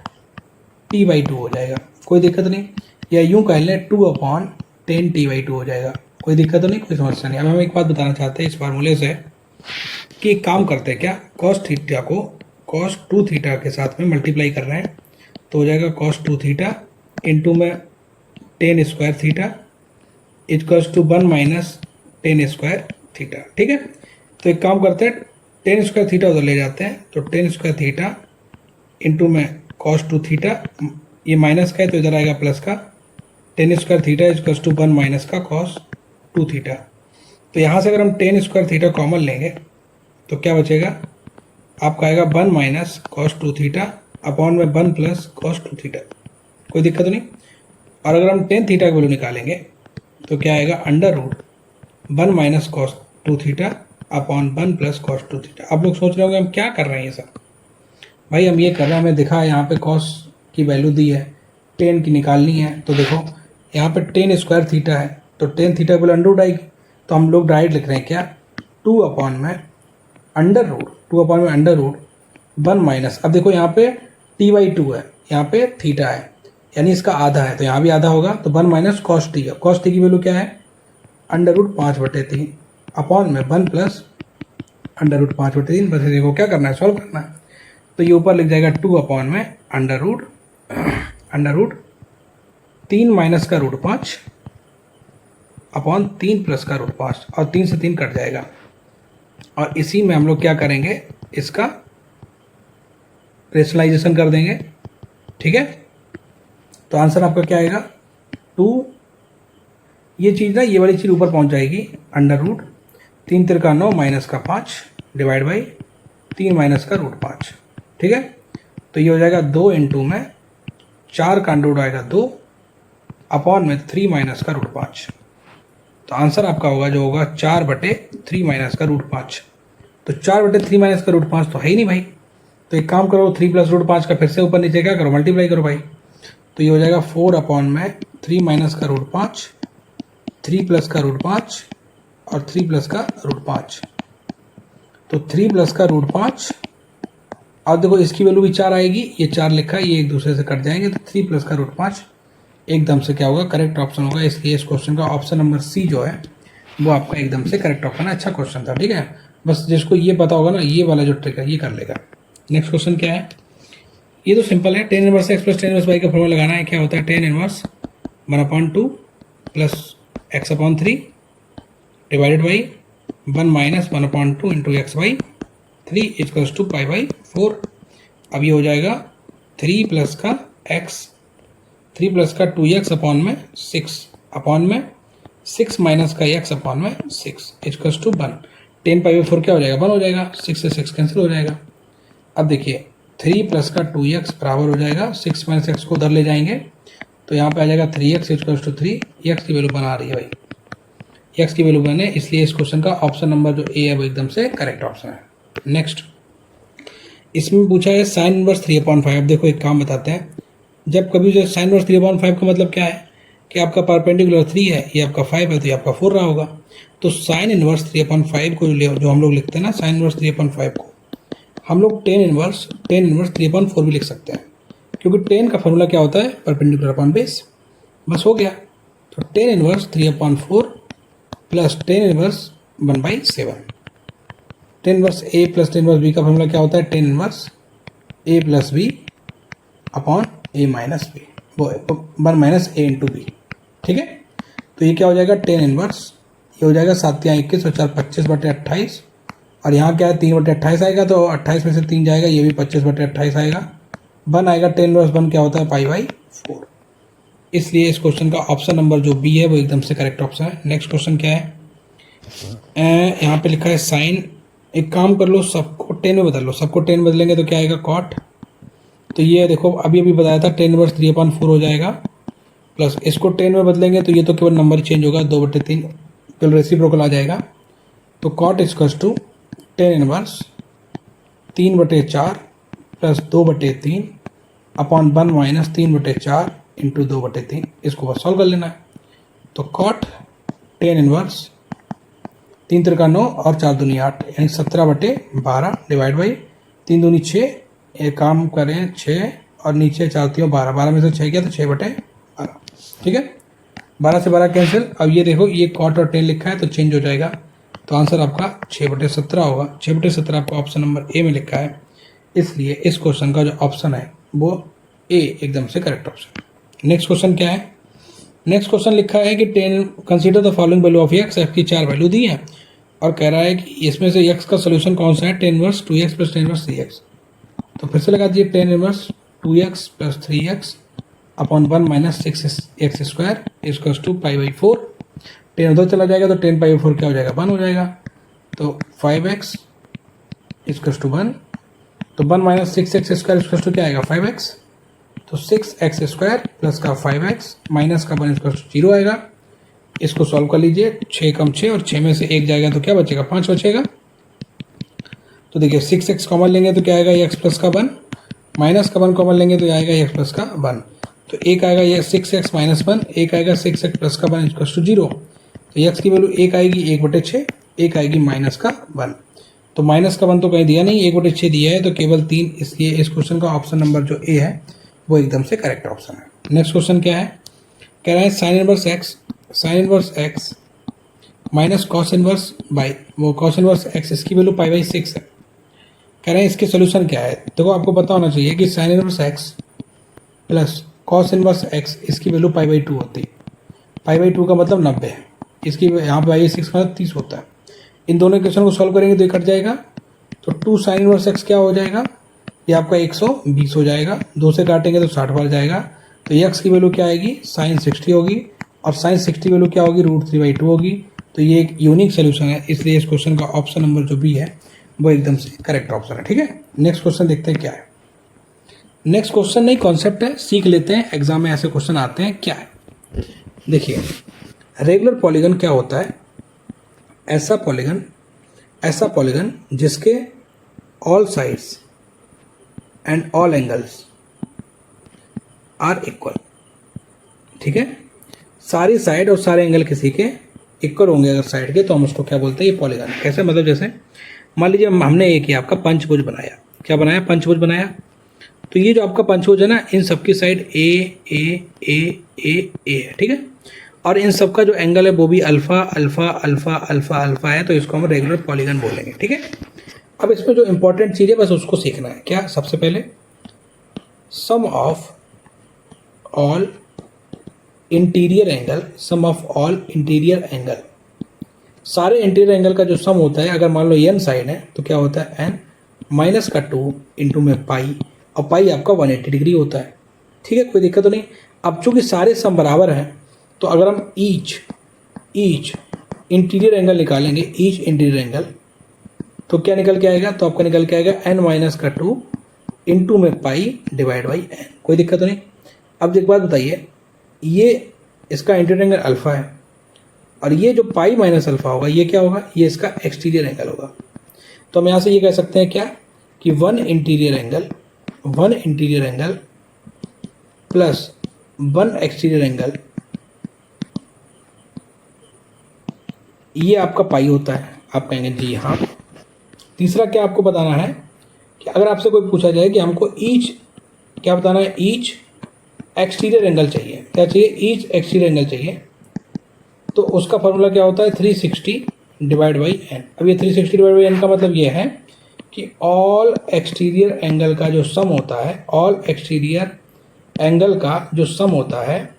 t/2 हो जाएगा, कोई दिक्कत नहीं। या यूं कह लें 2/10 t/2 हो जाएगा, कोई दिक्कत नहीं, कोई समस्या नहीं। अब हम एक बात बताना चाहते हैं इस फार्मूले से कि एक काम करते हैं क्या, cos थीटा को cos 2 थीटा के साथ में मल्टीप्लाई कर रहे हैं, तो हो जाएगा cos 2 थीटा इंटू में tan square theta equals to 1 minus tan square theta, ठीक है। तो एक काम करते हैं tan स्क्वायर थीटा उधर ले जाते हैं, तो tan स्क्वायर थीटा इंटू में cos 2 थीटा, ये माइनस का है तो इधर आएगा प्लस का, tan square theta equals to 1 minus का cos 2 थीटा। तो यहाँ से अगर हम tan स्क्वायर थीटा कॉमन लेंगे तो क्या बचेगा, आपका आएगा 1 माइनस cos 2 थीटा अपॉन में 1 प्लस cos 2 थीटा, कोई दिक्कत नहीं। और अगर हम tan थीटा की वैल्यू निकालेंगे तो क्या आएगा under root 1 minus cos 2 theta upon 1 plus cos 2 theta. आप लोग सोच रहे होंगे हम क्या कर रहे हैं ये सब, भाई हम ये कर रहे हैं, हमें दिखा है यहाँ पे cos की वैल्यू दी है, tan की निकालनी है, तो देखो यहाँ पे tan स्क्वायर थीटा है, तो tan थीटा की वैल्यू अंडर रूट आएगी, तो हम लोग डायरेक्ट लिख रहे हैं क्या 2 अपॉन में अंडर रूट 1 माइनस, अब देखो यहाँ पे t/2 है, यहाँ पे थीटा है, यानी इसका आधा है, तो यहाँ भी आधा होगा, तो 1 माइनस cos t है, cos t की वैल्यू क्या है अंडर रूट 5/3 अपॉन में 1 प्लस अंडर रूट 5/3। बस देखो क्या करना है, सॉल्व करना है, तो ये ऊपर लिख जाएगा 2 अपॉन में अंडर रूट 3 माइनस का रूट 5 अपॉन 3 प्लस का रूट 5, और 3 से 3 कट जाएगा, और इसी में हम लोग क्या करेंगे, इसका रेशनलाइजेशन कर देंगे, ठीक है। तो आंसर आपका क्या आएगा 2, ये चीज़ ना ये वाली चीज़ ऊपर पहुंच जाएगी, अंडर रूट 3 तिरका 9 माइनस का 5 डिवाइड बाई 3 माइनस का रूट 5, ठीक है। तो ये हो जाएगा 2 इंटू में 4 का अंडर रूट आएगा 2 अपॉन में 3 माइनस का रूट 5। तो आंसर आपका होगा जो होगा 4/3 माइनस का रूट 5। तो 4/3 माइनस का रूट 5 तो है ही नहीं भाई, तो एक काम करो 3 प्लस रूट 5 का फिर से ऊपर नीचे क्या करो मल्टीप्लाई करो भाई, तो ये हो जाएगा 4 अपॉन में 3 माइनस का रूट 5, 3 प्लस का रूट 5 और 3 प्लस का रूट 5, तो 3 प्लस का रूट 5, और देखो इसकी वैल्यू भी 4 आएगी, ये 4 लिखा है, ये एक दूसरे से कट जाएंगे, तो 3 प्लस का रूट 5 एकदम से क्या होगा करेक्ट ऑप्शन होगा। इसलिए इस क्वेश्चन का ऑप्शन नंबर सी जो है वो आपका एकदम से करेक्ट ऑप्शन है। अच्छा क्वेश्चन था, ठीक है। बस जिसको ये पता होगा ना, ये वाला जो ट्रिक है ये कर लेगा। नेक्स्ट क्वेश्चन क्या है, ये तो सिंपल है, tan inverse x plus tan inverse y का फॉर्मूला लगाना है। क्या होता है tan inverse 1/2 plus x/3 divided by 1 minus 1/2 into x/3, 3 equals to pi by 4। अब ये हो जाएगा 3 प्लस का x, 3 प्लस का 2x अपॉन में 6 अपॉन में 6 माइनस का x अपॉन में 6 इक्वल्स टू 1। 10 पाई बाई 4 क्या हो जाएगा? 1 हो जाएगा। 6 से 6 कैंसिल हो जाएगा। अब देखिए 3 प्लस का 2x बराबर हो जाएगा 6 माइनस x को उधर ले जाएंगे तो यहाँ पे आ जाएगा 3x इक्वल्स टू 3। x की वैल्यू बना रही है भाई, x की वैल्यू बने, इसलिए इस क्वेश्चन का ऑप्शन नंबर जो ए है वो एकदम से करेक्ट ऑप्शन है। नेक्स्ट, इसमें पूछा है साइन इनवर्स 3/5। अब देखो एक काम बताते हैं, जब कभी जो साइन इनवर्स 3/5 का मतलब क्या है कि आपका परपेंडिकुलर 3 है, ये आपका 5 है, तो ये आपका 4 रहा होगा। तो साइन इनवर्स 3/5 को जो हम लोग लिखते हैं ना, साइन इनवर्स 3/5 को हम लोग टेन इनवर्स 3/4 भी लिख सकते हैं, क्योंकि 10 का फॉर्मूला क्या होता है? Perpendicular upon base. बस हो गया। तो 10 इनवर्स 3/4 प्लस 10 इनवर्स 1/7। 10 इनवर्स ए प्लस 10 इनवर्स बी का फॉर्मूला क्या होता है? 10 इनवर्स ए प्लस बी अपॉन ए माइनस बी, वो 1 माइनस ए इंटू बी। ठीक है, तो ये क्या हो जाएगा? 10 इनवर्स, ये हो जाएगा 7 या 21 और 4 25/28, और यहाँ क्या है? 3/28 आएगा, तो 28 में से 3 जाएगा, ये भी 25/28 आएगा। 1 आएगा, 10 इनवर्स 1 क्या होता है? पाई बाई 4। इसलिए इस क्वेश्चन का ऑप्शन नंबर जो बी है वो एकदम से करेक्ट ऑप्शन है। नेक्स्ट क्वेश्चन क्या है? यहाँ पे लिखा है साइन। एक काम कर लो, सबको 10 में बदल लो। सबको 10 बदलेंगे तो क्या आएगा? कॉट। तो ये देखो अभी बताया था 10 इनवर्स 3/4 हो जाएगा, प्लस इसको 10 में बदलेंगे तो ये तो केवल नंबर चेंज होगा, 2/3 केवल रेसिप्रोकल आ जाएगा। तो cot equals to 10 inverse 3/4 plus 2/3 upon 1 minus 3/4 into 2/3। इसको बस सॉल्व कर लेना है। तो कॉट 10 इनवर्स 3 तिरका 9 और 4 दूनी 8, यानी 17/12 डिवाइड बाई 3 दूनी 6। एक काम करें 6 और नीचे 4 3 12, 12 में से 6 गया तो 6/12। ठीक है, 12 से 12 कैंसिल। अब ये देखो ये कॉट और 10 लिखा है तो चेंज हो जाएगा, तो आंसर आपका 6/17 होगा। 6/17 आपका ऑप्शन नंबर ए में लिखा है, इसलिए इस क्वेश्चन का जो ऑप्शन है वो ए एकदम से करेक्ट ऑप्शन। नेक्स्ट क्वेश्चन क्या है? नेक्स्ट क्वेश्चन लिखा है कि 10 consider the following value of x. X की 4 वैल्यू दी है और कह रहा है कि इसमें से एक्स का सोल्यूशन कौन सा है? 10 inverse 2x plus 10 inverse 3x। तो फिर से लगा दीजिए 10 inverse 2x plus 3x upon 1 minus 6x square equals to pi by 4। 10 उधर चला जाएगा तो 10 पाई बाई 4 क्या हो जाएगा? 1 हो जाएगा। तो 5x इक्वल्स टू 1, तो 1 minus 6x square equals to क्या आएगा? 5x। तो 6x स्क्वायर प्लस का 5x माइनस का 1 इक्वल्स टू 0 आएगा। इसको सॉल्व कर लीजिए, 6 कम 6 और 6 में से 1 जाएगा तो क्या बचेगा? 5 बचेगा। तो देखिए 6x कॉमन लेंगे तो क्या आएगा? x प्लस का 1, माइनस का 1 कॉमन लेंगे तो आएगा x प्लस का 1। तो एक आएगा ये 6x माइनस 1, एक आएगा 6x प्लस का 1 इक्वल्स टू 0। तो x की वैल्यू 1 आएगी 1/6, एक आएगी माइनस का 1। तो माइनस का 1 तो कहीं दिया नहीं, 1/6 दिया है, तो केवल 3। इसलिए इस क्वेश्चन का ऑप्शन नंबर जो ए है वो एकदम से करेक्ट ऑप्शन है। नेक्स्ट क्वेश्चन क्या है? कह रहा है sine inverse x, sine inverse x minus cos inverse by वो कॉस इनवर्स एक्स, इसकी वैल्यू पाई बाई 6 है। कह रहे हैं इसके सोल्यूशन क्या है? देखो आपको पता होना चाहिए कि sine inverse x plus cos inverse x, इसकी वैल्यू पाई बाई 2 होती है। पाई बाई 2 का मतलब 90 है, इसकी यहाँ पे आई 6 का मतलब 30 होता है। इन दोनों इक्वेशन को सॉल्व करेंगे तो ये कट जाएगा, तो 2 साइन इनवर्स एक्स क्या हो जाएगा? ये आपका 120 हो जाएगा। 2 से काटेंगे तो 60 बार जाएगा। तो एक्स की वैल्यू क्या आएगी? साइन 60 होगी, और साइन 60 वैल्यू क्या होगी? √3/2 होगी। तो ये एक यूनिक सोल्यूशन है, इसलिए इस क्वेश्चन का ऑप्शन नंबर जो बी है वो एकदम से करेक्ट ऑप्शन है। ठीक है, नेक्स्ट क्वेश्चन देखते हैं क्या है। नेक्स्ट क्वेश्चन नहीं, कॉन्सेप्ट है, सीख लेते हैं, एग्जाम में ऐसे क्वेश्चन आते हैं। क्या है? देखिए रेगुलर पॉलीगन क्या होता है? ऐसा पॉलीगन जिसके all sides and all angles are equal. ठीक है, सारी साइड और सारे एंगल किसी के इक्वल होंगे अगर साइड के, तो हम उसको क्या बोलते हैं? ये पॉलीगन। कैसे? मतलब जैसे मान लीजिए हमने एक ही आपका पंचभुज बनाया। क्या बनाया? पंचभुज बनाया। तो ये जो आपका पंचभुज है ना, इन सबकी साइड ए ए ए ए ए है। ठीक है, और इन सब का जो एंगल है वो भी alpha alpha alpha alpha alpha है, तो इसको हम रेगुलर पॉलीगन बोलेंगे। ठीक है, अब इसमें जो इंपॉर्टेंट चीज़ है बस उसको सीखना है। क्या? सबसे पहले sum of all interior angle, sum of all interior angle, सारे इंटीरियर एंगल का जो सम होता है, अगर मान लो n साइड है तो क्या होता है? n माइनस का 2 इंटू में पाई, और पाई आपका 180 डिग्री होता है। ठीक है, कोई दिक्कत तो नहीं। अब चूंकि सारे सम बराबर हैं तो अगर हम ईच इंटीरियर एंगल निकालेंगे, ईच इंटीरियर एंगल, तो क्या निकल के आएगा, तो आपका निकल के आएगा n माइनस का 2 इंटू में पाई डिवाइड बाई n। कोई दिक्कत तो नहीं। अब एक बात बताइए, ये इसका इंटीरियर एंगल अल्फा है और ये जो पाई माइनस अल्फा होगा ये क्या होगा, ये इसका एक्सटीरियर एंगल होगा। तो हम यहाँ से ये कह सकते हैं क्या कि one interior angle plus one exterior angle, ये आपका पाई होता है। आप कहेंगे जी हाँ। तीसरा क्या आपको बताना है कि अगर आपसे कोई पूछा जाए कि हमको ईच क्या बताना है, ईच एक्सटीरियर एंगल चाहिए, क्या चाहिए, ईच एक्सटीरियर एंगल चाहिए, तो उसका फॉर्मूला क्या होता है 360 डिवाइड बाई एन। अब ये 360 डिवाइड बाई एन का मतलब ये है कि ऑल एक्सटीरियर एंगल का जो सम होता है, ऑल एक्सटीरियर एंगल का जो सम होता है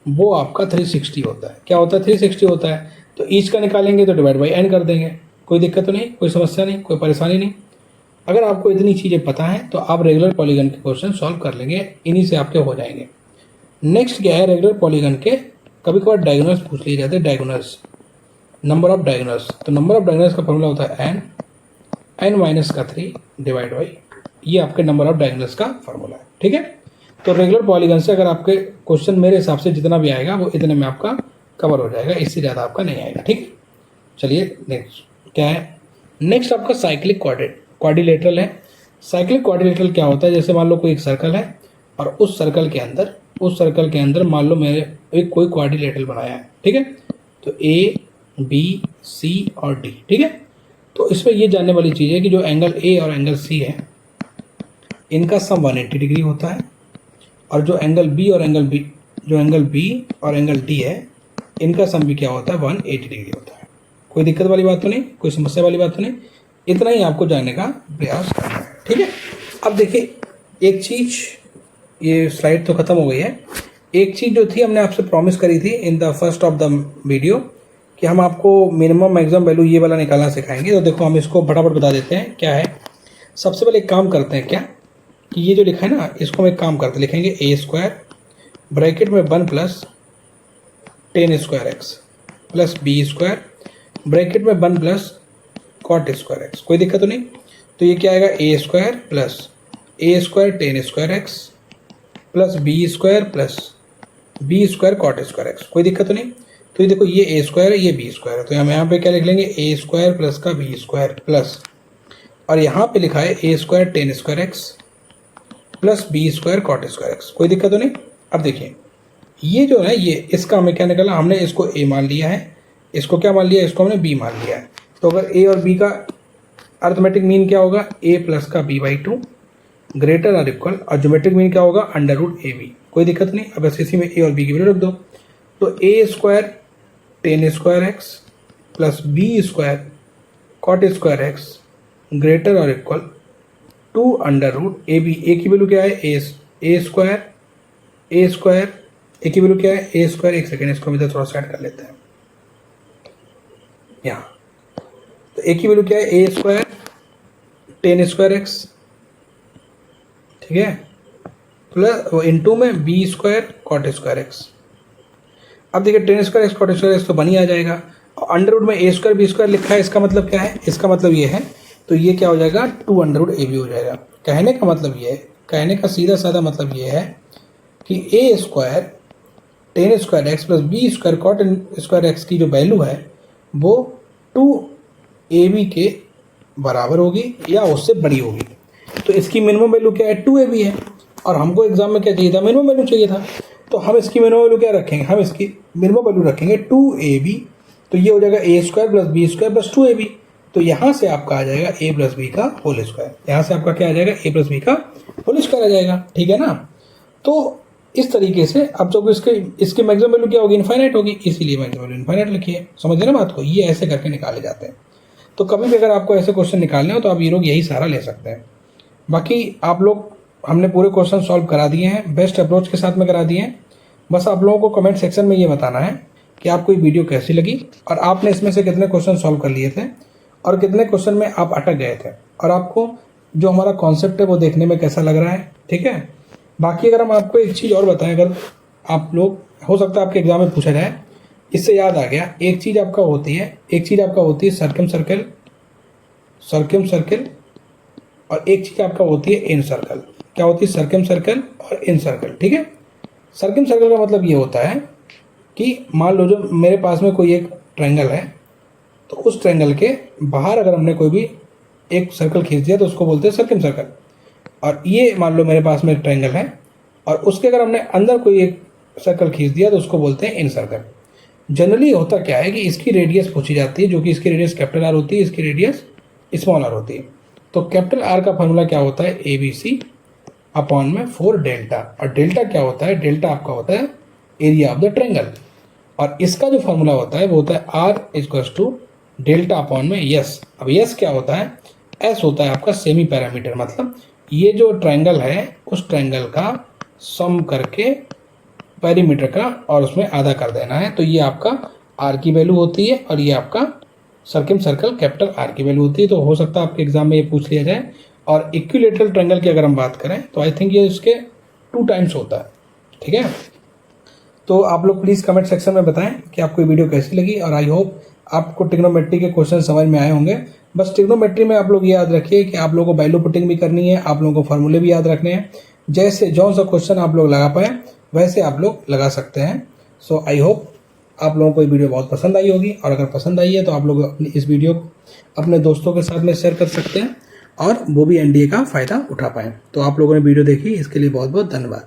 वो आपका 360 होता है। क्या होता है, 360 होता है। तो ईच का निकालेंगे तो डिवाइड बाई एन कर देंगे। कोई दिक्कत तो नहीं, कोई समस्या नहीं, कोई परेशानी नहीं। अगर आपको इतनी चीज़ें पता हैं तो आप रेगुलर पॉलीगन के क्वेश्चन सॉल्व कर लेंगे, इन्हीं से आपके हो जाएंगे। नेक्स्ट क्या है, रेगुलर पॉलीगन के कभी कभार डायगोनल्स पूछ लिए जाते हैं, डायगोनल्स, नंबर ऑफ डायगोनल्स। तो नंबर ऑफ डायगोनल्स का फॉर्मूला होता है एन माइनस का 3 डिवाइड बाई, ये आपके नंबर ऑफ डायगोनल्स का फॉर्मूला है। ठीक है, तो रेगुलर पॉलीगन से अगर आपके क्वेश्चन मेरे हिसाब से जितना भी आएगा वो इतने में आपका कवर हो जाएगा, इससे ज़्यादा आपका नहीं आएगा। ठीक है, चलिए नेक्स्ट क्या है, नेक्स्ट आपका साइक्लिक क्वाड्रिलेटरल है। साइक्लिक क्वाड्रिलेटरल क्या होता है, जैसे मान लो कोई एक सर्कल है और उस सर्कल के अंदर मान लो मैंने एक कोई क्वाड्रिलेटरल बनाया है। ठीक है, तो ए बी सी और डी। ठीक है, तो इसमें ये जानने वाली चीज़ है कि जो एंगल ए और एंगल सी है इनका सम 180 डिग्री होता है, और जो एंगल बी और एंगल डी है इनका सम भी क्या होता है, 180 डिग्री होता है। कोई दिक्कत वाली बात तो नहीं, कोई समस्या वाली बात तो नहीं, इतना ही आपको जानने का प्रयास करना है। ठीक है, अब देखिए एक चीज़, ये स्लाइड तो ख़त्म हो गई है। एक चीज़ जो थी हमने आपसे प्रॉमिस करी थी in the first of the video कि हम आपको मिनिमम मैक्सिमम वैल्यू ये वाला निकालना सिखाएंगे। तो देखो हम इसको फटाफट बता देते हैं क्या है। सबसे पहले एक काम करते हैं क्या कि ये जो लिखा है ना, इसको हम एक काम करते लिखेंगे ए स्क्वायर ब्रैकेट में 1 plus 10 square x plus B square bracket में 1 प्लस कॉट स्क्वायर एक्स। कोई दिक्कत तो नहीं। तो ये क्या आएगा, A square 10 square x plus B square cot square X. कोई दिक्कत तो नहीं। तो ये देखो ये ए स्क्वायर है, ये बी स्क्वायर है, तो हम यहाँ पे क्या लिख लेंगे, ए स्क्वायर प्लस का बी स्क्वायर प्लस, और यहाँ पे लिखा है A square 10 square x plus B square cot square X. कोई दिक्कत तो नहीं। अब देखिए ये जो है ये इसका हमें क्या निकाला, हमने इसको ए मान लिया है, इसको क्या मान लिया, इसको हमने बी मान लिया है। तो अगर ए और बी का अर्थमेटिक मीन क्या होगा, ए प्लस का बी बाई 2 ग्रेटर और इक्वल, और ज्योमेट्रिक मीन क्या होगा, अंडर रूट ए बी। कोई दिक्कत नहीं। अब बस इसी में ए और बी की वैल्यू रख दो। तो A square 10 square x plus B square cot square X greater और equal 2 under root A B. A की वैल्यू क्या है, ए स्क्वायर ए की वैल्यू क्या है, ए स्क्वायर। एक सेकेंड, इसको इधर थोड़ा साइड कर लेते हैं यहाँ। तो ए की वैल्यू क्या है, ए स्क्वायर 10 स्क्वायर एक्स, ठीक है, प्लस इंटू में B square cot square x. अब देखिए 10 square x cot square x तो बनी आ जाएगा, और अंडर रूट में ए स्क्वायर बी स्क्वायर लिखा है, इसका मतलब क्या है, इसका मतलब ये है, तो ये क्या हो जाएगा 2 अंडर रूट ए बी हो जाएगा। कहने का मतलब ये है, कहने का सीधा साधा मतलब ये है कि A square 10 square x plus B square cot square X की जो वैल्यू है वो 2 ए बी के बराबर होगी या उससे बड़ी होगी। तो इसकी मिनिमम वैल्यू क्या है, 2 ए बी है, और हमको एग्जाम में क्या चाहिए था, मिनिमम वैल्यू चाहिए था। तो हम इसकी मिनिमम वैल्यू क्या रखेंगे, हम इसकी मिनिमम वैल्यू रखेंगे 2 ए बी। तो ये हो जाएगा A square plus B square plus 2 A B. तो यहाँ से आपका आ जाएगा ए प्लस बी का होल स्क्वायर। यहाँ से आपका क्या आ जाएगा, ए प्लस बी का होल स्क्वायर आ जाएगा। ठीक है ना। तो इस तरीके से अब जब इसके मैक्सिमम वैल्यू क्या होगी, इनफाइनाइट होगी, इसीलिए मैक्सिमम वैल्यू इनफाइनाइट लिखिए। समझे ना बात को, ये ऐसे करके निकाले जाते हैं। तो कभी भी अगर आपको ऐसे क्वेश्चन निकालने हो तो आप ये लोग यही सारा ले सकते हैं। बाकी आप लोग, हमने पूरे क्वेश्चन सॉल्व करा दिए हैं, बेस्ट अप्रोच के साथ में करा दिए हैं। बस आप लोगों को कमेंट सेक्शन में ये बताना है कि आपको ये वीडियो कैसी लगी और आपने इसमें से कितने क्वेश्चन सॉल्व कर लिए थे और कितने क्वेश्चन में आप अटक गए थे। और आपको जो हमारा कॉन्सेप्ट है वो देखने में कैसा लग रहा है, ठीक है। बाकी अगर हम आपको एक चीज़ और बताएं, अगर आप लोग, हो सकता है आपके एग्जाम में पूछा जाए, इससे याद आ गया, एक चीज़ आपका होती है सर्कम सर्कल, और एक चीज़ आपका होती है इन सर्कल। क्या होती है? सर्कम सर्कल और इन सर्कल, ठीक है। सर्कम सर्कल का मतलब ये होता है कि मान लो जो मेरे पास में कोई एक ट्रायंगल है, तो उस ट्रायंगल के बाहर अगर हमने कोई भी एक सर्कल खींच दिया तो उसको बोलते हैं सर्कम सर्कल। और ये मान लो मेरे पास में एक ट्रायंगल है और उसके अगर हमने अंदर कोई एक सर्कल खींच दिया तो उसको बोलते हैं इन सर्कल। जनरली होता क्या है कि इसकी रेडियस पूछी जाती है, जो कि इसकी रेडियस कैपिटल आर होती है, इसकी रेडियस स्मॉल आर होती है। तो कैपिटल आर का फॉर्मूला क्या होता है? ए बी सी अपॉन में 4 डेल्टा। और डेल्टा क्या होता है? डेल्टा आपका होता है एरिया ऑफ द ट्रायंगल। और इसका जो फॉर्मूला होता है वो होता है R equals to delta upon में यस। अब यस क्या होता है? एस होता है आपका सेमी पैरामीटर, मतलब ये जो ट्रायंगल है उस ट्रायंगल का सम करके पेरीमीटर का और उसमें आधा कर देना है। तो ये आपका आर की वैल्यू होती है और ये आपका सर्कम सर्कल कैपिटल आर की वैल्यू होती है। तो हो सकता है आपके एग्जाम में ये पूछ लिया जाए। और इक्विलेटरल ट्रायंगल की अगर हम बात करें तो आई थिंक ये इसके 2 टाइम्स होता है, ठीक है। तो आप लोग प्लीज़ कमेंट सेक्शन में बताएं कि आपको ये वीडियो कैसी लगी, और आई होप आपको ट्रिग्नोमेट्री के क्वेश्चन समझ में आए होंगे। बस ट्रिग्नोमेट्री में आप लोग ये याद रखिए कि आप लोगों को वैल्यू पुटिंग भी करनी है, आप लोगों को फार्मूले भी याद रखने हैं। जैसे जो सा क्वेश्चन आप लोग लगा पाए वैसे आप लोग लगा सकते हैं। सो आई होप आप लोगों को ये वीडियो बहुत पसंद आई होगी, और अगर पसंद आई है तो आप लोग अपनी इस वीडियो को अपने दोस्तों के साथ में शेयर कर सकते हैं और वो भी एनडीए का फ़ायदा उठा पाएँ। तो आप लोगों ने वीडियो देखी, इसके लिए बहुत बहुत धन्यवाद।